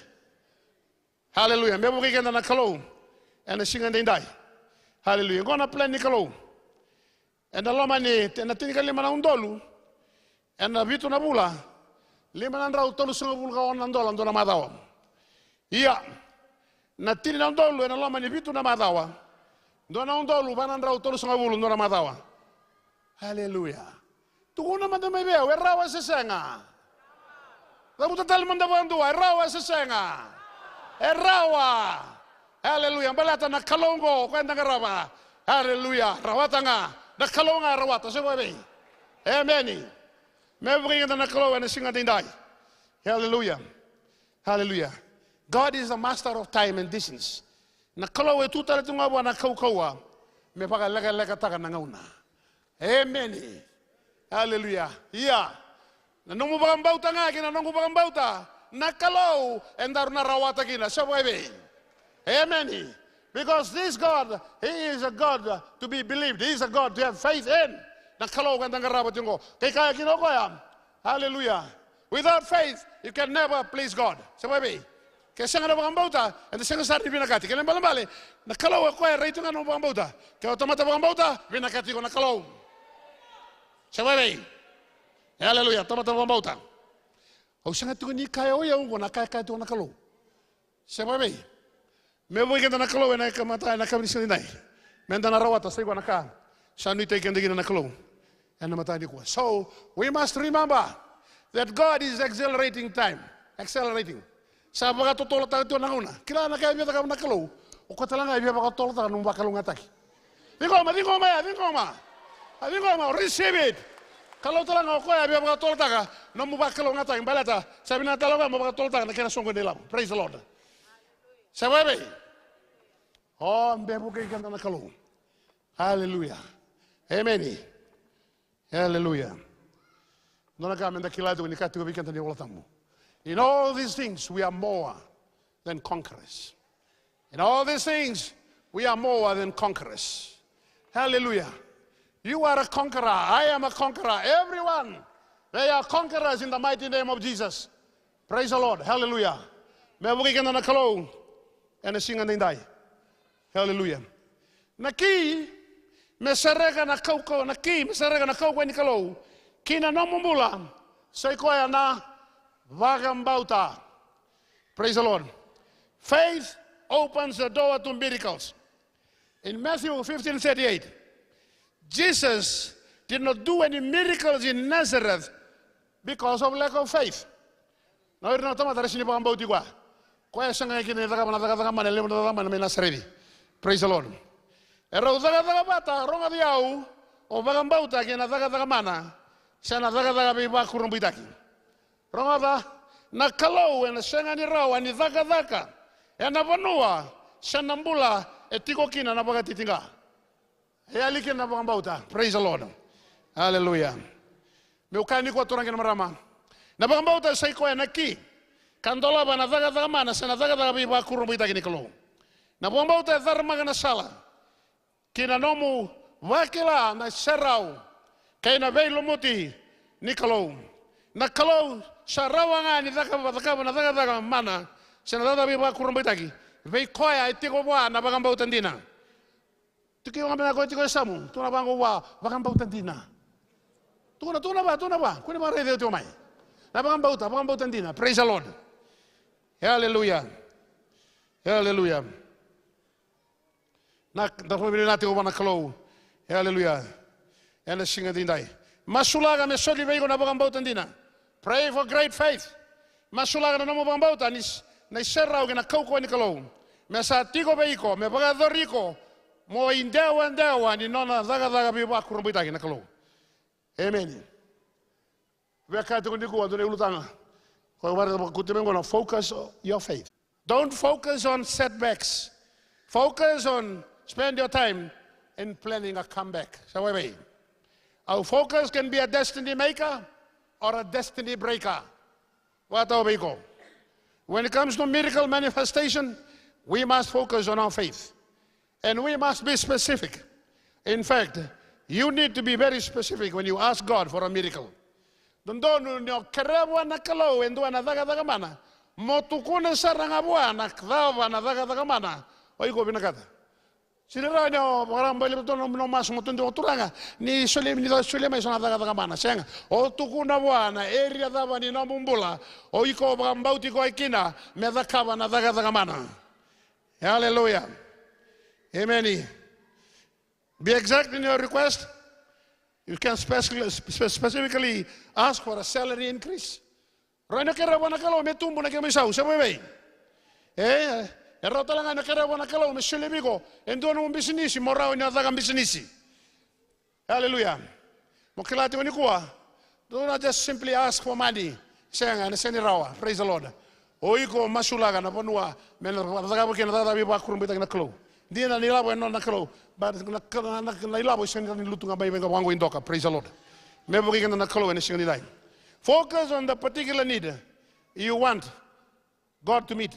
Hallelujah. Mebo kenda na kalo ena singa ndai. Hallelujah. Gona plan ni kalo. Ena loma ni na tinikali mana undolu. Ena vitu na bula. 500 tolu sunga bula ka onandola ndona madawa. Iya. Na tini na undolu ena loma ni vitu na madawa. Ndona undolu 500 tolu sunga bula ndona madawa. Hallelujah. Tukuna madame bea, rawa sesenga. Lamu tatal manda bandu, rawa sesenga. Rawa. Hallelujah. Balata na kalongo kwenda ngarawa. Hallelujah. Rawata nga. Na kalonga rawata sebab. Amen. Me bringa na kalonga na singa dindai. Hallelujah. Hallelujah. God is the master of time and distance. Na kalonga tutala tunga na kaukawa. Me paga lega taka na ngauna. Amen. Hallelujah. Yeah. Na nungu bagambauta nga kina nungu bagambauta nakalo endar na rawata kina sababe. Amen. Because this God, He is a God to be believed. He is a God to have faith in. Nakalo kanda ngarabat yung ko. Kaya kinoko yan. Hallelujah. Without faith, you can never please God. Sababe. Kaya siya nga na bagambauta, and siya nga sarili binakati. Kaya balambali, nakalo ako ay rito nga nung bagambauta. Kaya otomata bagambauta, binakati ko nakalo. Sababe. Hallelujah. Otomata bagambauta. O siya nga tuko ni kaya o yaw ko, nakaya tuko nakalo. Sababe. Me voy kenda nakalo na kamata na kamisa ni nai. Menda na rawata sa iguana ka. Sa nui kenda gina nakalo. And namata ni ko. So we must remember that God is accelerating time. Accelerating. Sa baga totoo tayo ito nanguna. Kila na kaya biya ka nakalo. O ko talaga biya ka totoo tayo nung bakalong ataki. Dingko ma. Receive it. Kalau talaga ko biya ka totoo tayo nung bakalong ataki. Balata. Sabi na talaga mo baka totoo tayo na kaya songo nila. Praise the Lord. Sababe. Oh, mbebo kay kanta nakalo. Hallelujah. Amen. Hallelujah. Nona kami ndakilado ni katu bikanta ni wala tamu. In all these things we are more than conquerors. In all these things we are more than conquerors. Hallelujah. You are a conqueror. I am a conqueror. Everyone, they are conquerors in the mighty name of Jesus. Praise the Lord. Hallelujah. Mbebo kay kanta nakalo. En singa ndai. Hallelujah. Naki mesarega na kauko naki mesarega na kauko ni kalau. Kina nomumula sai ko na vagambauta. Praise the Lord. Faith opens the door to miracles. In Matthew 15:38, Jesus did not do any miracles in Nazareth because of lack of faith. Now ina tama tara sini pagambauti kwa. Kaya sanga kini daga mana lemo daga mana mena seredi. Praise the Lord. Ero daga bata ronga diau o bagambauta kina daga mana. Sana daga biba kurumbitaki. Ronga da na kalau en sanga ni rawa ni daga. Ena vanua sanambula etiko kina na baga titinga. E ali kina bagambauta. Praise the Lord. Hallelujah. Meu kani ko turang kina marama. Na bagambauta sai ko enaki. Kandola ba na daga mana sana daga biba kurumbitaki ni kalau. Na bomba dharma na sala. Kina nomu wakila na serau. Kaya na velo muti ni kalau. Na kalau sarawanga ni daga mana. Sana daga biba kurumbitaki. Vei koya itiko wa na bagamba utandina. Tukiwa ngambena ko itiko samu. Tuna bango wa bagamba utandina. Tuna ba. Kuni ba rede to mai. Na bagamba utandina. Praise the Lord. Hallelujah. Hallelujah. Na pabili natin ko na kalau. Hallelujah. And the singa dindai. Masulaga me soli veigo na bagambautan dina. Pray for great faith. Masulaga na mo bagambautan is na serau gina kauko ni kalau. Me sa tigo beiko, me baga doriko, mo indewa ni nona daga bi ba kurumbu itagi na kalau. Amen. Weka tu ni ko adore ulutanga. Ko bara kutimengo na focus your faith. Don't focus on setbacks. Focus on spend your time in planning a comeback. So wait. Our focus can be a destiny maker or a destiny breaker. What are we go? When it comes to miracle manifestation, we must focus on our faith. And we must be specific. In fact, you need to be very specific when you ask God for a miracle. Dondo no kerewa na kalau endo na daga mana. Motukuna saranga buana kdava na daga mana. Oigo binakata. Sinira nyo parang balik to no mas mutundo turanga ni solem isa na daga mana. Senga o tukuna buana area dava ni no mumbula. Oiko bambauti ko ikina me dakava na daga mana. Hallelujah. Amen. Be exact in your request. You can specifically ask for a salary increase. Rona kera wana kalau me tumbo na ke misau sa bebe. Rota lang na kera wana kalau me selebigo endo no business morao na daga business. Hallelujah. Mo kilati wani kuwa. Do not just simply ask for money. Senga na senirawa. Praise the Lord. Oiko masulaga na ponua me na daga bo kena daga bi ba kurumbita na klo. Dia na nilabo no na klo. But na ilabo sen ni lutunga bai venga wango indoka. Praise the Lord. Me bo kena na klo ni singi dai. Focus on the particular need you want God to meet.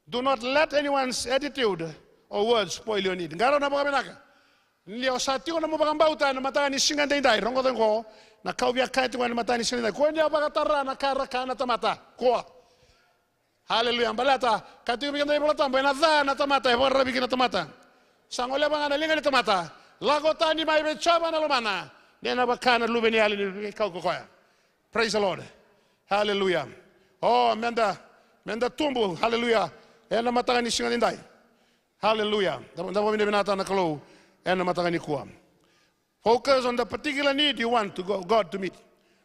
Do not let anyone's attitude or words spoil your need. Ngaro na baka Ndio satio na mabangambauta na mata ni singa dai rongo dengo na kaubia kaitu na mata ni singa dai. Ko ndia baka tarra na karaka na tamata. Ko. Hallelujah. Balata katu bikin dai balata bena za na tamata e borra bikin tamata. Sangole banga na linga ni tamata. Lagota ni mai be chaba na lomana. Nena bakana lubeni ali ni kauko koya. Praise the Lord. Hallelujah. Oh, menda tumbu. Hallelujah. Ena matanga ni singa dai. Hallelujah. Dabo bine binata na kalau ena matanga ni kuam. Focus on the particular need you want God to meet.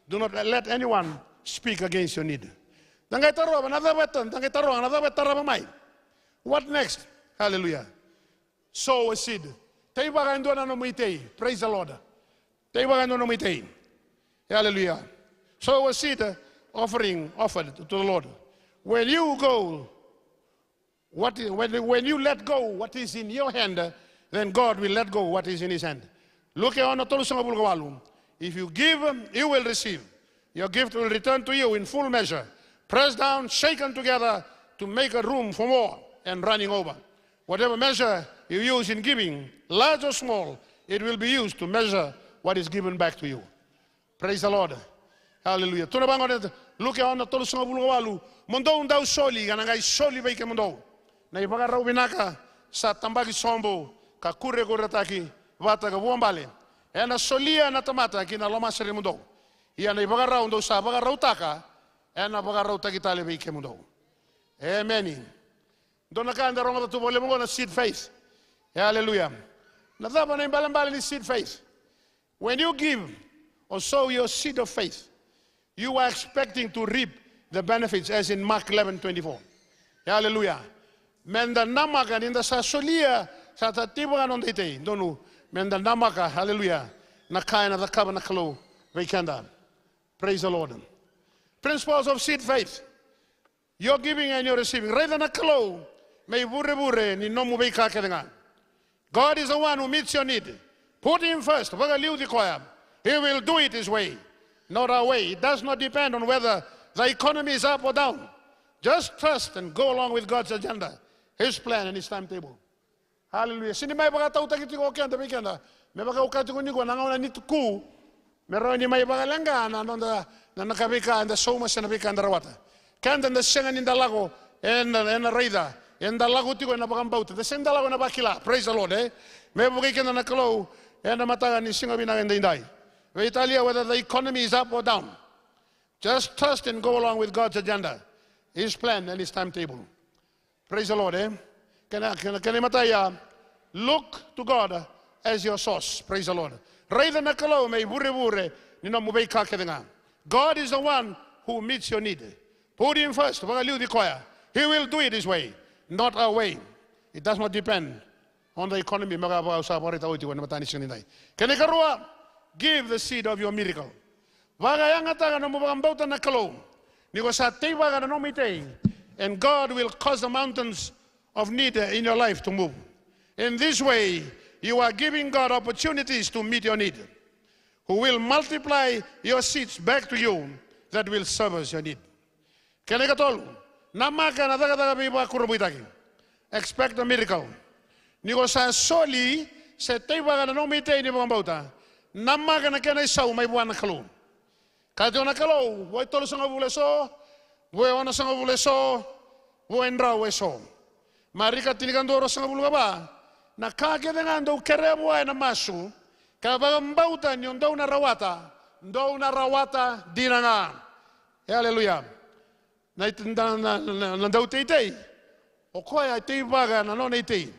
Do not let anyone speak against your need. Dangai taro another wetan mai. What next? Hallelujah. Sow a seed. Teibaga ndo na no muitei. Praise the Lord. Teibaga ndo no muitei. Hallelujah. Sow a seed offering offered to the Lord. When you go, when you let go what is in your hand, then God will let go what is in His hand. Look at if you give, you will receive. Your gift will return to you in full measure, pressed down, shaken together to make a room for more and running over. Whatever measure you use in giving, large or small, it will be used to measure what is given back to you. Praise the Lord. Hallelujah. Look at the Tolusunga Buluwalu. Mondo undau soli, ganangai soli baike mondo. Na ibaga binaka sa tambagi sombo, ka kure kuretaki, vata ka buambale. Ena solia na tamata kina loma seri mondo. Ia na ibaga undo sa baga rautaka, ena baga rautaki tale baike mondo. Amen. Dona ka anda ronga tu bole mo na seed faith. Hallelujah. Na daba na imbalambale ni seed faith. When you give or sow your seed of faith, you are expecting to reap the benefits as in Mark 11:24. Hallelujah. Menda namaka ninda sa solia sa tatiba non dite donu menda namaka hallelujah na kaya na dakaba na kalo weekenda. Praise the Lord. Principles of seed faith. You're giving and you're receiving. Rather na kalo may bure ni no mu beika kedenga. God is the one who meets your need. Put Him first. He will do it His way, not our way. It does not depend on whether the economy is up or down. Just trust and go along with God's agenda, His plan and His timetable. Hallelujah. Sini may baka tau takiti ko kaya tabi kaya may baka ukati ko niko nangaw na nituku meron ni may baka langga na nakabika and the soma sa nabika and rawata. Kaya and the sengan in the lago and the raida and the lago tiko na bakang bauta. The same dalago na bakila. Praise the Lord. May buki kaya na nakalaw and the mataga ni singa binang and inday. We tell you whether the economy is up or down. Just trust and go along with God's agenda, His plan and His timetable. Praise the Lord. Look to God as your source. Praise the Lord. God is the one who meets your need. Put Him first. He will do it His way, not our way. It does not depend on the economy. Give the seed of your miracle. And God will cause the mountains of need in your life to move. In this way, you are giving God opportunities to meet your need, who will multiply your seeds back to you that will service your need. Expect a miracle. Nigosa soli se teiba na no mitei ni bambauta. Namma kana kana sau mai buana kalu. Kajona kalu, voi tolu sanga buleso, voi ona sanga buleso, voi endra weso. Marika tinikandoro sanga bulaba. Na kage dengando kerebo na masu. Kabambauta nyondo na rawata, ndo na rawata dinanga. Hallelujah. Na ndau teitei. Okoya teiba na no neitei.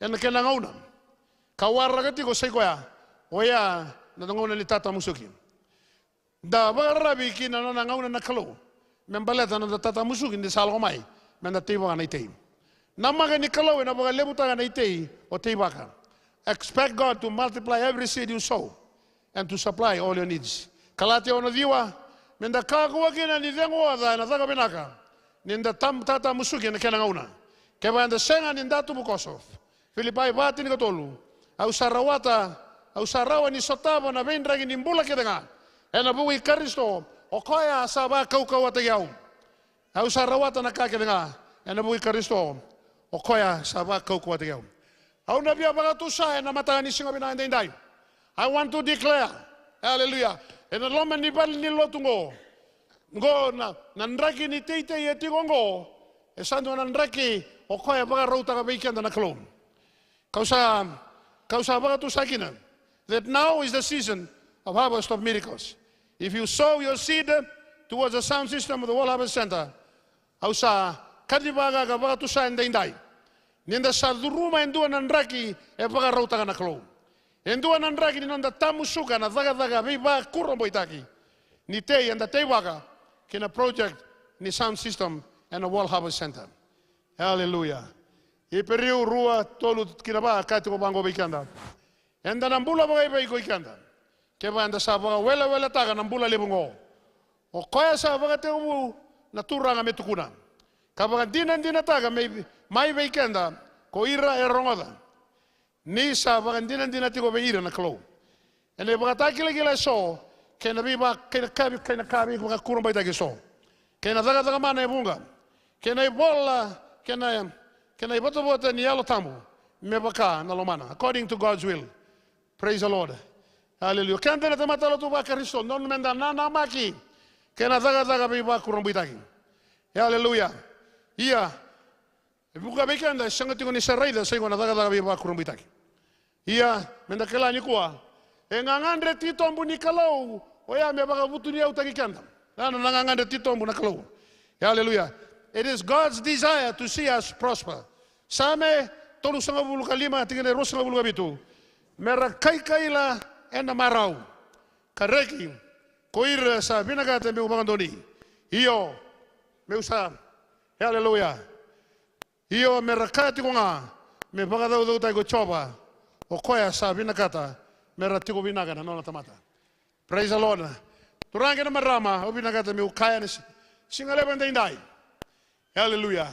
Yan kena ngauna. Kawara kati ko say koya. Oya na ngauna ni tata musuki. Da barabi kina na ngauna na kalo. Membaleta na tata musuki ni salgo mai. Menda teiba na itei. Namaga ni kalo na baga lebuta na itei o teiba ka. Expect God to multiply every seed you sow and to supply all your needs. Kalate ono diwa menda kagwa kina ni dengo ada na daga benaka. Ninda tata musuki na kena ngauna. Keba anda senga ninda tu bukosof. Filipai batin ko tolu. Au sarawata, au sarawa ni sotaba na vendra ni mbula kedenga. Ena buwi Kristo o koya saba kau kau atayau. Au sarawata na ka kedenga. Ena buwi Kristo o koya saba kau kau atayau. Au nabi abagatusa na mata ni singa bina ndai. I want to declare, hallelujah. Ena loma ni bal ni lotungo. Ngo na ndraki ni teite yeti gongo. Esando na ndraki o koya baga rauta ka beikanda na kalom. Kausa bagatu sakina that now is the season of harvest of miracles. If you sow your seed towards the sound system of the World Harvest Center, kausa kadibaga ka bagatu sa indai. Ninda sa duruma endua nandraki e baga rauta ka naklo. Endua nandraki ninda tamusuka na daga biba kurombo itaki. Ni te and the tewaga kina project ni sound system and the World Harvest Center. Hallelujah. Iperiu rua tolu kinaba kati ko bango bikanda. Enda nambula bagay ko ikanda. Keba anda sa baga wela taga nambula lebungo. O koya sa baga te umu natura nga metukuna. Kabaga dinan taga mai bikanda ko ira erongoda. Ni sa baga dinan tiko be ira na klo. Ene baga takila so kena biba kena kabi baga kurumba itaki so. Kena daga mana ebunga. Kena ibola kena ibota ni yalo tambu mebaka na lomana according to God's will. Praise the Lord. Hallelujah. Kenda na tamatalo tu ba Kristo non menda na maki kena daga biba kurumbitaki. Hallelujah. Ia buka bekenda sangati ko ni saraida sai ko na daga biba kurumbitaki. Ia menda kela ni kuwa engangandre titombu ni kalau oya mebaka butunia utaki kenda. Na ngangandre titombu na kalau. Hallelujah. It is God's desire to see us prosper. Same tolu sanga bulu kalima tingene ro sanga bulu gabitu. Mera kai la ena marau. Kareki koir sa binagata me ubangandoni. Io me usa. Hallelujah. Io mera kati konga me bagada do tai ko choba. O koya sa binagata mera tiko binagana nona tamata. Praise the Lord. Turanga na marama o binagata me ukaya ni singale bandai. Hallelujah.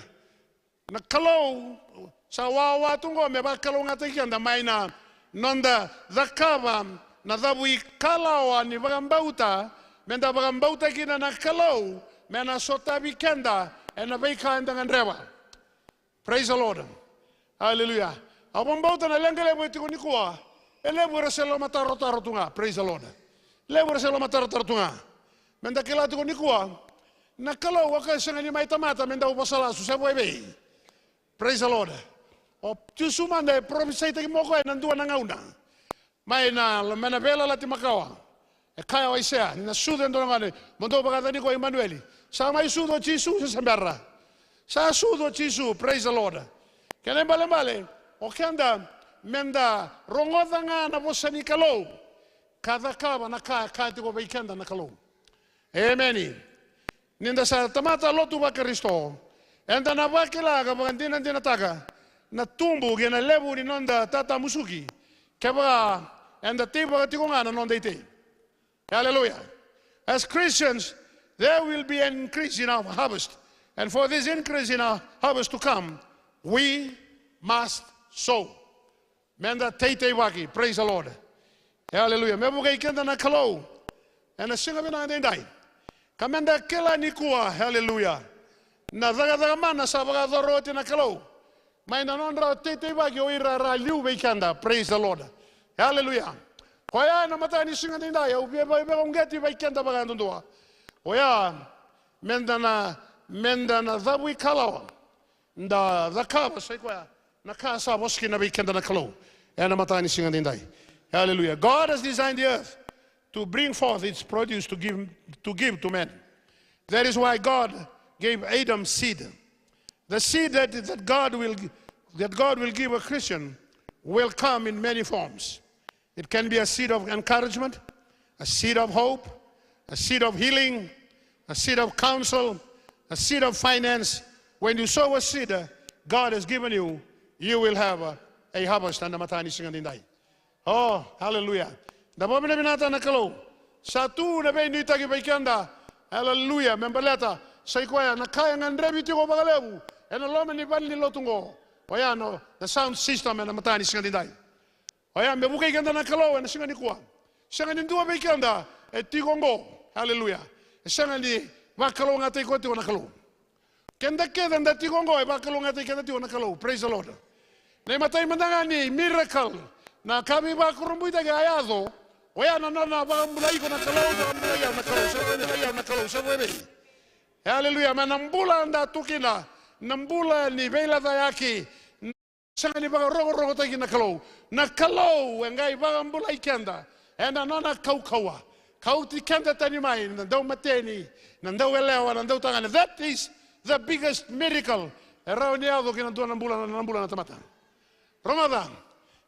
Na kalau sa wawa tungo me ba kalau ngata kianda maina nonda zakava na dabui kalau ni bagambauta menda bagambauta kina na kalau mena sota bikenda ena beika ndangan rewa. Praise the Lord. Hallelujah. Abambauta na lengale boiti kunikua ele bora selo mataro tunga. Praise the Lord. Le bora selo mataro tunga. Menda kila kunikua na kalau waka sanga ni mai tamata menda upasala su sebo ebe. Praise the Lord. O tusuma ne promisai te moko e nandua na ngauna. Mai na mena bela la timakawa. E kaya wa isea na sude ndo ngane mondo bagada ni ko Emmanuel. Sa mai sudo Jesu sa sambarra. Sa sudo Jesu, praise the Lord. Kene bale o kanda menda rongoda nga na bosani kalau. Kada kaba na ka ti ko beikanda na kalau. Amen. Ninda sa tamata lotu ba Kristo Enda na wakila ka bagantina tinataka na tumbu gena lebu ni nonda tata musuki. Keba enda tiba tikunga na nonda ite. Hallelujah. As Christians, there will be an increase in our harvest. And for this increase in our harvest to come, we must sow. Menda teite waki. Praise the Lord. Hallelujah. Mebuga ikenda na kalau. And a singa bina dendai. Kamenda kela nikua. Hallelujah. Na zaga mana sabaga doroti na kalau. May nanondra teite waki oira ra liu ikenda. Praise the Lord. Hallelujah. Koya na mata ni singa dendai. Ubieba ungeti ikenda bagandundua. Oya menda na zabu kalau. Nda zakaba sequoia. Nakasa boski na weekend na kalau. And matani singa dindai. Hallelujah. God has designed the earth to bring forth its produce to give to men. That is why God gave Adam seed. The seed that God will give a Christian will come in many forms. It can be a seed of encouragement, a seed of hope, a seed of healing, a seed of counsel, a seed of finance. When you sow a seed God has given you, you will have a harvest. And the matani singandindai. Oh, hallelujah. The moment binata na kalau. Satu na be nita ki baikanda. Hallelujah. Membaleta. Saikoya na kaya ngandrebi tiko bagalebu. And the loma ni bali lotungo. Oya no, the sound system and the matani singandindai. Oya mebuka ikanda na kalau and singandikua. Singandindua baikanda et tikongo. Hallelujah. Singandi bakalo ngate ko tiko na kalau. Kenda keda nda tikongo e bakalo ngate kenda tiko na kalau. Praise the Lord. Na matay mandangani miracle. Na kami ba kurumbuita ga ayado. Oya na ba mulai ko na kalau na kalau sa bebe. Hallelujah. Manambula nda tukina. Nambula ni vela dayaki. Sanga ni ba rogo tagi na kalau. Na kalau ngai ba mulai kenda. Ena nona kaukawa. Kauti kenda tani mai ndau mateni. Ndau elewa ndau tangana. That is the biggest miracle. Rauniado que na nambula na tamata. Ramadan.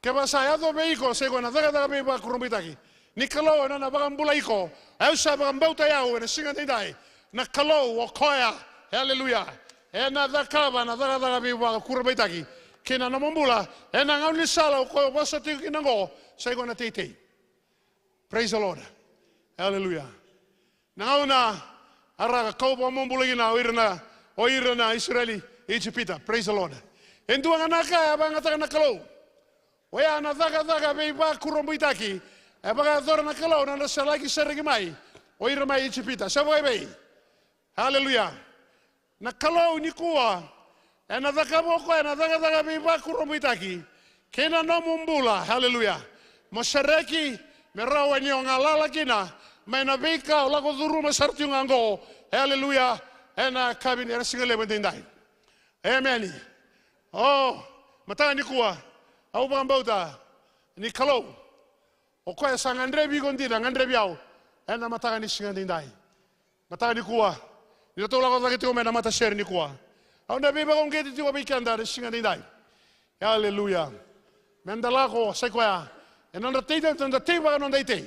Que pasa do veiko se gona daga be ba kurumbitaki. Ni kalau na bagambula iko. Au sa bagambauta yao na singa dai. Na kalau o koya. Hallelujah. E na dakaba na daga be ba kurumbitaki. Kina na mambula e na ngauni sala ko wasa tiki nango se gona tete. Praise the Lord. Hallelujah. Na ngauna ara ko ba mambula ina oirna Israeli Egypta. Praise the Lord. Endu anaka abanga na kalau. Oya na daga be ba kurumbuitaki. E baga dor na kalau na salaki sergi mai. Oira mai Egypta. Savoy be. Hallelujah. Na kalau ni kuwa. E na daga boko e na daga be ba kurumbuitaki. Kena no mumbula. Hallelujah. Mosareki merawa ni ongalala kina. Mena beka la ko duru masarti ngango. Hallelujah. E na kabin era singale bendai. Amen. Oh, mata ni kuwa. Au bambauta ni kalau. O koe sa ngandre bigondira ngandre biao. Ena mata ni singandindai. Mata ni kuwa. Ni to la ko tiko mena mata share ni kuwa. Au na biba ngeti tiko bikanda ni singandindai. Hallelujah. Mendala ko sa koya. Ena na teita tanda teiba no deite.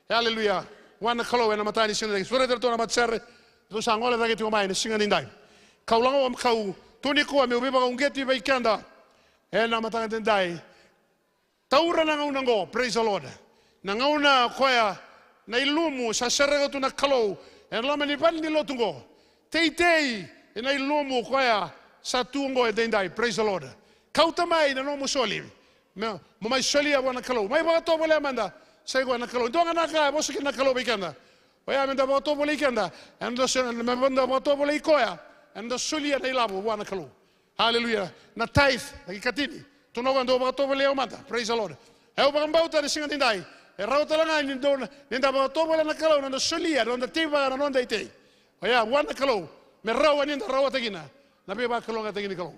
Hallelujah. Wana kalau ena mata ni singandindai. Sura to na matser. Do sangola da tiko mai ni singandindai. Kaulango am kau. Tuni kuwa me biba ngeti bikanda. Ena matanga tendai. Taura na ngauna ngo, praise the Lord. Na ngauna koya na ilumu sa serega tu na kalau. En lama ni pan ni lotungo. Tei na ilumu koya sa tungo e tendai, praise the Lord. Kauta mai na no musoli. Mo mai soli abana kalau. Mai ba to bole manda. Sai go na kalau. Ndonga na ka bosi na kalau bikanda. Oya menda ba to bole ikanda. Endo se me banda ba to bole koya. Endo soli na ilabo wana kalau. Hallelujah. Na tithe, na kikatini. Tunoga ndo ba to bole manda. Praise the Lord. Eu ba mbauta ni singa tindai. E rauta langa ni ndo ninda ba to bole na kalau na solia na tiba na nonda ite. Oya wana kalau. Me rawa ni nda rawa tagina. Na be ba kalau nga tagini kalau.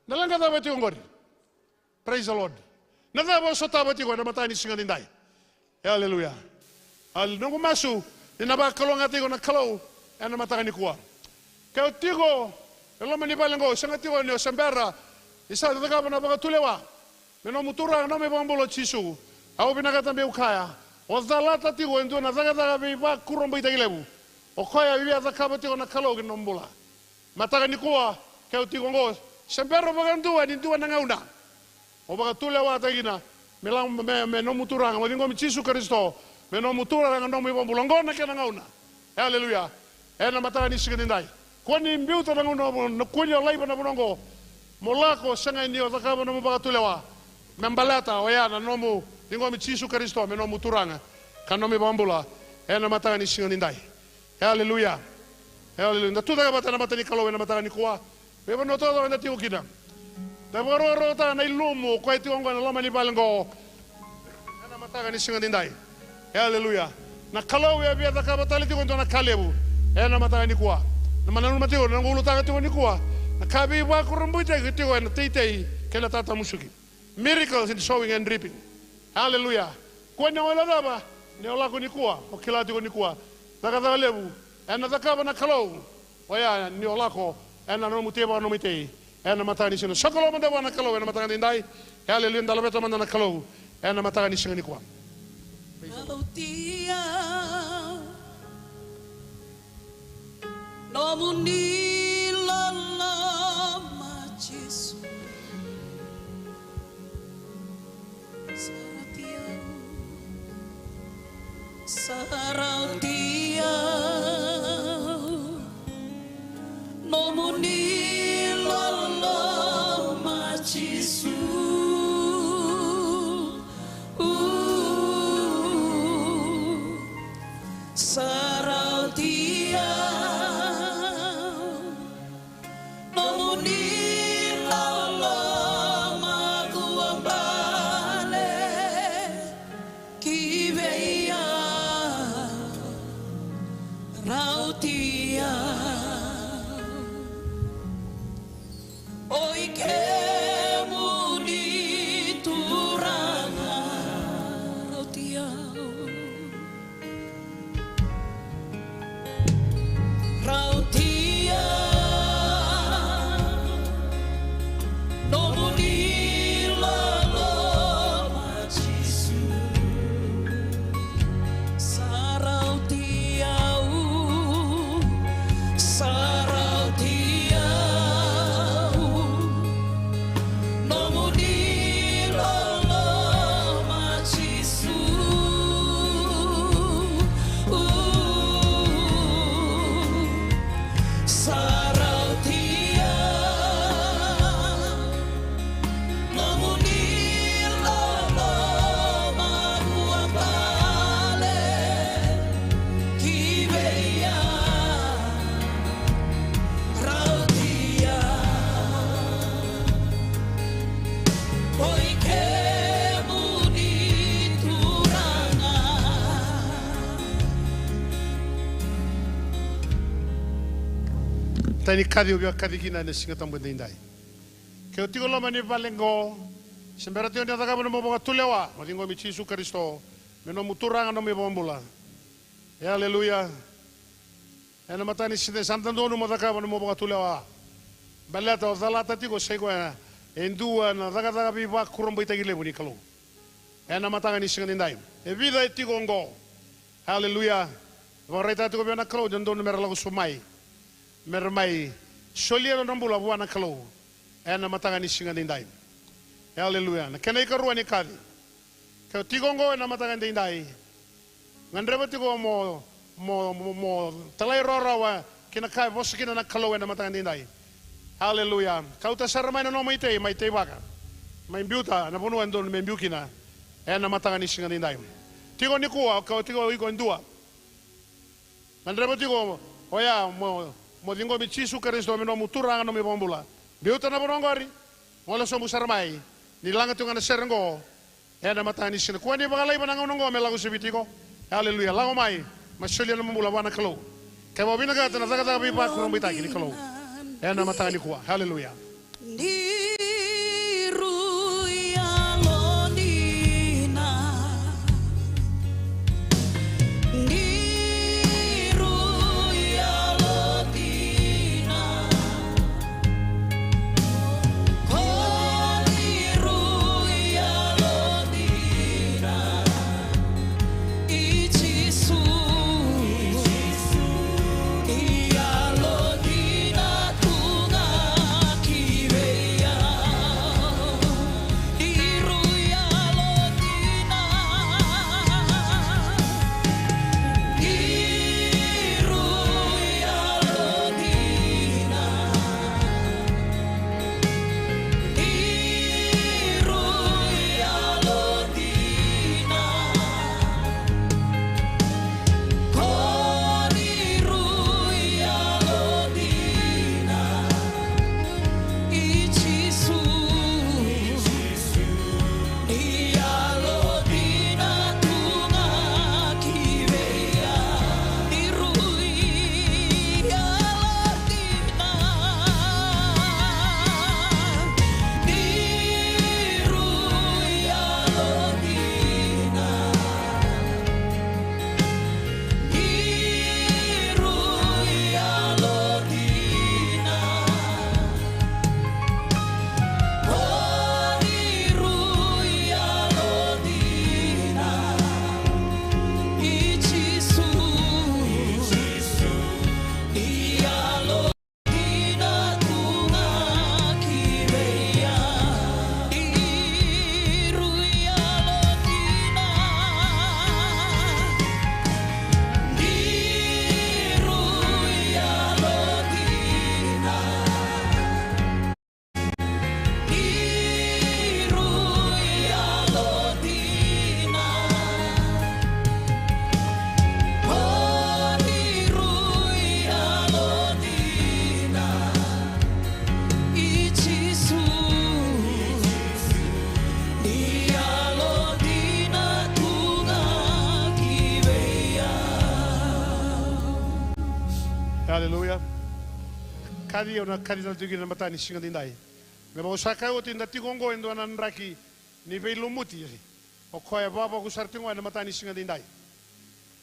Na langa da beti ngori. Praise the Lord. Na da ba sota beti ko na mata ni singa tindai. Hallelujah. Al nungu masu ni na ba kalau nga tigo na kalau na mata ni kuwa. Kau tigo elo mani balengo sanga tigo ni sambera. Isa da ka na ba tulewa. Me no mutura no me bambolo chisu. Au binakata be ukaya. O zalata tigo endo na daga be ba kurombo itagilebu. O koya bibia da ka beti na kalau ke nombula. Matakan ni kuwa, kaya tikongo, sempero bagan tua, ni tua nangauna. O baga tulewa tagina, melang menomuturang, wadingo michisu Kristo, menomuturang nomi pambulangona kaya nangauna. Haleluya. Na matakan ni siganindai. Kwani mbiuta nangauna, nakunya laiba na bunongo, molako sanga ni otakaba na baga tulewa. Membalata, oyana nomu, dingo michisu Kristo, menomuturang, kanomi pambula, na matakan ni siganindai. Haleluya. Haleluya. Natuta ka bata na mata ni kalaw na mata ni kuwa. Beba no todo na tiyo kina. Tabaro ta na ilumo ko iti ongo na lama ni balango. Na mata ni singa dindai. Haleluya. Na kalaw ya biya ka bata li tiyo na kalebu. Na mata ni kuwa. Na mananu matiyo na ngulu ta tiyo ni kuwa. Na kabi wa kurumbu te tiyo na titei kela tata musuki. Miracles in sowing and reaping. Haleluya. Kwa na wala daba ni ola ko ni kuwa. O kila tiyo ni kuwa. Taka lebu. Na takaba na kalaw. Oya ni ola ko. Na no muteba no mitei. Na mata ni sino. Sakalo manda na kalaw na mata ni dai. Haleluya ndala beta manda na kalaw. Na mata ni sino ni kwa. Rautia no muni lala machisu. Sarautia no muni lala machisu. Sarautia no muni lala maguambale kiveia rautia oi que muni turanga rautia rautia no muni lala machisu sarautia sarautia no muni lala machisu sarautia no muni lala maguambale kiveia rautia poiché muni turanga. Tani kadi ubia kadi kina na singa tambo dindai. Kaya tigo lama ni balengo. Sembera tiyo ni ataka mo mga tulewa. Malingo mi Jesu Kristo. Meno muturanga no mi bombula. Haleluya. Na mata ni sinde santandono mo ataka mo mga tulewa. Balata o zalata tigo sego endua na ataka biwa kurumbo itagile mo ni kalo. Na mata ni singa dindai. E vida tigo ngo. Haleluya. Vorrei tigo bia na kalo jandono meralago sumai. Mermai soliero nambula buana kalau na matanga ni singa dindai. Haleluya. Na kena ikarua ni kadi kau tigongo na matanga dindai ngandreba tigo mo talai rorawa kina kai bos kina na kalau na matanga dindai. Haleluya. Kau ta sarmai no mai tei baka mai biuta na bonu andon mai biukina na matanga ni singa dindai. Tigo ni kuwa kau tigo iko ndua ngandreba tigo oya mo dingo mi Jesu Kristo mi no muturanga no mi bombula biuta na bonongori mola so musarmai ni langa tunga na serengo na mata ni sina kwani bagalai bananga nongo me lagu sibitiko. Haleluya. Lago mai masuli na mumula bana kalo kaya mo binaga na taga bi pa ko mbita kini kalo na mata ni kuwa. Haleluya. Ia lodina tu kadi ona kadi na tugi na matani singa dindai me ba usaka o tinda tigongo endo na nraki ni vei lumuti o koya baba ku sartingo na matani singa dindai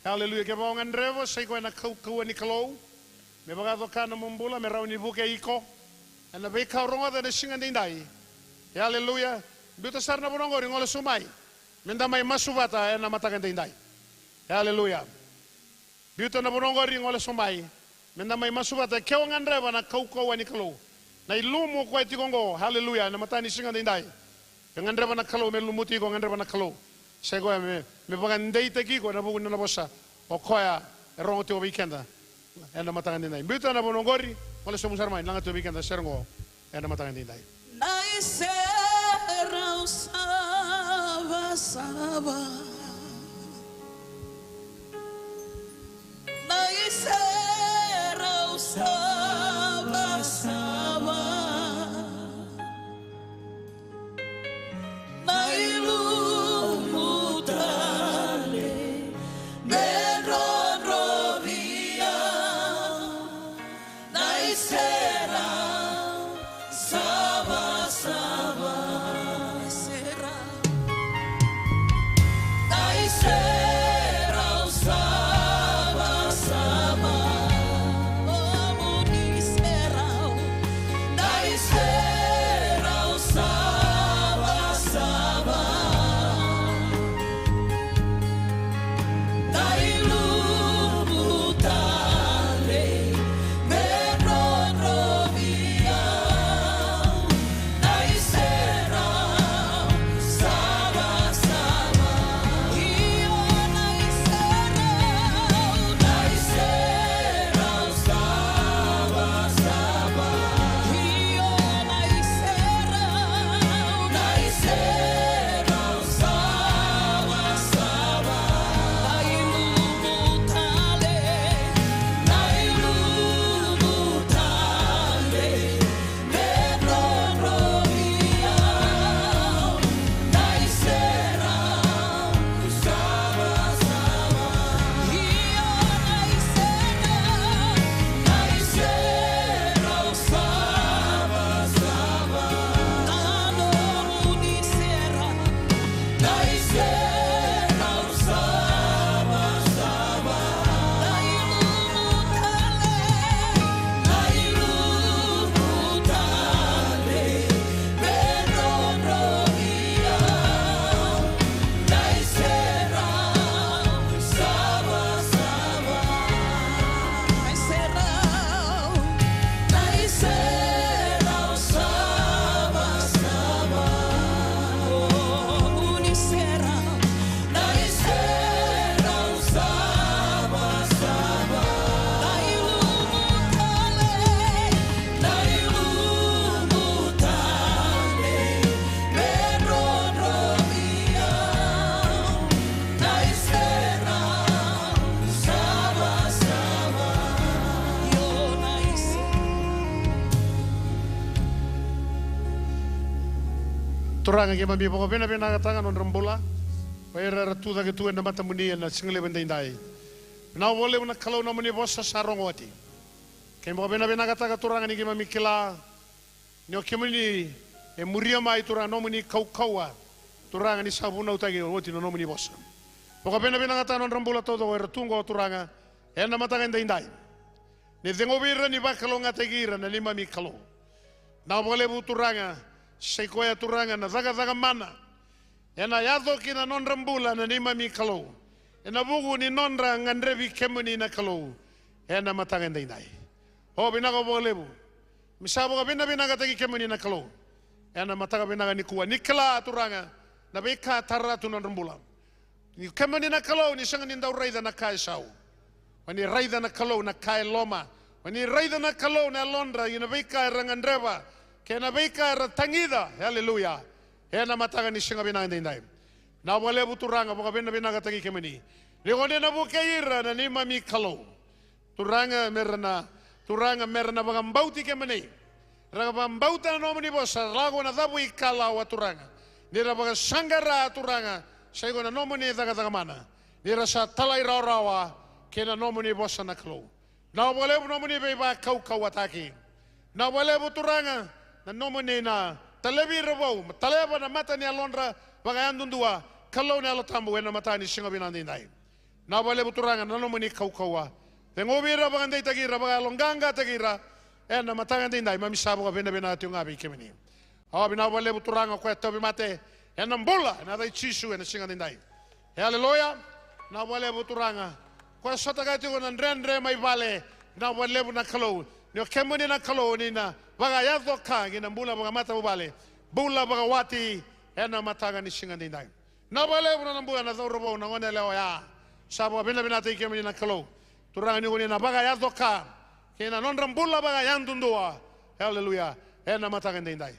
haleluya ke ba ngandrevo sai ko na kau ni kalau me ba do kana mumbula me rauni buke iko na vei ka ronga na singa dindai haleluya bito sarna bonongo ringolo sumai menda mai masuvata na matakan dindai haleluya bito na bonongo ringolo sumai menda mai masuvata keo ngandreva na kau ni kalau na ilumu ko tigongo haleluya na matani singa dindai ngandreva na kalau me lumuti ko ngandreva na kalau sego me bagandei teki ko na bugun na bosa o koya rongo te weekenda na matakan dindai bito na bonongori wala somusar mai langa te weekenda serengo na matakan dindai Naisera usaba saba Naisera usaba saba Nailumutale Bedrodrovia Naisera Saba Saba Naisera Naisera Saba Saba Oh Munisera Naisera Saba Saba Nailumutale Bedrodrovia Naisera Saba Saba Io Naisera Naisera Saba Saba Io Naisera Naisera Saba Saba Nailumutale Nailumutale Bedrodrovia Naisera Saba Saba Io Naisera Naisera Saba Saba Tano Munisera Naisera Saba Saba Nailumutale Bedrodrovia Naisera Saba Saba Naisera Saba Saba Oh Munisera Naisera Saba Saba Nailumutale Bedrodrovia Naisera Saba Saba Io Naisera Turanga ke mami poko pena katanga non rambola Paira ratuda ke tuan na mata muni na single bendai na wole na kalau na muni bossa sarongoti ke mo pena katanga turanga ni ke mami kila ni o kemuni e muria mai turanga no muni kaukawa turanga ni sabuna utagi oti no muni bossa poko pena katanga non rambola todo ratungo turanga e na mata bendai ni dengo birra ni bakalo ngategira na lima mi kalo na wole bu turanga seikoya turanga na zaga mana ena yado kina non rambula na nima mi kalau ena bugu ni non ra ngandrevi kemuni na kalau ena matanga ndai ho bina ko bolebu misabo ka bina ka tagi kemuni na kalau ena matanga bina ni kuwa nikla turanga na beka taratu non rambula ni kemuni na kalau ni sanga ni ndau raida na kai sau wani raida na kalau na kai loma wani raida na kalau na londra ina beka rangandreva kena beka ratangida haleluya hena matanga ni singa bina ndai na wale buturanga boka bina ka tagi kemuni Rigone na bukaira na ni mami kalau turanga merna bagambauti kemuni ragambauta na nomini bosa lago na dabu ikala wa turanga nira baga sangara turanga saigo na nomini daga mana nira sa talai rawa kena nomini bosa na kalau na wale nomini beba kau ataki Na wale buturanga na nomone na talebi rabo taleba na mata ni alondra bagayandundua kalau ni alotambu wena mata ni singa binandindai. Na wale buturanga na nomone kaukawa. Tengobira bagandai tagira bagalonganga tagira na mata ngandindai mami sabu ka bena tiunga bi kemini. Na wale buturanga kwa tobi mate na mbula na dai chisu na singa ndindai. Haleluya. Na wale buturanga kwa sota ka tigo na ndrendre mai vale na wale bu na kalau. Nyo kemuni na kalau ni na baga yazo kangi na mbula baga mata bubale bula baga wati na mataga ni singa ndindai. Na wale bu na mbula na zorobo na ngone leo ya sabu bena te kemuni na kalau. Turanga ni na baga yazo ka kena non rambula baga yandundua. Haleluya. Na mataga ndindai.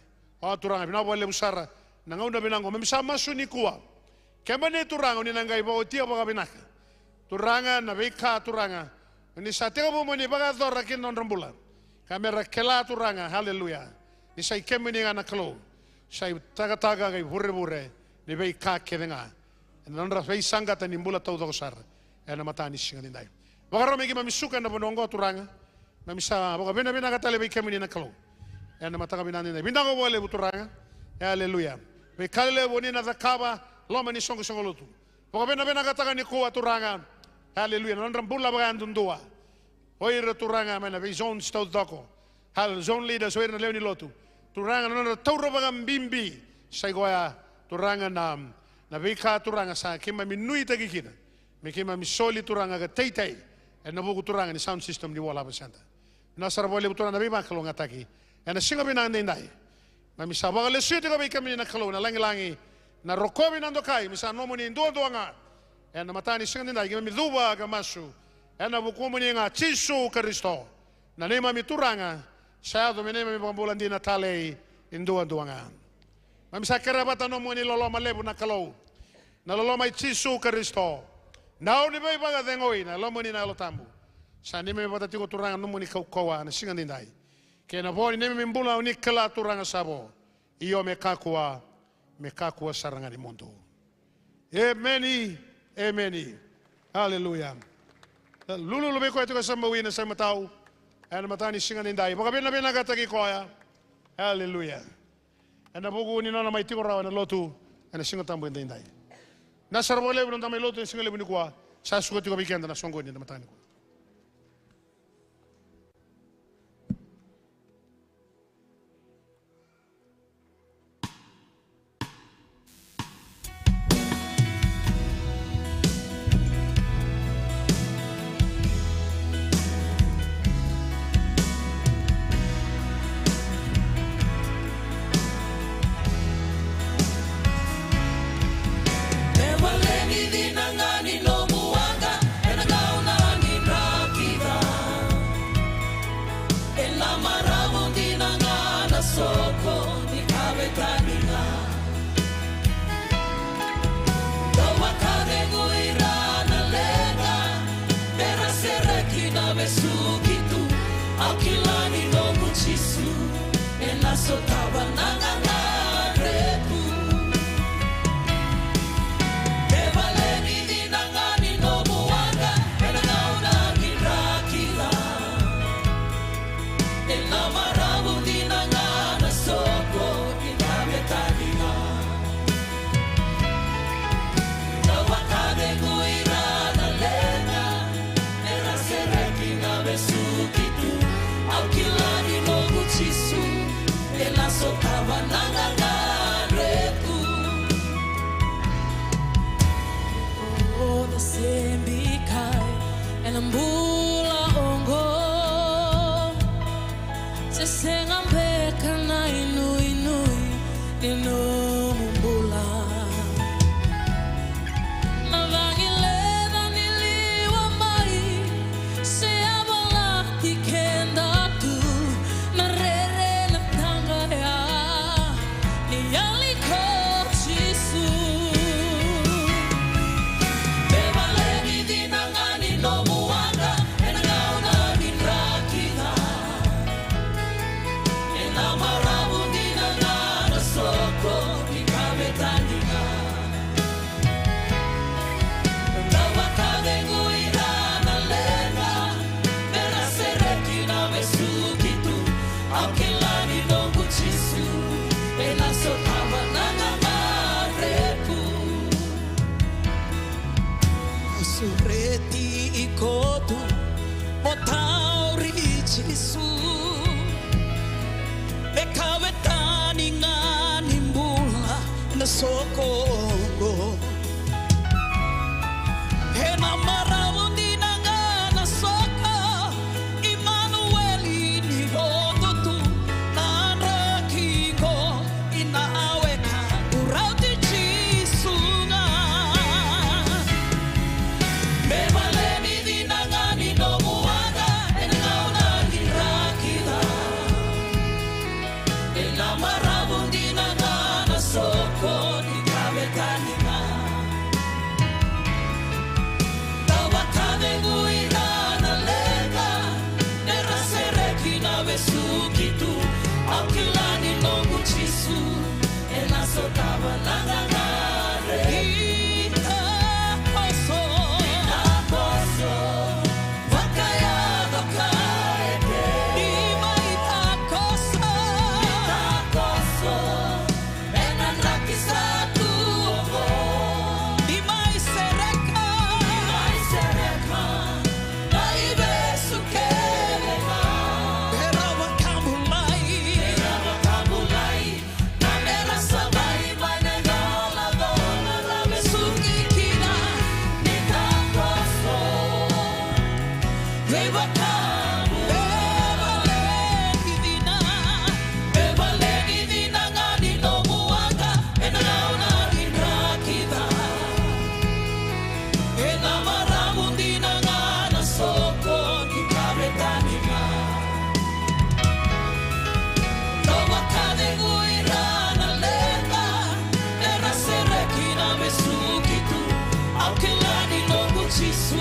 Turanga bina wale busara na ngaunda binango memisa masuni kuwa. Kemani turanga ni nangai bago tia baga binaka. Turanga na beka turanga. Ni satega bo moni baga zora kin non rambula. Kamera kela turanga. Haleluya. Ni sai kemani ngana klo. Sai taga gai burre ni beka kedenga. Non ra sai sangata ni mbula tau dosar. Na matani singa ndai. Baga romi ki mamisuka na bonongo turanga. Mamisa baga bena katale beka kemani na klo. Na mataga binani ndai. Bindago bole buturanga. Haleluya. Bekale boni na zakaba loma ni songo lotu. Baga bena kataga ni kuwa turanga. Haleluya. Non rambula baga andundua. Oire turanga mana be zone stout dako. Hal zone leaders oire na leoni lotu. Turanga non tauro baga mbimbi. Sai goya turanga na beka turanga sa kima minui tagikina. Me kima misoli turanga ga teitai. Na buku turanga ni sound system di wala basanta. Na sarabole turanga na be makalonga taki. Na singa binang ndai. Na misabaga le suite ga be kami na kalona langi na rokobi nando kai misa no moni ndo nga. Na matani singa ndai ga mi duba ga masu. Na buku moni nga Yesu Kristo. Na nema mi turanga sa do menema mi bambulan di natale ndo nga. Mamisa kerabata no moni lolo malebu na kalau. Na lolo mai Yesu Kristo. Na oni bai baga dengoi na lolo moni na lotambu. Sa nema mi bata tigo turanga no moni kaukawa na singa ndai. Kena boni neme mimbula unikala turanga sabo. Iyo mekakua saranga ni mundo. Ameni. Haleluya. Lulu lubi ko ito kasama wina sa matao. Ano matani singa nindai. Baka bina katagi koya. Haleluya. Ano buku ni na may tiko rawa na lotu. Ano singa tambo nindai. Nasa rabo lebu ng tamay lotu singa lebu ni kuwa. Sa sugot ko bigyan na songgo ni na matani ko. Au kilani no Yesu, ela sotava ongo Hena maramundi nangana soka Immanueli ni hotutu Nara kiko inaweka urauti chisunga Mevaleni dinangani no muaga Engauna lirakida Ena maramundi nangana soko Nikabetanima Sukitu, Aukilani longu chisu, ela sotava langangare. Ita poso, wakaya dokaeke. Ima ita koso, enanaki satu ogo. Ima isereka, naive sukeleka. Jesus.